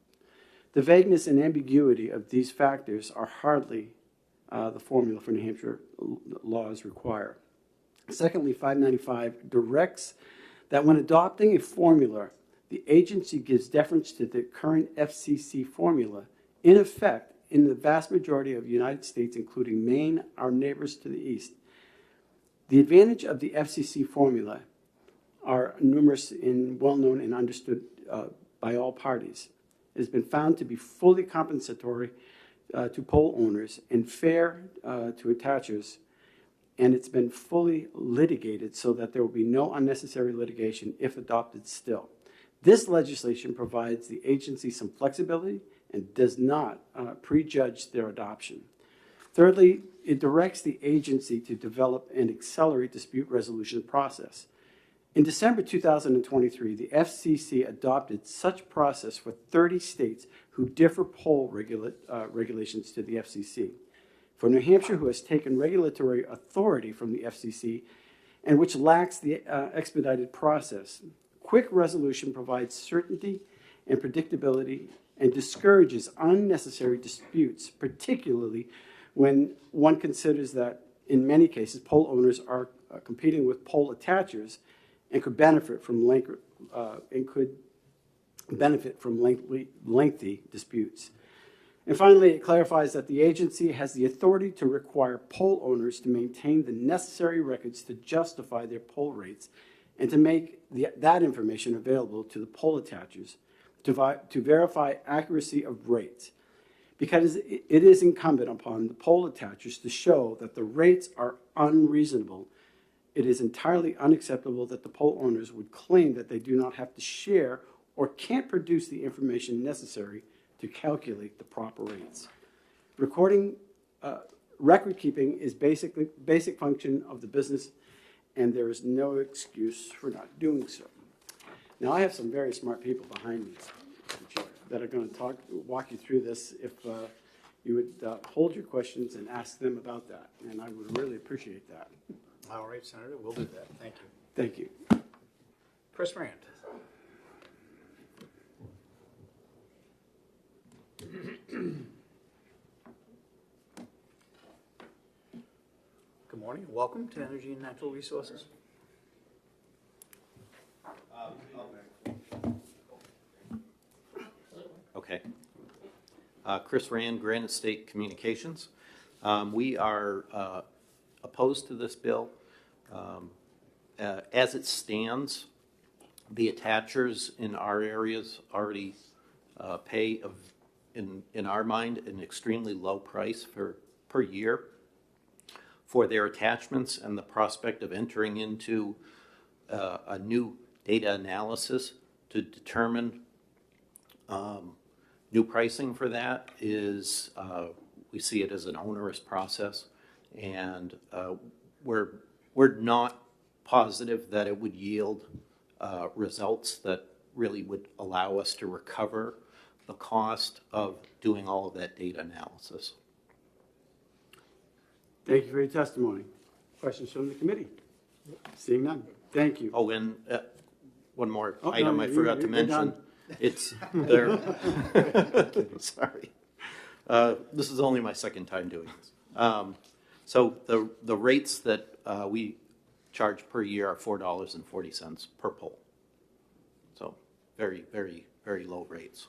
The vagueness and ambiguity of these factors are hardly the formula for New Hampshire laws require. Secondly, 595 directs that when adopting a formula, the agency gives deference to the current FCC formula in effect in the vast majority of the United States, including Maine, our neighbors to the east. The advantage of the FCC formula are numerous and well-known and understood by all parties. It has been found to be fully compensatory to pole owners and fair to attachers, and it's been fully litigated so that there will be no unnecessary litigation if adopted still. This legislation provides the agency some flexibility and does not prejudge their adoption. Thirdly, it directs the agency to develop and accelerate dispute resolution process. In December 2023, the FCC adopted such process for 30 states who differ pole regulations to the FCC. For New Hampshire, who has taken regulatory authority from the FCC and which lacks the expedited process, quick resolution provides certainty and predictability and discourages unnecessary disputes, particularly when one considers that in many cases pole owners are competing with pole attachers and could benefit from lengthy disputes. And finally, it clarifies that the agency has the authority to require pole owners to maintain the necessary records to justify their pole rates and to make that information available to the pole attachers to verify accuracy of rates. Because it is incumbent upon the pole attachers to show that the rates are unreasonable, it is entirely unacceptable that the pole owners would claim that they do not have to share or can't produce the information necessary to calculate the proper rates. Record keeping is basic function of the business, and there is no excuse for not doing so. Now, I have some very smart people behind me that are going to walk you through this if you would hold your questions and ask them about that, and I would really appreciate that. All right, Senator, we'll do that. Thank you. Thank you. Chris Rand. Good morning. Welcome to Energy and Natural Resources. Okay. Chris Rand, Granite State Communications. We are opposed to this bill. As it stands, the attachers in our areas already pay, in our mind, an extremely low price per year for their attachments, and the prospect of entering into a new data analysis to determine new pricing for that is, we see it as an onerous process, and we're not positive that it would yield results that really would allow us to recover the cost of doing all of that data analysis. Thank you for your testimony. Questions from the committee? Seeing none. Thank you. Oh, and one more Oh, item no, I forgot to you're mention. done. It's there. Sorry. This is only my second time doing this. So the rates that we charge per year are $4.40 per pole. So very, very, very low rates.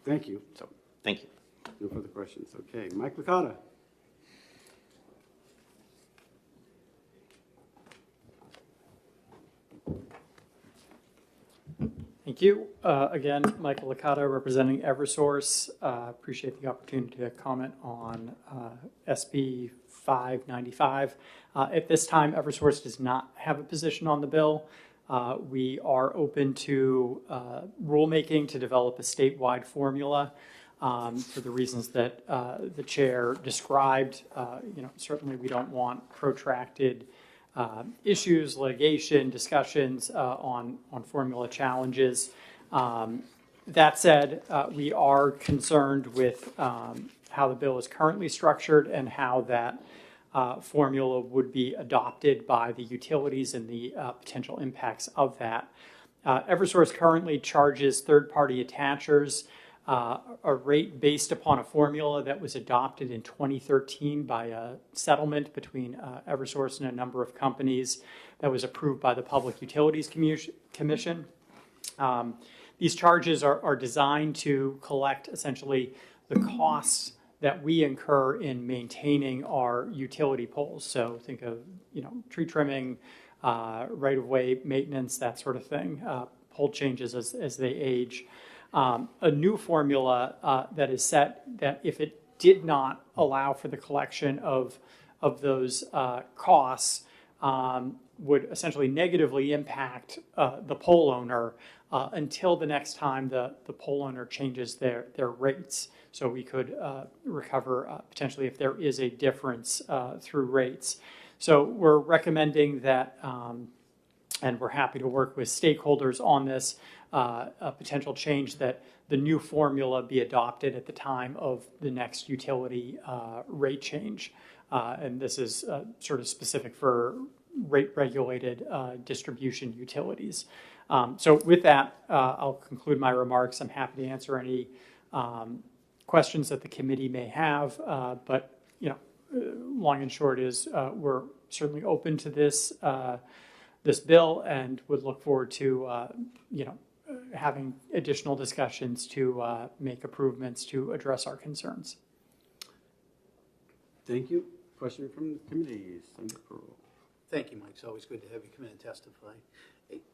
Thank you. So thank you. No further questions. Okay, Mike Licata. Thank you. Again, Michael Licata representing Eversource. Appreciate the opportunity to comment on SB 595. At this time, Eversource does not have a position on the bill. We are open to rulemaking to develop a statewide formula for the reasons that the chair described. Certainly we don't want protracted issues, litigation, discussions on formula challenges. That said, we are concerned with how the bill is currently structured and how that formula would be adopted by the utilities and the potential impacts of that. Eversource currently charges third-party attachers a rate based upon a formula that was adopted in 2013 by a settlement between Eversource and a number of companies that was approved by the Public Utilities Commission. These charges are designed to collect essentially the costs that we incur in maintaining our utility poles. So think of tree trimming, right-of-way maintenance, that sort of thing, pole changes as they age. A new formula that is set that if it did not allow for the collection of those costs would essentially negatively impact the pole owner until the next time the pole owner changes their rates. So we could recover potentially if there is a difference through rates. So we're recommending that, and we're happy to work with stakeholders on this, a potential change that the new formula be adopted at the time of the next utility rate change. And this is sort of specific for rate-regulated distribution utilities. So with that, I'll conclude my remarks. I'm happy to answer any questions that the committee may have, but long and short is we're certainly open to this this bill and would look forward to having additional discussions to make improvements to address our concerns. Thank you. Question from the committee. Senator Pearl. Thank you, Mike. It's always good to have you come in and testify.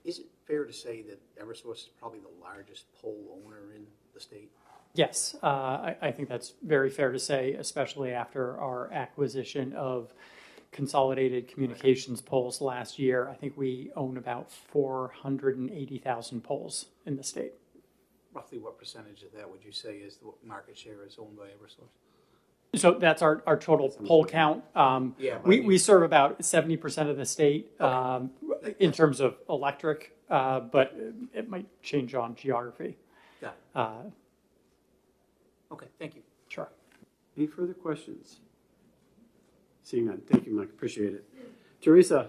Is it fair to say that Eversource is probably the largest pole owner in the state? Yes, I think that's very fair to say, especially after our acquisition of Consolidated Communications poles last year. I think we own about 480,000 poles in the state. Roughly what percentage of that would you say is the market share is owned by Eversource? So that's our total pole count. We serve about 70% of the state in terms of electric, but it might change on geography. Got it. Okay, thank you. Sure. Any further questions? Seeing none. Thank you, Mike. Appreciate it. Teresa,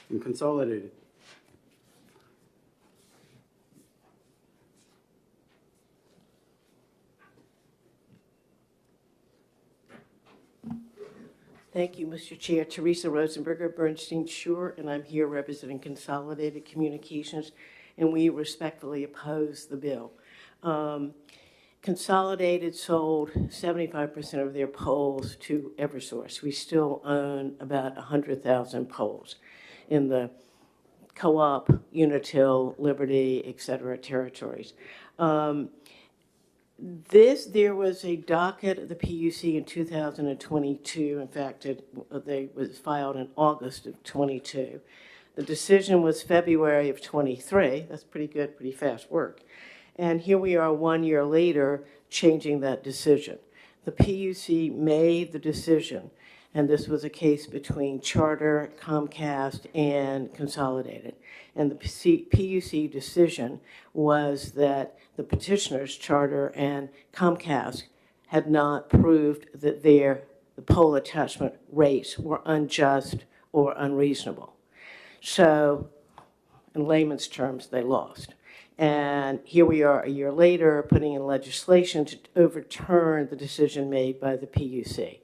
from Consolidated. Thank you, Mr. Chair. Teresa Rosenberger, Bernstein Shore, and I'm here representing Consolidated Communications, and we respectfully oppose the bill. Consolidated sold 75% of their poles to Eversource. We still own about 100,000 poles in the Co-op, Unitil, Liberty, et cetera, territories. There was a docket of the PUC in 2022. In fact, they was filed in August of 22. The decision was February of 23. That's pretty good, pretty fast work. And here we are 1 year later changing that decision. The PUC made the decision, and this was a case between Charter, Comcast, and Consolidated. And the PUC decision was that the petitioners, Charter and Comcast, had not proved that the pole attachment rates were unjust or unreasonable. So, in layman's terms, they lost. And here we are a year later putting in legislation to overturn the decision made by the PUC.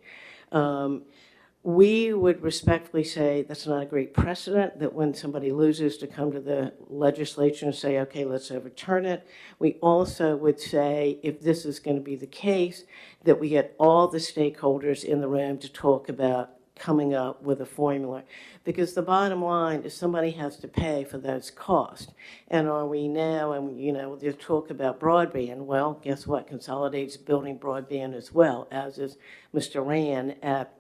we would respectfully say that's not a great precedent, that when somebody loses to come to the legislature and say, okay, let's overturn it. We also would say, if this is going to be the case, that we get all the stakeholders in the room to talk about coming up with a formula. Because the bottom line is somebody has to pay for those costs. And are we now, and there's talk about broadband. Well, guess what? Consolidate's building broadband as well, as is Mr. Rand at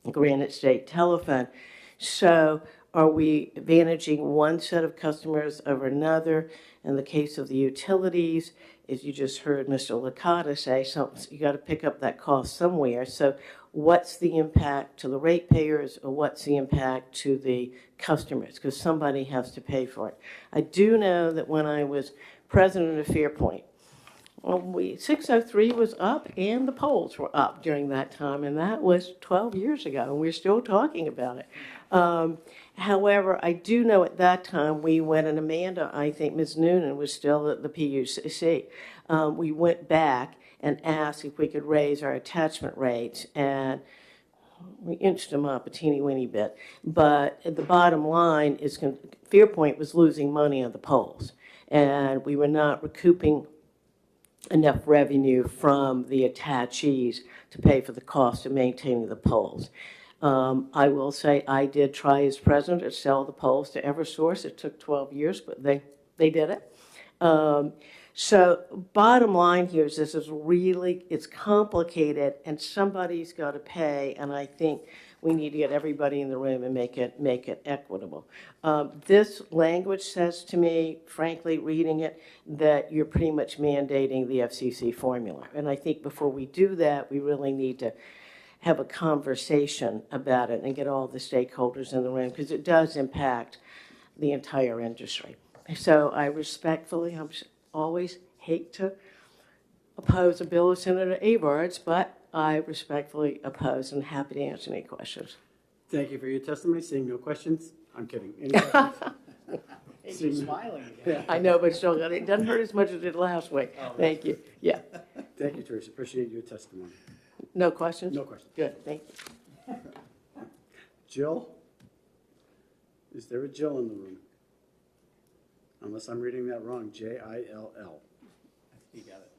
Granite State Telephone. So are we advantaging one set of customers over another? In the case of the utilities, as you just heard Mr. Licata say, you got to pick up that cost somewhere. So what's the impact to the ratepayers, or what's the impact to the customers? Because somebody has to pay for it. I do know that when I was president of Fairpoint, 603 was up and the polls were up during that time, and that was 12 years ago, and we're still talking about it. However, I do know at that time we went, and Amanda, I think Ms. Noonan was still at the PUCC. We went back and asked if we could raise our attachment rates, and we inched them up a teeny weeny bit. But the bottom line is Fairpoint was losing money on the polls, and we were not recouping enough revenue from the attachees to pay for the cost of maintaining the polls. I will say I did try as president to sell the polls to Eversource. It took 12 years, but they did it. So bottom line here is this is really, it's complicated, and somebody's got to pay, and I think we need to get everybody in the room and make it equitable. This language says to me, frankly, reading it, that you're pretty much mandating the FCC formula. And I think before we do that, we really need to have a conversation about it and get all the stakeholders in the room, because it does impact the entire industry. So I respectfully, always hate to oppose a bill of Senator Abart's, but I respectfully oppose and happy to answer any questions. Thank you for your testimony. Seeing no questions, I'm kidding. Any questions? She's smiling again. I know, but still, it doesn't hurt as much as it did last week. Thank you. Yeah. Thank you, Teresa. Appreciate your testimony. No questions? No questions. Good, thank you. Jill? Is there a Jill in the room? Unless I'm reading that wrong, Jill. You got it.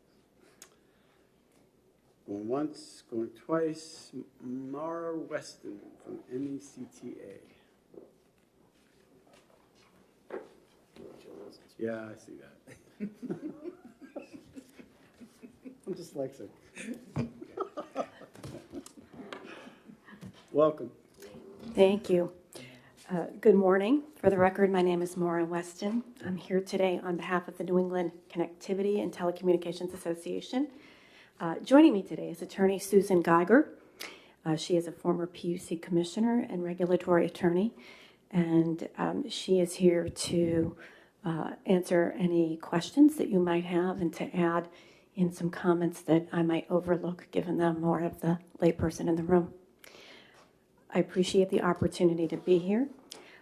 Going once, going twice. Mara Weston from MECTA. Yeah, I see that. I'm dyslexic. Welcome. Thank you. Good morning. For the record, my name is Maura Weston. I'm here today on behalf of the New England Connectivity and Telecommunications Association. Joining me today is attorney Susan Geiger. She is a former PUC commissioner and regulatory attorney, and she is here to answer any questions that you might have and to add in some comments that I might overlook, given that I'm more of the layperson in the room. I appreciate the opportunity to be here.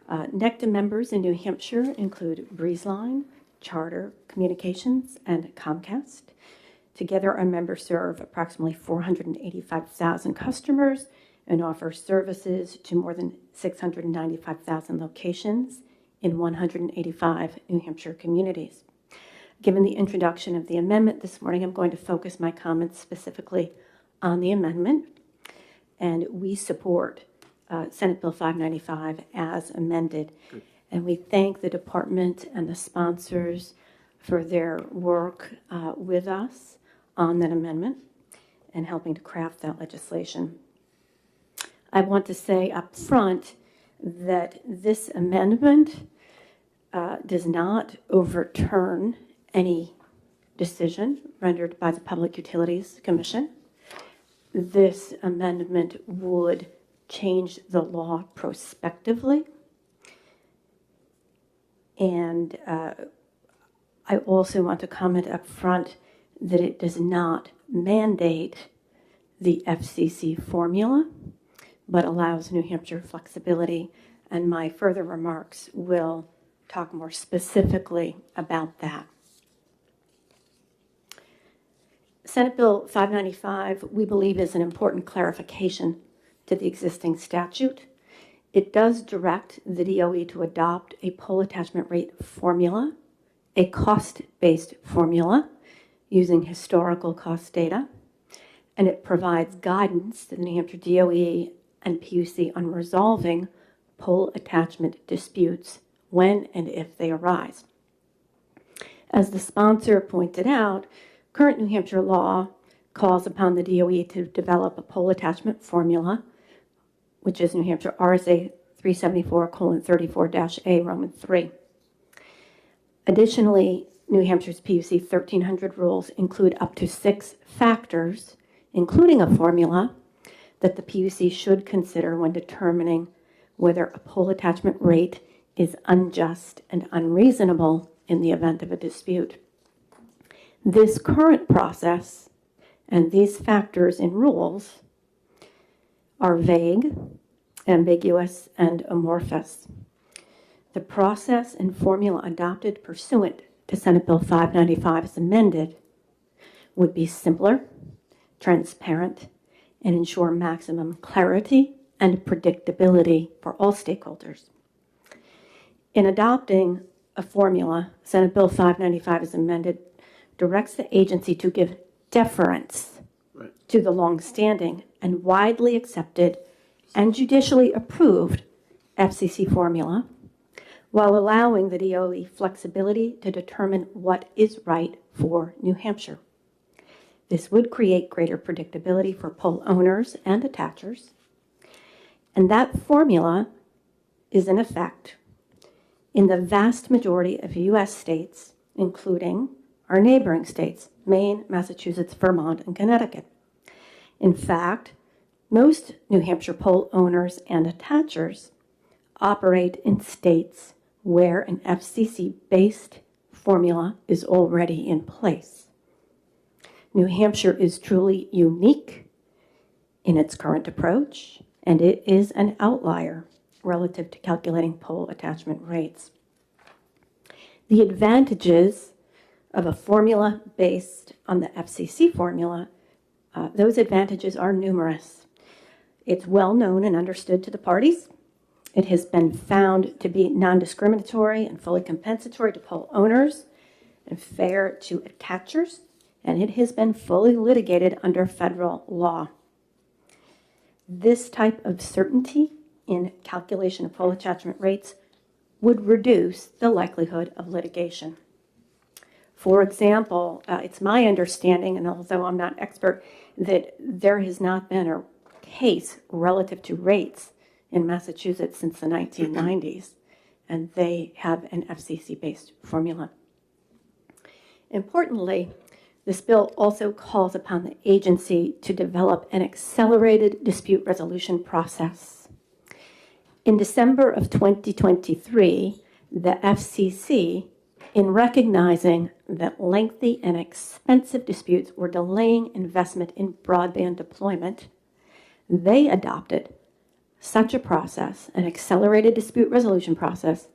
NECTA members in New Hampshire include BreezeLine, Charter Communications, and Comcast. Together, our members serve approximately 485,000 customers and offer services to more than 695,000 locations in 185 New Hampshire communities. Given the introduction of the amendment this morning, I'm going to focus my comments specifically on the amendment, and we support Senate Bill 595 as amended. Good. And we thank the department and the sponsors for their work with us on that amendment and helping to craft that legislation. I want to say up front that this amendment does not overturn any decision rendered by the Public Utilities Commission. This amendment would change the law prospectively. And I also want to comment up front that it does not mandate the FCC formula, but allows New Hampshire flexibility. And my further remarks will talk more specifically about that. Senate Bill 595, we believe, is an important clarification to the existing statute. It does direct the DOE to adopt a pole attachment rate formula, a cost-based formula using historical cost data, and it provides guidance to the New Hampshire DOE and PUC on resolving pole attachment disputes when and if they arise. As the sponsor pointed out, current New Hampshire law calls upon the DOE to develop a pole attachment formula, which is New Hampshire RSA 374:34-A, Roman 3. Additionally, New Hampshire's PUC 1300 rules include up to 6 factors, including a formula, that the PUC should consider when determining whether a pole attachment rate is unjust and unreasonable in the event of a dispute. This current process and these factors in rules are vague, ambiguous, and amorphous. The process and formula adopted pursuant to Senate Bill 595 as amended would be simpler, transparent, and ensure maximum clarity and predictability for all stakeholders. In adopting a formula, Senate Bill 595 as amended directs the agency to give deference to the longstanding and widely accepted and judicially approved FCC formula, while allowing the DOE flexibility to determine what is right for New Hampshire. This would create greater predictability for pole owners and attachers, and that formula is in effect in the vast majority of U.S. states, including our neighboring states, Maine, Massachusetts, Vermont, and Connecticut. In fact, most New Hampshire pole owners and attachers operate in states where an FCC-based formula is already in place. New Hampshire is truly unique in its current approach, and it is an outlier relative to calculating pole attachment rates. The advantages of a formula based on the FCC formula, those advantages are numerous. It's well known and understood to the parties. It has been found to be non-discriminatory and fully compensatory to pole owners and fair to attachers, and it has been fully litigated under federal law. This type of certainty in calculation of pole attachment rates would reduce the likelihood of litigation. For example, it's my understanding, and although I'm not expert, that there has not been a case relative to rates in Massachusetts since the 1990s, and they have an FCC-based formula. Importantly, this bill also calls upon the agency to develop an accelerated dispute resolution process. In December of 2023, the FCC, in recognizing that lengthy and expensive disputes were delaying investment in broadband deployment, they adopted such a process, an accelerated dispute resolution process,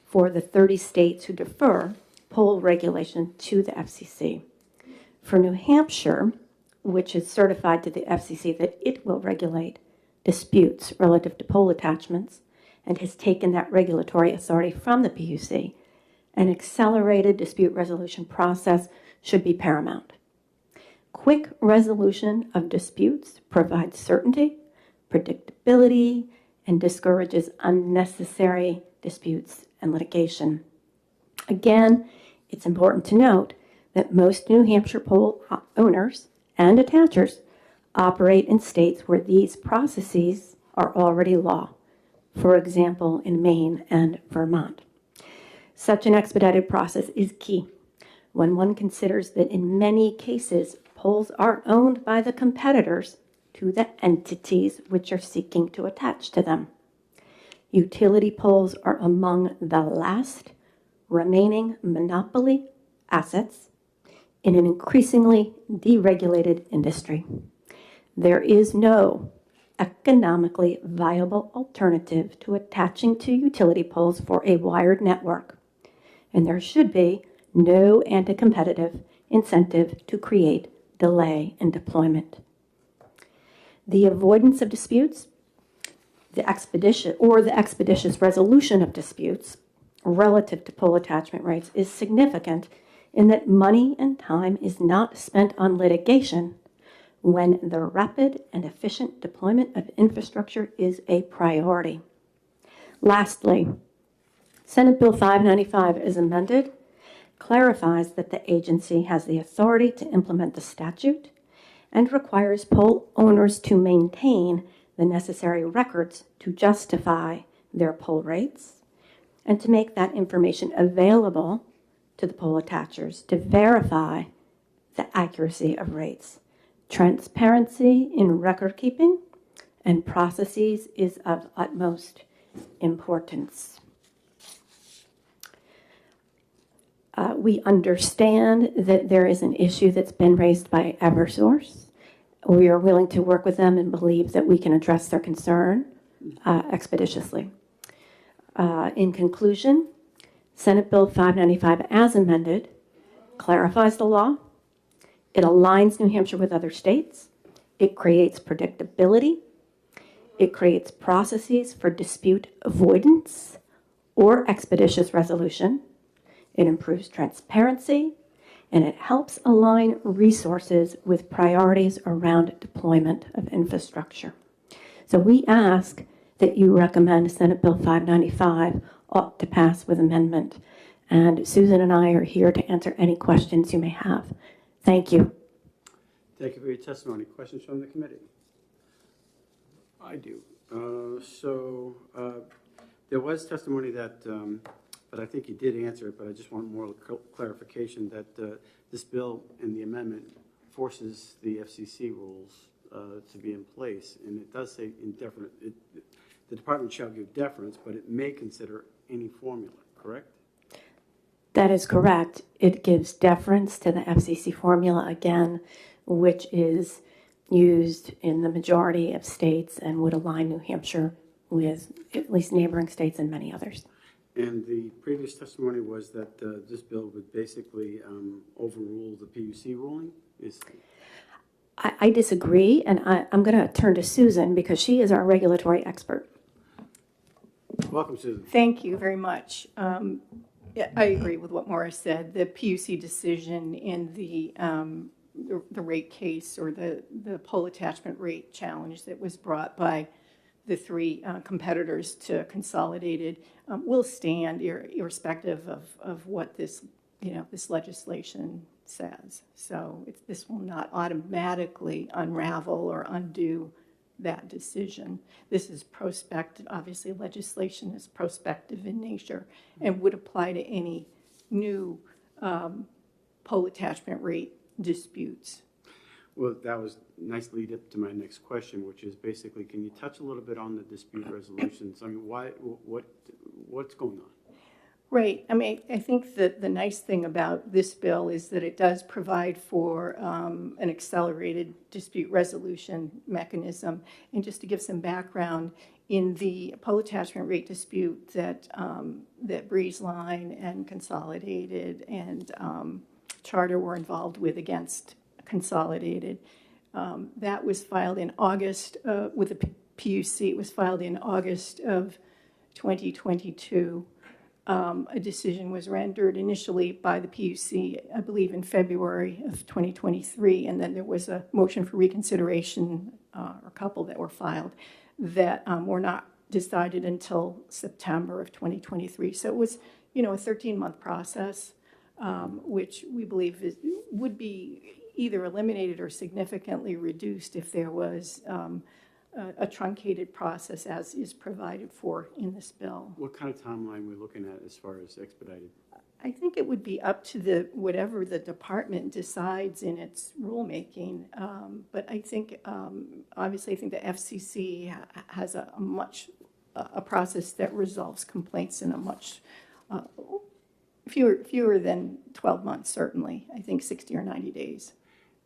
for the 30 states who defer pole regulation to the FCC. For New Hampshire, which is certified to the FCC that it will regulate disputes relative to pole attachments and has taken that regulatory authority from the PUC, an accelerated dispute resolution process should be paramount. Quick resolution of disputes provides certainty, predictability, and discourages unnecessary disputes and litigation. Again, it's important to note that most New Hampshire pole owners and attachers operate in states where these processes are already law, for example, in Maine and Vermont. Such an expedited process is key when one considers that in many cases, poles are owned by the competitors to the entities which are seeking to attach to them. Utility poles are among the last remaining monopoly assets in an increasingly deregulated industry. There is no economically viable alternative to attaching to utility poles for a wired network, and there should be no anti-competitive incentive to create delay in deployment. the avoidance of disputes, the expeditious resolution of disputes relative to pole attachment rights is significant in that money and time is not spent on litigation when the rapid and efficient deployment of infrastructure is a priority. Lastly, Senate Bill 595 as amended clarifies that the agency has the authority to implement the statute and requires pole owners to maintain the necessary records to justify their pole rates and to make that information available to the pole attachers to verify the accuracy of rates. Transparency in record keeping and processes is of utmost importance. We understand that there is an issue that's been raised by Eversource. We are willing to work with them and believe that we can address their concern expeditiously. In conclusion, Senate Bill 595 as amended clarifies the law. It aligns New Hampshire with other states. It creates predictability. It creates processes for dispute avoidance or expeditious resolution. It improves transparency, and it helps align resources with priorities around deployment of infrastructure. So we ask that you recommend Senate Bill 595 ought to pass with amendment. And Susan and I are here to answer any questions you may have. Thank you. Thank you for your testimony. Questions from the committee? I do. There was testimony that, but I think you did answer it, but I just want more clarification that this bill and the amendment forces the FCC rules to be in place. And it does say indefinite, the department shall give deference, but it may consider any formula, correct? That is correct. It gives deference to the FCC formula again, which is used in the majority of states and would align New Hampshire with at least neighboring states and many others. And the previous testimony was that this bill would basically overrule the PUC ruling? I disagree, and I'm going to turn to Susan because she is our regulatory expert. Welcome, Susan. Thank you very much. I agree with what Maura said. The PUC decision in the rate case or the pole attachment rate challenge that was brought by the three competitors to Consolidated will stand irrespective of what this legislation says. So this will not automatically unravel or undo that decision. This is prospective. Obviously, legislation is prospective in nature and would apply to any new pole attachment rate disputes. Well, that was a nice lead up to my next question, which is basically, can you touch a little bit on the dispute resolutions? I mean, what's going on? Right. I mean, I think that the nice thing about this bill is that it does provide for an accelerated dispute resolution mechanism. And just to give some background, in the pole attachment rate dispute that Breeze Line and Consolidated and Charter were involved with against Consolidated, that was filed in August with the PUC. It was filed in August of 2022. A decision was rendered initially by the PUC, I believe in February of 2023, and then there was a motion for reconsideration, or a couple that were filed, that were not decided until September of 2023. So it was, a 13-month process, which we believe would be either eliminated or significantly reduced if there was a truncated process as is provided for in this bill. What kind of timeline are we looking at as far as expedited? I think it would be up to whatever the department decides in its rulemaking. But I think, obviously, I think the FCC has a process that resolves complaints in a much fewer than 12 months, certainly. I think 60 or 90 days.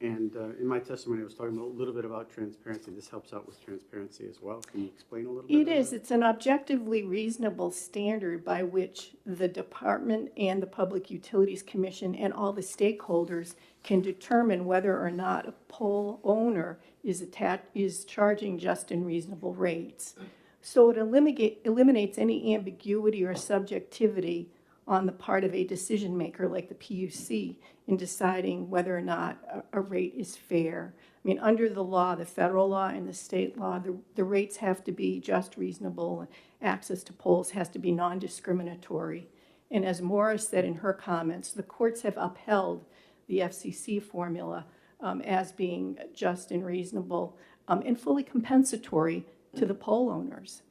And in my testimony, I was talking a little bit about transparency. This helps out with transparency as well. Can you explain a little bit? It is. It's an objectively reasonable standard by which the department and the Public Utilities Commission and all the stakeholders can determine whether or not a pole owner is charging just and reasonable rates. So it eliminates any ambiguity or subjectivity on the part of a decision maker like the PUC in deciding whether or not a rate is fair. I mean, under the law, the federal law and the state law, the rates have to be just, reasonable. Access to poles has to be non-discriminatory. And as Maura said in her comments, the courts have upheld the FCC formula as being just and reasonable and fully compensatory to the pole owners.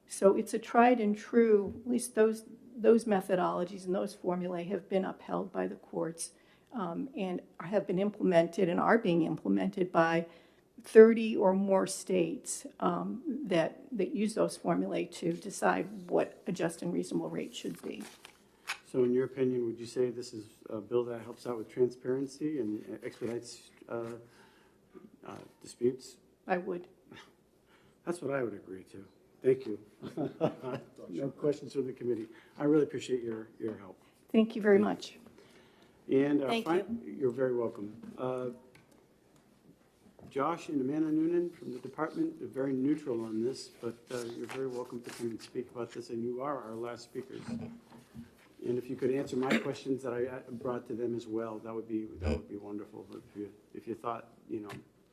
So it's a tried and true, at least those methodologies and those formulae have been upheld by the courts and have been implemented and are being implemented by 30 or more states that use those formulae to decide what a just and reasonable rate should be. So in your opinion, would you say this is a bill that helps out with transparency and expedites disputes? I would. That's what I would agree to. Thank you. No questions from the committee. I really appreciate your help. Thank you very much. And Thank you're very welcome. Josh and Amanda Noonan from the department are very neutral on this, but you're very welcome to come and speak about this, and you are our last speakers. And if you could answer my questions that I brought to them as well, that would be wonderful. If you thought,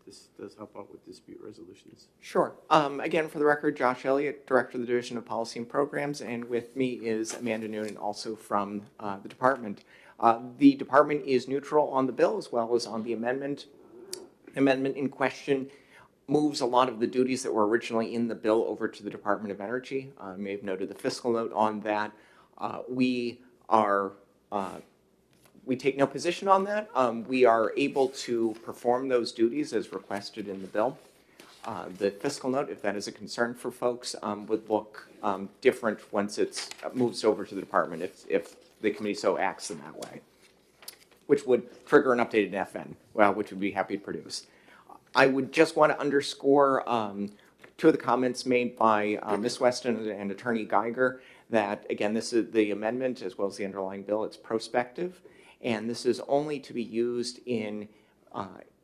this does help out with dispute resolutions. Sure. Again, for the record, Josh Elliott, Director of the Division of Policy and Programs, and with me is Amanda Noonan, also from the department. The department is neutral on the bill as well as on the amendment. The amendment in question moves a lot of the duties that were originally in the bill over to the Department of Energy. You may have noted the fiscal note on that. We take no position on that. We are able to perform those duties as requested in the bill. The fiscal note, if that is a concern for folks, would look different once it moves over to the department if the committee so acts in that way, which would trigger an updated FN, which we'd be happy to produce. I would just want to underscore two of the comments made by Ms. Weston and Attorney Geiger, that, again, this is the amendment as well as the underlying bill. It's prospective, and this is only to be used in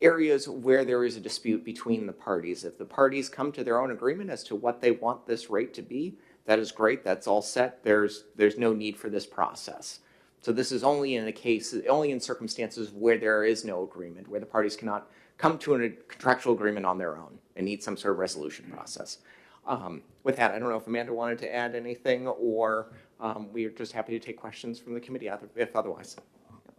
areas where there is a dispute between the parties. If the parties come to their own agreement as to what they want this rate to be, that is great. That's all set. There's no need for this process. So this is only in circumstances where there is no agreement, where the parties cannot come to a contractual agreement on their own and need some sort of resolution process. With that, I don't know if Amanda wanted to add anything, or we are just happy to take questions from the committee if otherwise.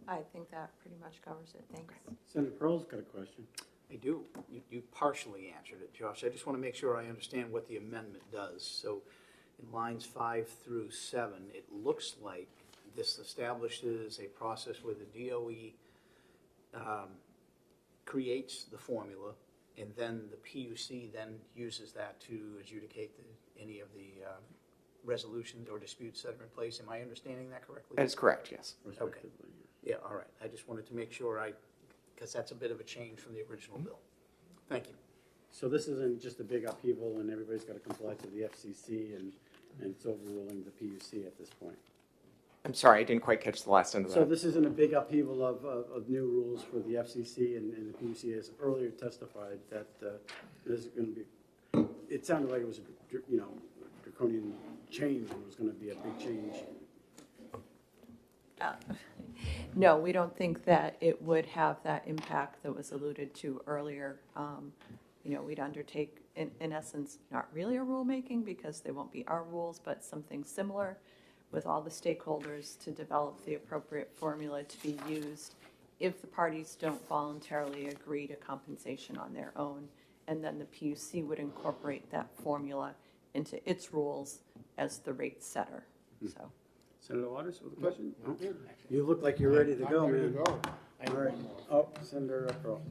I think that pretty much covers it. Thanks. Senator Pearl's got a question. I do. You partially answered it, Josh. I just want to make sure I understand what the amendment does. So in lines 5 through 7, it looks like this establishes a process where the DOE creates the formula, and then the PUC then uses that to adjudicate any of the resolutions or disputes that are in place. Am I understanding that correctly? That is correct, yes. Okay. Yeah, all right. I just wanted to make sure because that's a bit of a change from the original bill. Thank you. So this isn't just a big upheaval and everybody's got to comply to the FCC and it's overruling the PUC at this point. I'm sorry, I didn't quite catch the last end of that. So this isn't a big upheaval of new rules for the FCC and the PUC has earlier testified that this is going to be, it sounded like it was a draconian change and it was going to be a big change. No, we don't think that it would have that impact that was alluded to earlier. We'd undertake, in essence, not really a rulemaking because they won't be our rules, but something similar with all the stakeholders to develop the appropriate formula to be used if the parties don't voluntarily agree to compensation on their own. And then the PUC would incorporate that formula into its rules as the rate setter. So. Senator Waters with a question? No? You look like you're ready to go, man. All right. Oh, Senator Pearl.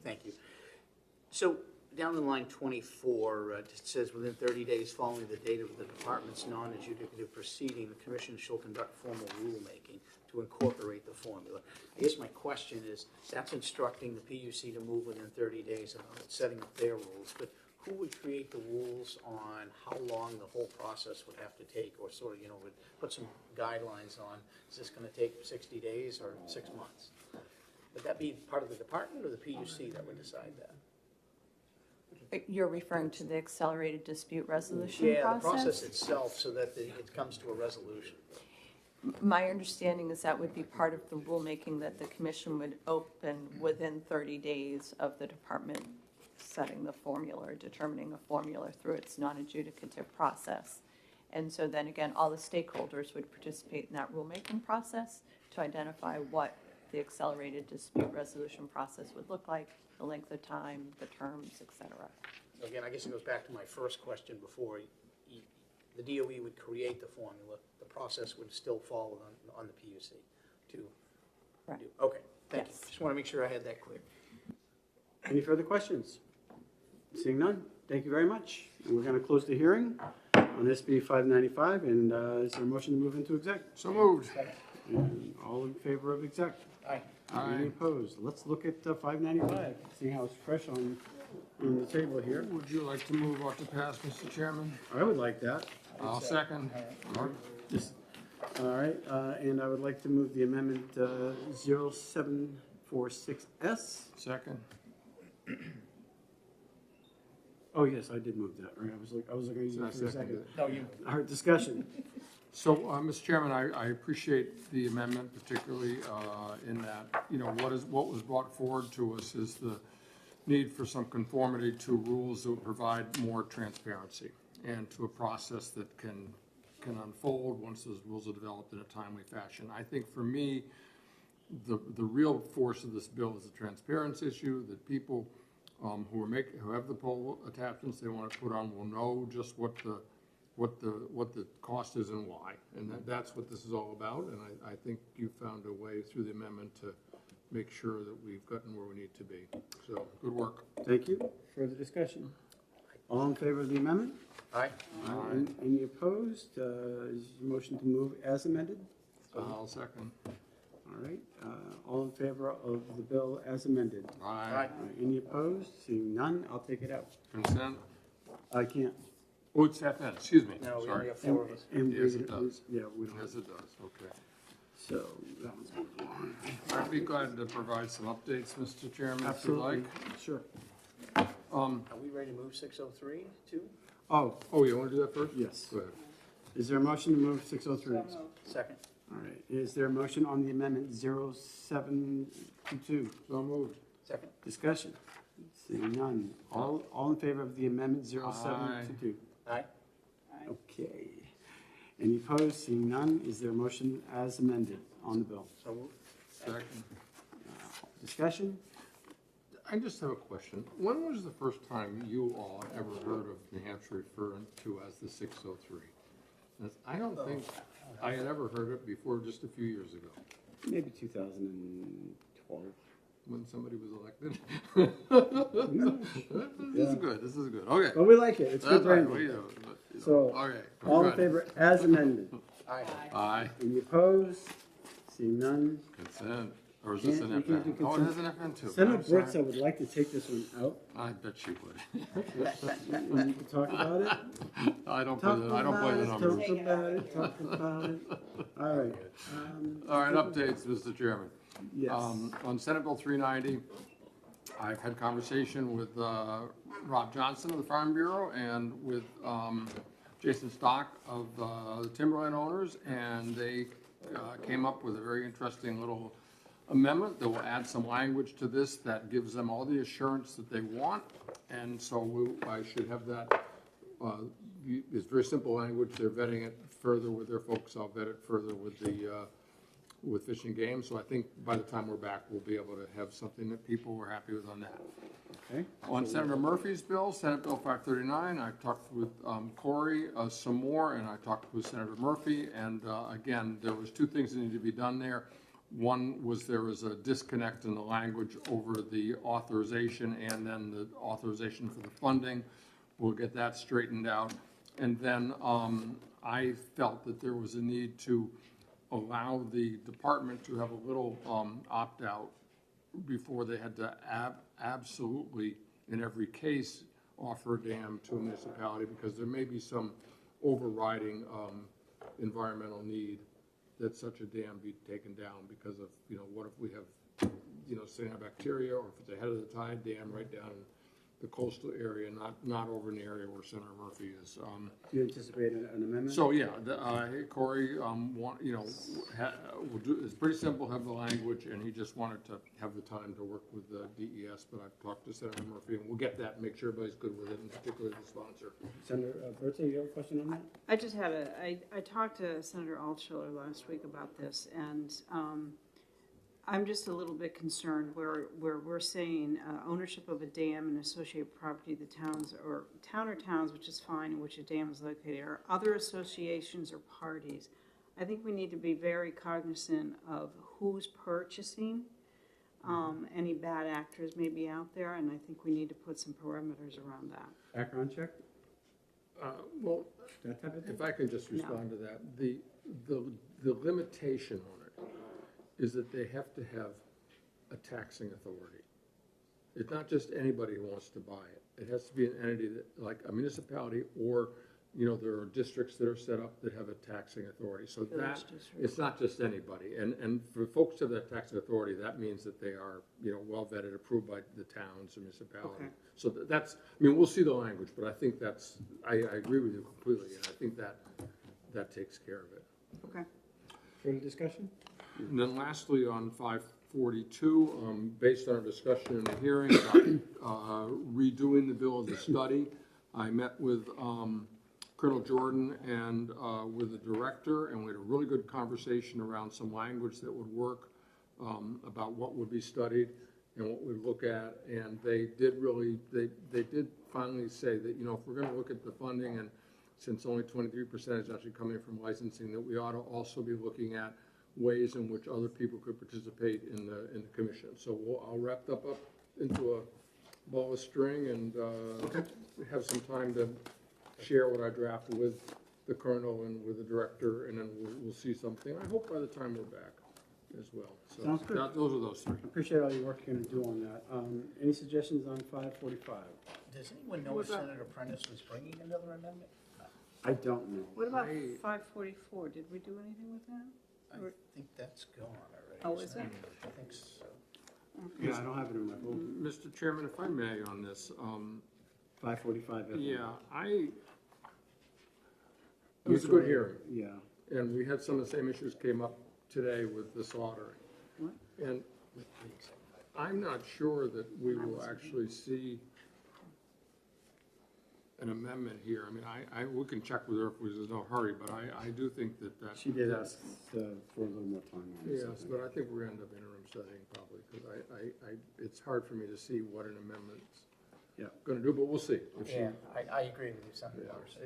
Thank you. So down in line 24, it says within 30 days following the date of the department's non-adjudicative proceeding, the commission shall conduct formal rulemaking. to incorporate the formula. I guess my question is, that's instructing the PUC to move within 30 days of setting up their rules, but who would create the rules on how long the whole process would have to take, or sort of, would put some guidelines on, is this gonna take 60 days or 6 months? Would that be part of the department or the PUC that would decide that? You're referring to the accelerated dispute resolution Yeah, process? the process itself, so that it comes to a resolution. My understanding is that would be part of the rulemaking that the commission would open within 30 days of the department setting the formula or determining a formula through its non-adjudicative process. And so then again, all the stakeholders would participate in that rulemaking process to identify what the accelerated dispute resolution process would look like, the length of time, the terms, et cetera. So again, I guess it goes back to my first question before. The DOE would create the formula, the process would still fall on the PUC to do. Okay, thank you. Just want to make sure I had that clear. Any further questions? Seeing none, thank you very much. And we're going to close the hearing on SB 595, and is there a motion to move into exec? So moved. And all in favor of exec? Aye. Any opposed? Let's look at 595, see how it's fresh on the table here. Would you like to move off to pass, Mr. Chairman? I would like that. I'll second. All right, and I would like to move the amendment 0746S. Second. Oh, yes, I did move that, right? I was looking at you for a second. No, you. All right, discussion. So, Mr. Chairman, I appreciate the amendment, particularly in that, what was brought forward to us is the need for some conformity to rules that would provide more transparency and to a process that can unfold once those rules are developed in a timely fashion. I think for me, the real force of this bill is the transparency issue, that people who have the poll attachments they want to put on will know just what the cost is and why. And that's what this is all about. And I think you found a way through the amendment to make sure that we've gotten where we need to be. So, good work. Thank you. Further discussion? All in favor of the amendment? Aye. Any opposed? Is your motion to move as amended? I'll second. All right. All in favor of the bill as amended? Aye. Any opposed? Seeing none, I'll take it out. Consent? I can't. Oh, it's FN, excuse me. No, we Sorry. only have 4 of us. Yes, it does. Yeah, we don't. Yes, it does, okay. So, that one's moved along. I'd be glad to provide some updates, Mr. Chairman, if you Absolutely. like. Sure. Are we ready to move 603 too? Oh, You want to do that first? yes. Go ahead. Is there a motion to move 603? Second. All right. Is there a motion on the amendment 0722? So moved. Second. Discussion? Seeing none. All in favor of the amendment 0722? Aye. Okay. Any opposed? Seeing none. Is there a motion as amended on the bill? So moved. Second. Discussion? I just have a question. When was the first time you all ever heard of New Hampshire referring to as the 603? I don't think I had ever heard it before just a few years ago. Maybe 2012. When somebody was elected. This is good, this is good, okay. Well, we like it. It's good That's right, branding. but, So, okay, all in good. favor as amended? Aye. Aye. Any opposed? Seeing none? Consent, or is this an We can't do FN? Oh, it consent. has an FN too. Senator I'm sorry. Brooks, I would like to take this one out. I bet she would. We need to talk about it. I don't play the numbers. Talk about it, talk about it. All right. All right, updates, Mr. Chairman. Yes. On Senate Bill 390, I've had conversation with Rob Johnson of the Farm Bureau and with Jason Stock of the Timberland owners, and they came up with a very interesting little amendment that will add some language to this that gives them all the assurance that they want. And so I should have that. It's very simple language. They're vetting it further with their folks. I'll vet it further with with Fish and Game. So I think by the time we're back, we'll be able to have something that people were happy with on that. Okay. On Senator Murphy's bill, Senate Bill 539, I talked with Corey some more, and I talked with Senator Murphy. And again, there was 2 things that needed to be done there. One was there was a disconnect in the language over the authorization and then the authorization for the funding. We'll get that straightened out. And then I felt that there was a need to allow the department to have a little opt-out before they had to absolutely, in every case, offer a dam to a municipality, because there may be some overriding environmental need that such a dam be taken down because of, what if we have, cyanobacteria, or if it's ahead of the tide dam right down in the coastal area, not over in the area where Senator Murphy is. Do you anticipate an amendment? So, yeah, Corey, we'll do, it's pretty simple, have the language, and he just wanted to have the time to work with the DES, but I've talked to Senator Murphy, and we'll get that, and make sure everybody's good with it, and particularly the sponsor. Senator Bertha, you have a question on that? I just had I talked to Senator Altshuler last week about this, and I'm just a little bit concerned where we're saying ownership of a dam and associated property, the towns or towns, which is fine, in which a dam is located, or other associations or parties. I think we need to be very cognizant of who's purchasing. Any bad actors may be out there, and I think we need to put some parameters around that. Background check? Well, That type of thing? if I can just respond to that, the limitation on it is that they have to have a taxing authority. It's not just anybody who wants to buy it. It has to be an entity that, like a municipality, or, there are districts that are set up that have a taxing authority. So that, it's not just anybody. And for folks to have that taxing authority, that means that they are, well vetted, approved by the towns or municipality. Okay. So that's, we'll see the language, but I think that's, I agree with you completely, and I think that takes care of it. Okay. Further discussion? And then lastly, on 542, based on our discussion in the hearing about redoing the bill as a study, I met with Colonel Jordan and with the director, and we had a really good conversation around some language that would work about what would be studied and what we'd look at. And they did finally say that, if we're going to look at the funding, and since only 23% is actually coming from licensing, that we ought to also be looking at ways in which other people could participate in the commission. So I'll wrap up into a ball of string, and have some time to share what I drafted with the colonel and with the director, and then we'll see something. I hope by the time we're back as well. So Sounds good. Those are those three. I appreciate all your work you're going to do on that. Any suggestions on 545? Does anyone know if Senator Prentice was bringing another amendment? I don't know. What about 544? Did we do anything with that? I think that's gone already. Oh, is it? I think so. Yeah, I don't have it in my book. Mr. Chairman, if I may on this. 545. Yeah, it was a good hearing. Yeah. And we had some of the same issues came up today with the slaughtering. What? And I'm not sure that we will actually see an amendment here. We can check with her if there's no hurry, but I do think that. She did ask for a little more time on this. Yes, but I think we're going to end up interim studying probably, because it's hard for me to see what an amendment's going to do, but we'll see. Yeah, I agree with you, Senator Morris.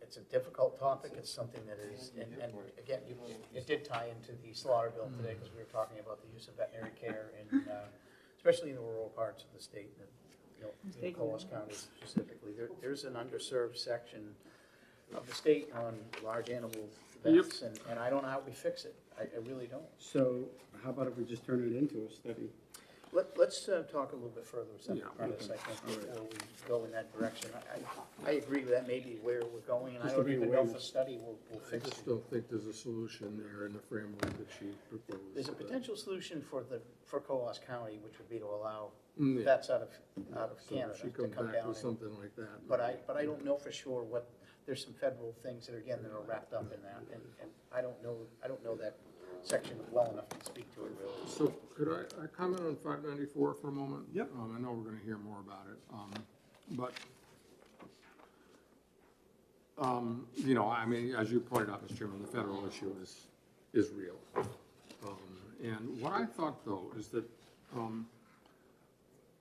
It's a difficult topic. It's something that is, and again, it did tie into the slaughter bill today, because we were talking about the use of veterinary care in, especially in the rural parts of the state, in Coles County specifically. There's an underserved section of the state on large animal vets, and I don't know how we fix it. I really don't. So how about if we just turn it into a study? Let's talk a little bit further with Senator Prentice, I think, before we go in that direction. I agree with that, maybe where we're going, and I don't even know if a study will fix I it. just don't think there's a solution there in the framework that she proposed. There's a potential solution for Coos County, which would be to allow Yeah. vets out of So Canada she to comes come back down. with something like that. But I don't know for sure there's some federal things that are wrapped up in that, and I don't know that section well enough to speak to it really. So could I comment on 594 for a moment? Yep. I know we're going to hear more about it, but as you pointed out, Mr. Chairman, the federal issue is real. And what I thought though is that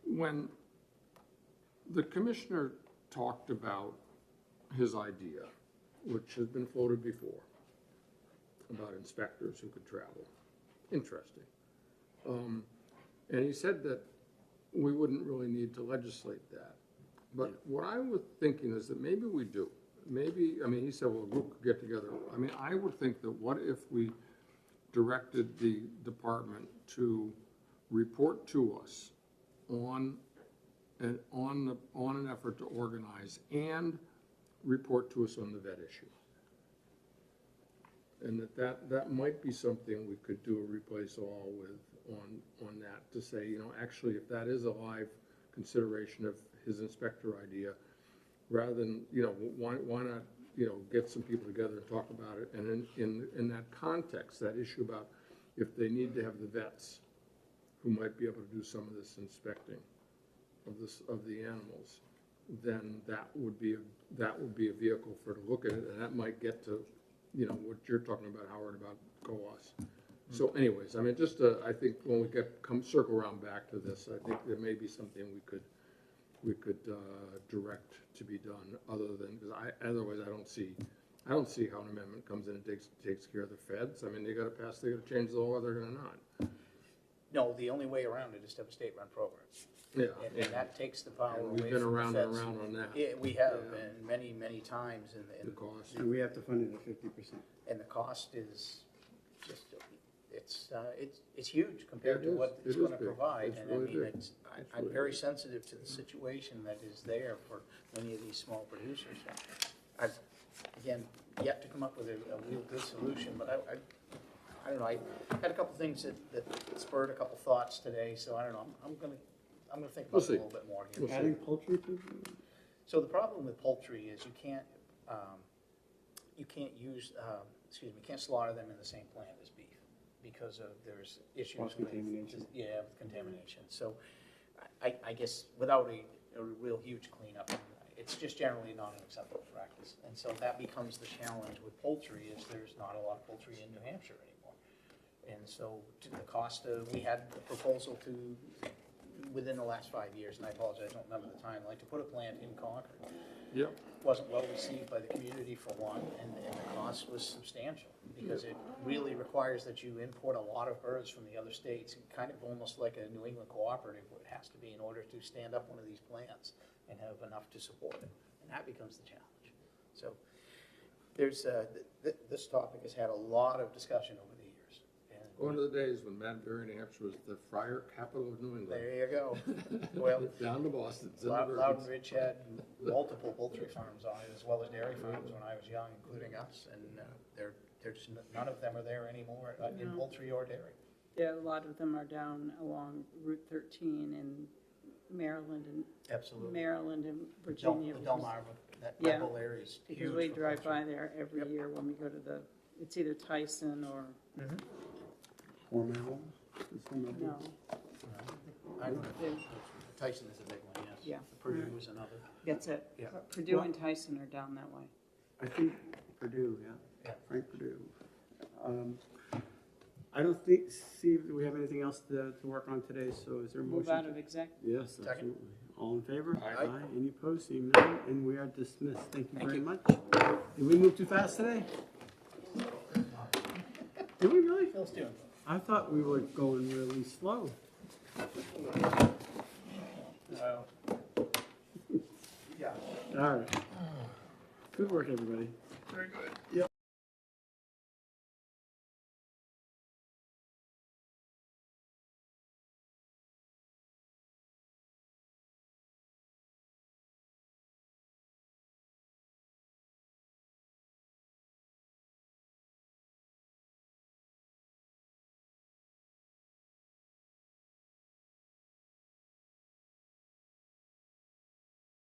when the commissioner talked about his idea, which has been floated before, about inspectors who could travel. Interesting. And he said that we wouldn't really need to legislate that. But what I was thinking is that maybe we do. Maybe, he said, well, a group could get together. I would think that what if we directed the department to report to us on an effort to organize and report to us on the vet issue. And that might be something we could do a replace all with on that, to say, you know, actually, if that is a live consideration of his inspector idea, rather than, you know, why not, you know, get some people together and talk about it, and in that context, that issue about if they need to have the vets who might be able to do some of this inspecting of the animals, then that would be a vehicle for to look at it, and that might get to, you know, what you're talking about, Howard, about COAS. So anyways, I mean, just, I think when we circle around back to this, I think there may be something we could direct to be done, other than, because otherwise I don't see how an amendment comes in and takes care of the feds. I mean, they gotta change the law, whether they're gonna not. No, the only way around it is to have a state-run program. Yeah. And that takes the power away from the We've been around and feds. around on that. Yeah, we have, and many times, and The cost. And we have to fund it at 50%. and the cost is just, it's huge compared to what it's It is gonna big. provide. It's And really I mean, big. I'm very sensitive to the situation that is there for many of these small producers. I've, again, yet to come up with a real good solution, but I don't know, I had a couple things that spurred a couple thoughts today, so I don't know, I'm gonna think about it a little bit more here. Adding poultry to? So the problem with poultry is you can't slaughter them in the same plant as beef because there's issues with Cross-contamination. with contamination. So I guess without a real huge cleanup, it's just generally not an acceptable practice. And so that becomes the challenge with poultry, is there's not a lot of poultry in New Hampshire anymore. And so to the cost of, we had a proposal to, within the last 5 years, and I apologize, I don't remember the timeline, to put a plant in Concord. Yep. Wasn't well received by the community for one, and the cost was substantial, because it really requires that you import a lot of birds from the other states, kind of almost like a New England cooperative, what it has to be in order to stand up one of these plants and have enough to support it, and that becomes the challenge. So there's, this topic has had a lot of discussion over the years. And One of the days when Madbury, New Hampshire was the fryer capital of New England. there you go. Well, Down to Boston. Loudon Ridge had multiple poultry farms on it, as well as dairy farms when I was young, including us, and there's none of them are there anymore, in No. poultry or dairy. Yeah, a lot of them are down along Route 13 in Maryland Absolutely. and Virginia. The Delmarva, that Yeah, whole area is huge. because we for drive poultry. by there every year when we go to it's either Tyson or, Hormel? no. I don't know. Tyson is a big one, yes. Yeah. Purdue is another. That's it. Yeah. Purdue and Tyson are down that way. I think Purdue, yeah. Frank Purdue. I don't see that we have anything else to work on today, so is there a motion? Move out of exec. Yes, Second. absolutely. All in favor? Aye. Any opposed? Seeing none, and we are dismissed. Thank you very much. Did we move too fast today? Did we really? Phil's doing. I thought we were going really slow. Yeah. All right. Good work, everybody. Very good. Yep.